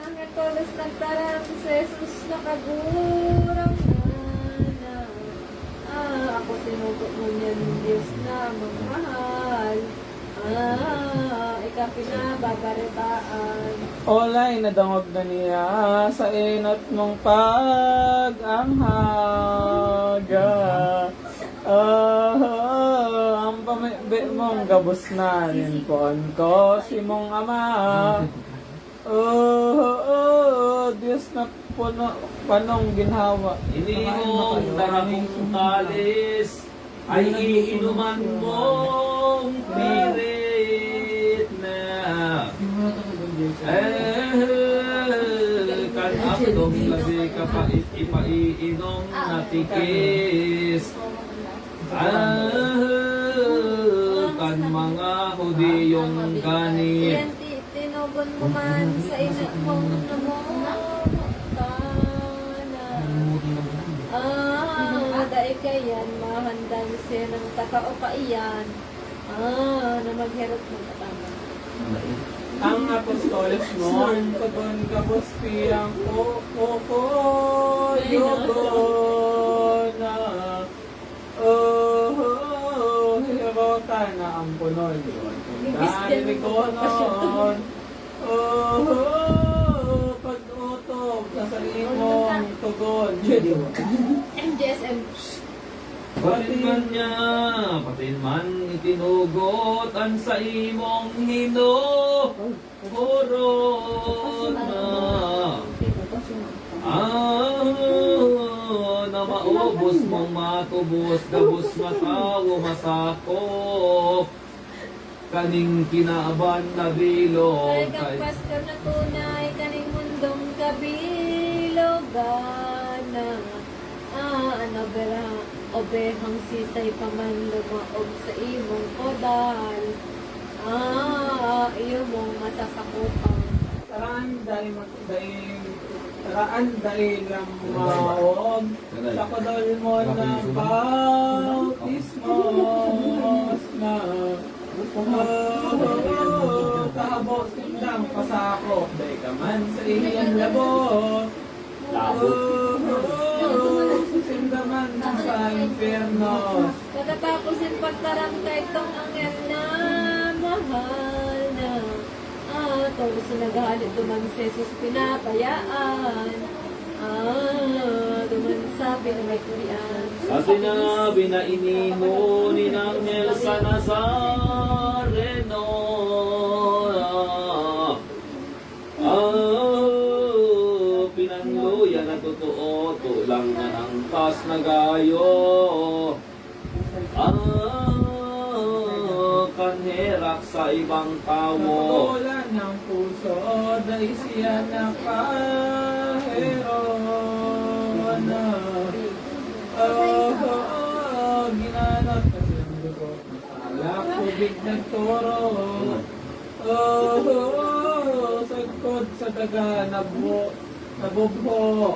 anang etolos nagtarang sa Jesus nakagurang na. Ako sinugot mo niyan Diyos na magmahal. Ikaw pinababaritaan. Olay nadangog na niya sa inot mong pag-anghaga. Ang pamibi mong gabos na ninpon ko si mong ama. Diyos na puno, panong ginhawa. Inihong darabong kalis ay iinuman mong pirit na. Kanakdong kasi kapait ipaiinom na tikis. Kan mga Hudiyong ganit. Yan tinugon mo man sa ina mong namumutana. Dahil kayan mahandang siya ng takao-kaiyan. Na maghirap ng katama. Ang apostoles mo, kagon kabos pirang ko, yogo na. Hirota na ang punon. Dahil ko noon. Pag-utob na sa imong tugon. MJSM. Patin man niya, patin man itinugot, sa imong hinuhurot na. Na maubos mong matubos, gabos matawo masakop. Kaning kinaaban na bilog. Ay kang pastor na tunay, kaning mundong kabilogan na. Ano bera, obehang sisay paman lumaog sa imong kodal. Iyo mong masasakupan. Taraan dahil lang maog sa kodol mo ng bautismos na kahabos lang pasako dahil ka man sa iyang labot susindaman sa inferno. Pagkatapos yung pagtarang kay itong angel na mahal na. Tapos nagalit duman si Jesus pinapayaan. Duman sabi na may kurian. Sa sinabi na iniho ni Angel sa Nazareno, pinangluya na totoo, tulang na ng tas na gayo. Kanherak sa ibang tao. Patulan ng puso dahil siya nakahero na. Ginanat kasi ang dugo. Alak, tubig nagturo. Sagkod sa daga, nabubho.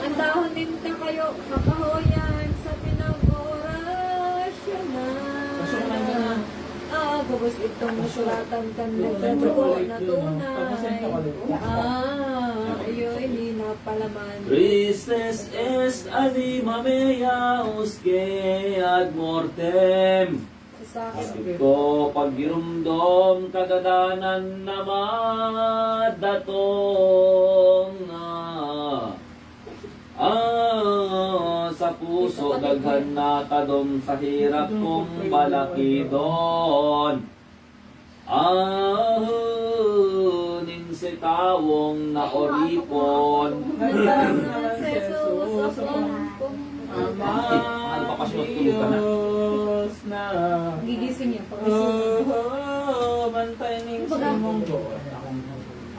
Ang dahon ninta kayo, makahoyan sa pinag-orasyon na. Gabos itong nasulatan kan nagdadro na tunay. Iyo hindi na palaman. Christes est anima mea usque ad mortem. sakit. Ko pagirumdom kadadanan na madatong sa puso daghan na kadom sa hirap kong balakidon. Nin si tawong na oripon. Diyos na Gigising niya. Pagising. bantay ning simong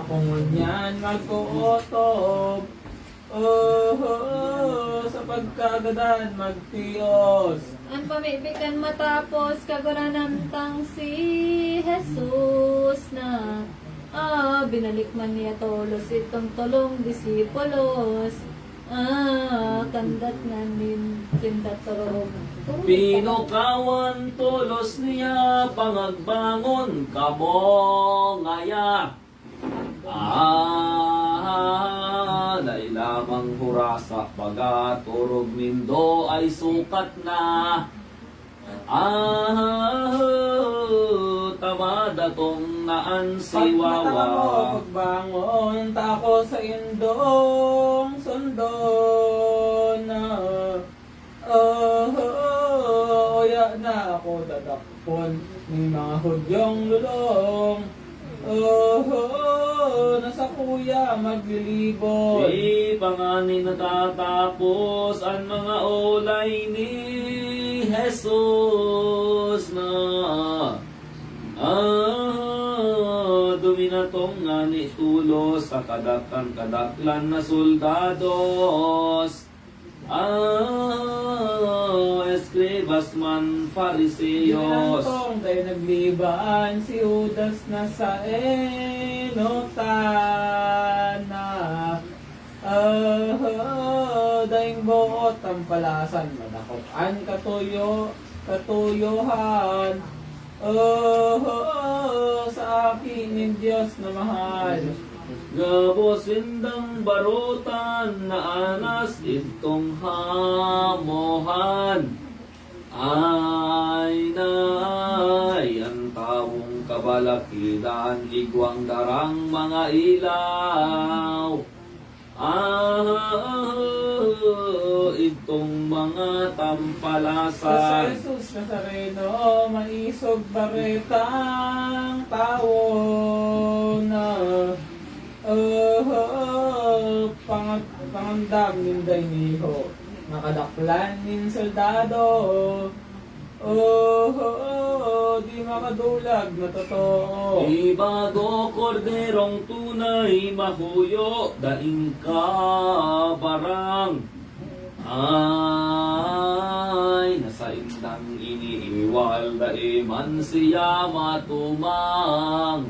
ako ngunyan magkuotob. Sa pagkagadan magtiyos. Ang pamibikan matapos kaguranamtang si Jesus na binalik man niya tolos itong tolong disipulos. Kandat na nin kindatorong. Pinukawan tulos niya pangagbangon kamo ngaya. Dahil lamang hurasa pagaturog mindo ay sukat na. Tamada tong naan si Wawa. Pagbangon tako sa indong sundo na oya na ako dadakpon ni mga hudyong lulong. Nasa kuya maglilibot. Di panganin natatapos ang mga olay ni Jesus na duminatong nga ni tulos sa kadaklan na soldados. Escribas man Fariseos. Ginantong tayo naglibaan si Judas na sa enotana. Daing buot ang palasan manakopan katuyohan. Sa akin ng Diyos na mahal. Gabos indang barutan na anas itong hamohan. Ay ang tawong kabalakidan, igwang darang mga ilaw. Itong mga Sa tampalasan. Jesus Nazareno, maisog baretang tao na pangandam ninday niho, nakadaklan nin soldado. Di makadulag na totoo. Ibago korderong tunay mahuyo, daing ka barang. Ay, nasa indang iniiwal, daiman siya matumang.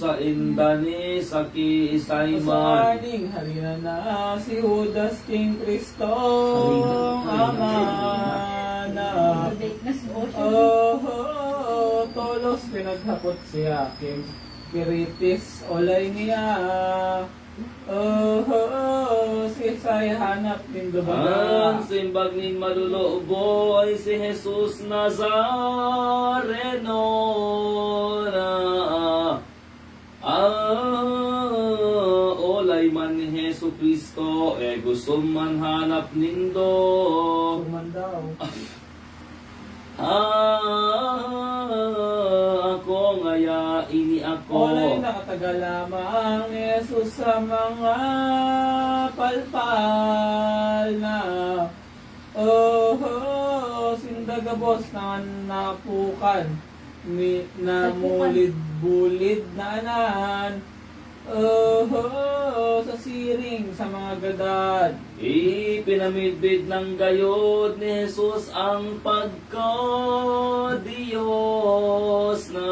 Sa indani sa kiisay man. Masaling halina na si Judas King Kristo Ama na. Tolos pinaghapot siya King Kiritis olay niya. Si Isay hanap din dubaga. Ang simbag nin maluloobo ay si Jesus Nazareno na olay man ni Jesu Kristo gusto man hanap nindo. Sumandaw. Ako ngaya ini ako. Olay nakatagal lamang ni Jesus sa mga palpal na. Sindagabos na napukan. Namulid-bulid na anan. Sa siring sa mga gadad. Ipinamidbid ng gayod ni Jesus ang pagka-Diyos na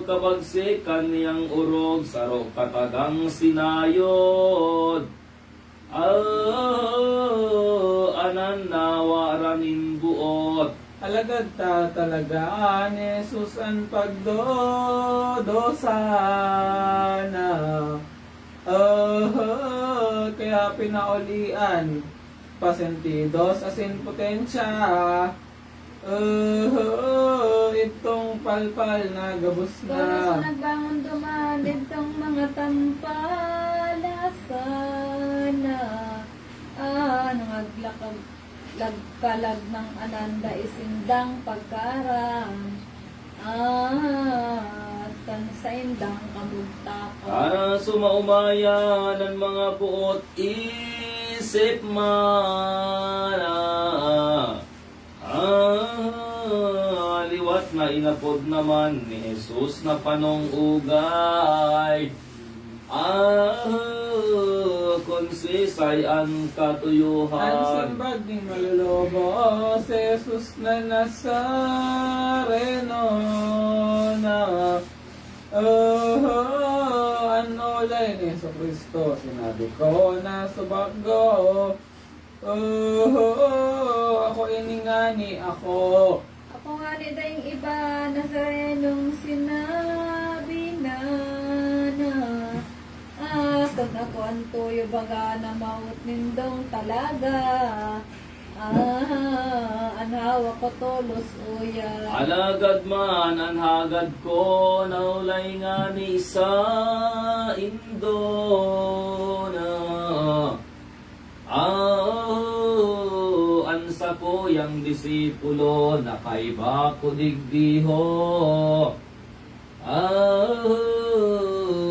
kabagsikan niyang urog saro katagang sinayod. Anan nawaranin buot. Alagad talagaan ni Jesus ang pagdodosa na. Kaya sa pinaulian, pasentidos asin potensya. Itong palpal na gabos Todos na. nagbangon duman ditong mga tampalasana. Nangaglakag lagkalag ng ananda isindang pagkarang. Tan sa indang kamugtaka. Para sumaumaya ng mga buot isip mana. Liwat na inapod naman ni Jesus na panong-ugay. Konsisay ang Ang katuyuhan. simbag ni malulubo si Jesus na Nazareno na ano lay ni Yesu Cristo, sinabi ko na subago. Ako iningani ako. Ako nga ni dayong iba Nazarenong sinabi na kung ako ang tuyo baga na maut nindong talaga. Anawa ko tulos uya. Alagad man ang hagad ko, naulay nga ni sa Indona. Ansa ko yang disipulo, nakaiba ko digdiho.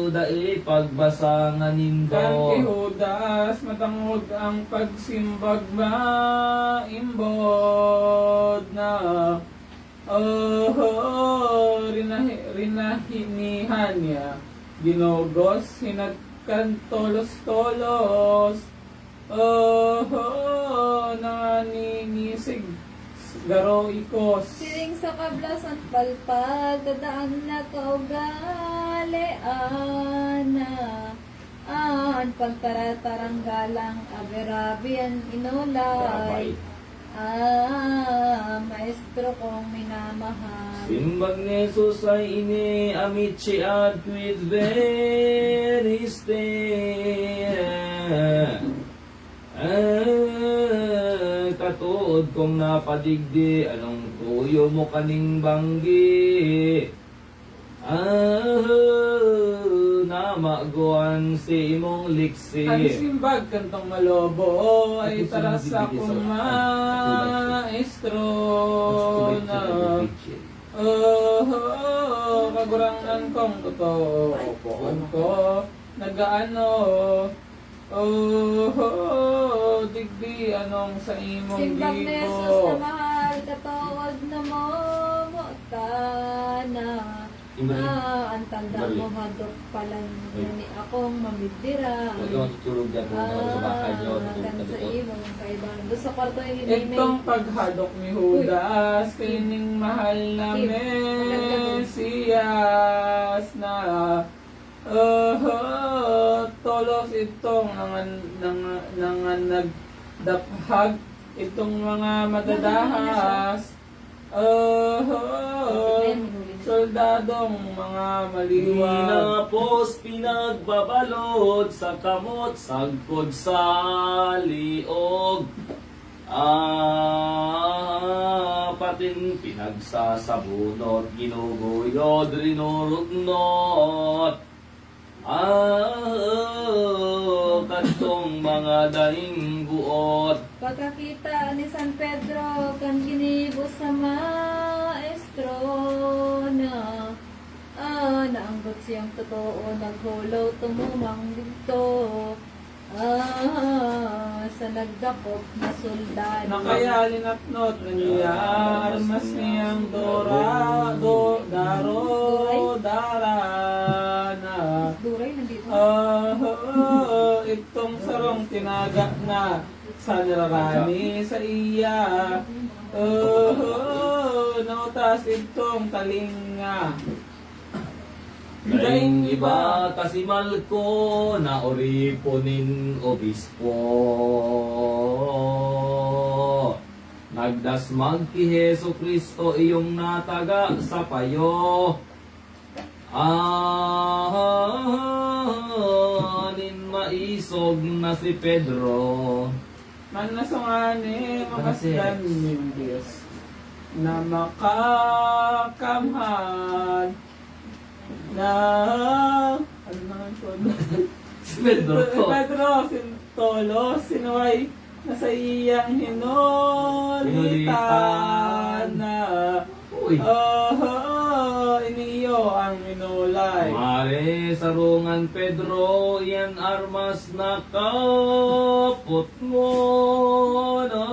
Dai pagbasangan Kan nindo. Judas matangod ang pagsimbag maimbod na rinahinihan niya ginogos hinagkan tolos-tolos nanginisig garoikos. Siring sa kablasan palpag, dadaan na kaugaliana. Pagtarataranggalang aberabian inulay. Maestro kong minamahal. Simbag ni Jesus ay ini amici at with veriste. Katuod kong napadigdi, anong tuyo mo kaning banggi. Na maguan si imong liksi. Ang simbag kantong malobo ay tara sa akong maestro na kagurangan kong totoo upuan ko nagaano digdi anong sa imong Simbag na Jesus na gibo. mahal, katawag na mo na. Ang tanda mo hadok palang ni akong mamidira. Huwag kang tutulog dyan kung sa bahay nyo, tutulog Kan ka sa dito. imong kaibahan. Doon sa kwarto yung Itong paghadok ni Judas, kining mahal na Kim, Mesiyas na tolos itong nangan nagdaphag itong mga madadahas soldadong mga maliwag. Pinapos pinagbabalot sa kamot, sagkod sa liog. Patin pinagsasabunot, ginuguyod, rinurugnot. Kantong mga daing buot. Pagkakita ni San Pedro, kan ginibos sa maestro na naanggot siyang totoo, naghulaw tumumang dito. Sa nagdakop na soldado. Nakayalin at not na niya armas niyang daro dara na Duray, nandito. itong sarong tinaga na sa nararami sa iya nautas itong talinga Daing iba kasimal ko na oriponin obispo. Nagdasmag ki Heso Kristo iyong nataga sa payo. Anin mais isog na si Pedro. Manasungani, makasdan ng Diyos na makakamhan na ano naman po? Si Pedro po. Pedro, Sintolo, sinuway na sa iyang hinulitan na Uy. iniyo ang inulay. Mare sarungan Pedro, yan armas na kapot mo na.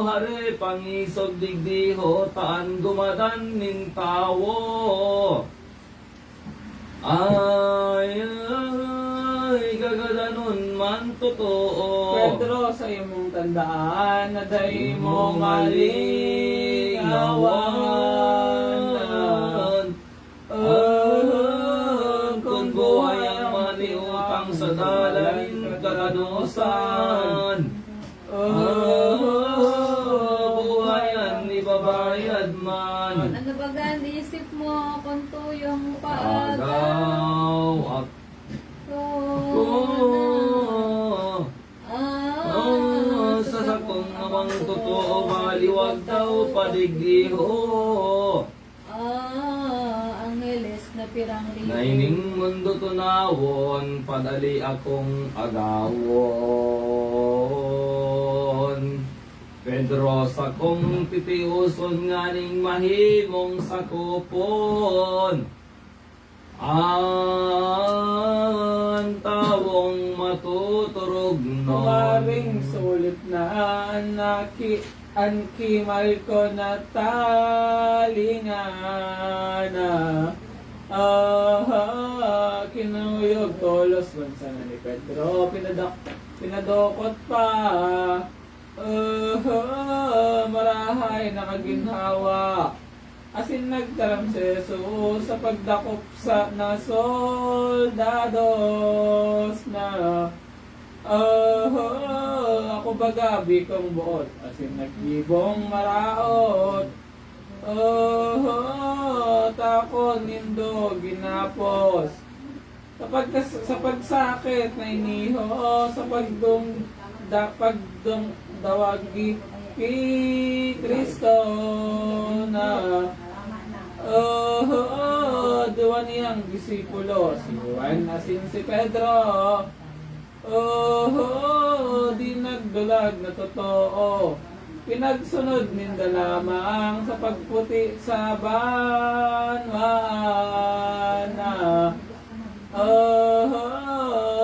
Hare pangisog digdiho, taan dumadan ning tawo. Ay, gagadanon man totoo. Pedro, sa imong tandaan na day mo malingawan. Kung buhay ang maniutang sa dalangin kalanusan. Buhayan ibabayad man. Ano ba gan isip mo kung tuyong paagaw? Agaw at ko. Sa sakong namang totoo, maliwag daw padigdiho. Angeles na pirang libo. Naining mundo tunawon, padali akong agawon. Pedro sa kong titiuson nganing mahimong sakupon. Ang tawong matuturog Kumaring nun. sulit na ankimal ko na talingana. Kinuyog tolos bansa na ni Pedro, pinadokot pa. Marahay nakaginhawa. Asin nagtaram si Jesus sa pagdakop na soldados na ako bagabi kong buot. Asin nagbibong maraot. Takon nindo ginapos. Sa pagsakit na iniho, sa pagdong dawagi kay Kristo na duwan niyang disipulo, si Juan asin si Pedro. Di nagdulag na totoo, pinagsunod ninda lamang sa pagputi sa banwaan na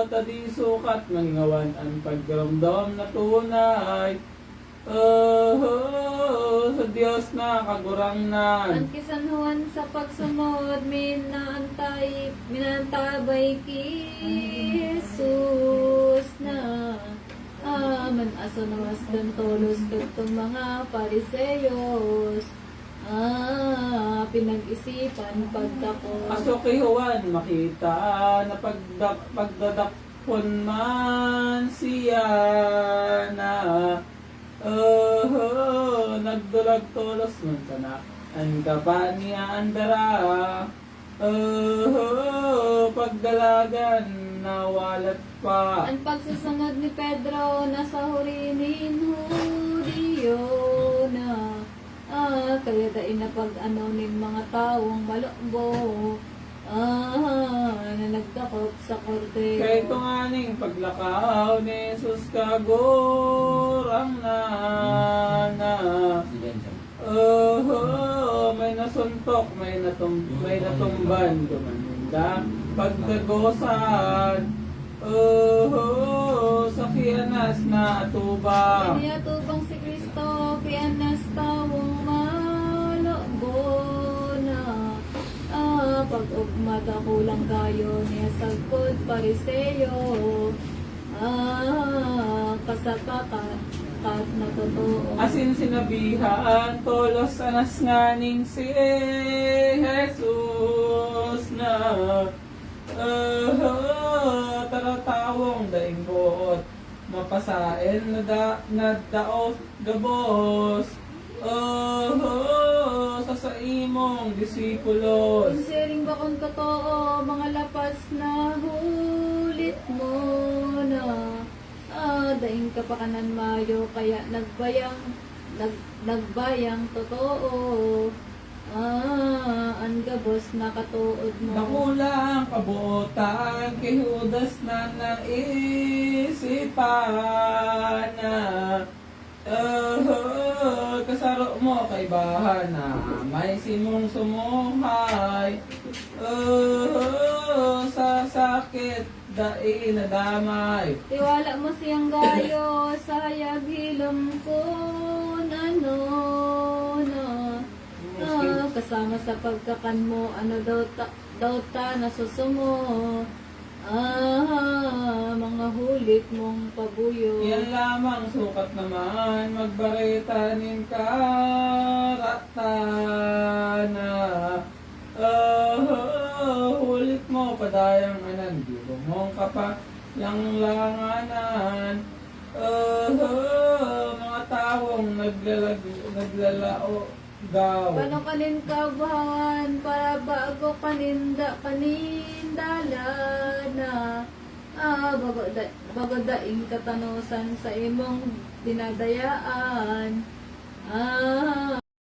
tadi sukat mangawan ang pagramdam na tunay. Sa Diyos na kagurangnan. Ang kisanhuan sa pagsunod, minantabay ki Jesus na man aso nawas dan tolos katong mga pariseyos. Pinag-isipan pagdako. Aso kay Juan makita na pagdadakpon man siya na nagdulag tolos man sana ang kaba niya andara. Pagdalagan nawalat pa. Ang pagsusunod ni Pedro nasa hurinin Hudiyo na kaya dain na pag-ano ning mga taong malokbo na nagtakop sa korte. Kaya ito nga ning paglakaw ni Jesus kagurang na may nasuntok, may natumban gumaninda pagdagosan. Sa kianas na atubang. Kaya tubang si Kristo, kianas tawong malokbo na pag-ugmata kulang kayo niya sagkod pariseyo. Kasapakat kat na totoo. Asin sinabihan, tolos anas nganing si Jesus na taratawong daing buot, mapasain na daot gabos. Sa sa imong disipulos. Sinsiring ba kung totoo, mga lapas na hulit mo na daing ka pa kanan mayo, kaya nagbayang totoo. Ang gabos na katuod mo. Nakulang kabuotan kay Judas na naisipan na kasaro mo kay bahana may simong sumuhay sa sakit dai nadamay. Tiwala mo siyang gayo sa hayag hilom ko ano na kasama sa pagkakan mo ano daw ta nasusumo mga hulit mong pabuyo. Yan lamang sukat naman magbaritanin karatana. Hulit mo padayang anan, di mong kapalang langanan. Mga taong naglalao daw. Paano kanin kabahan para bago panindala na bago daing katanusan sa imong dinadayaan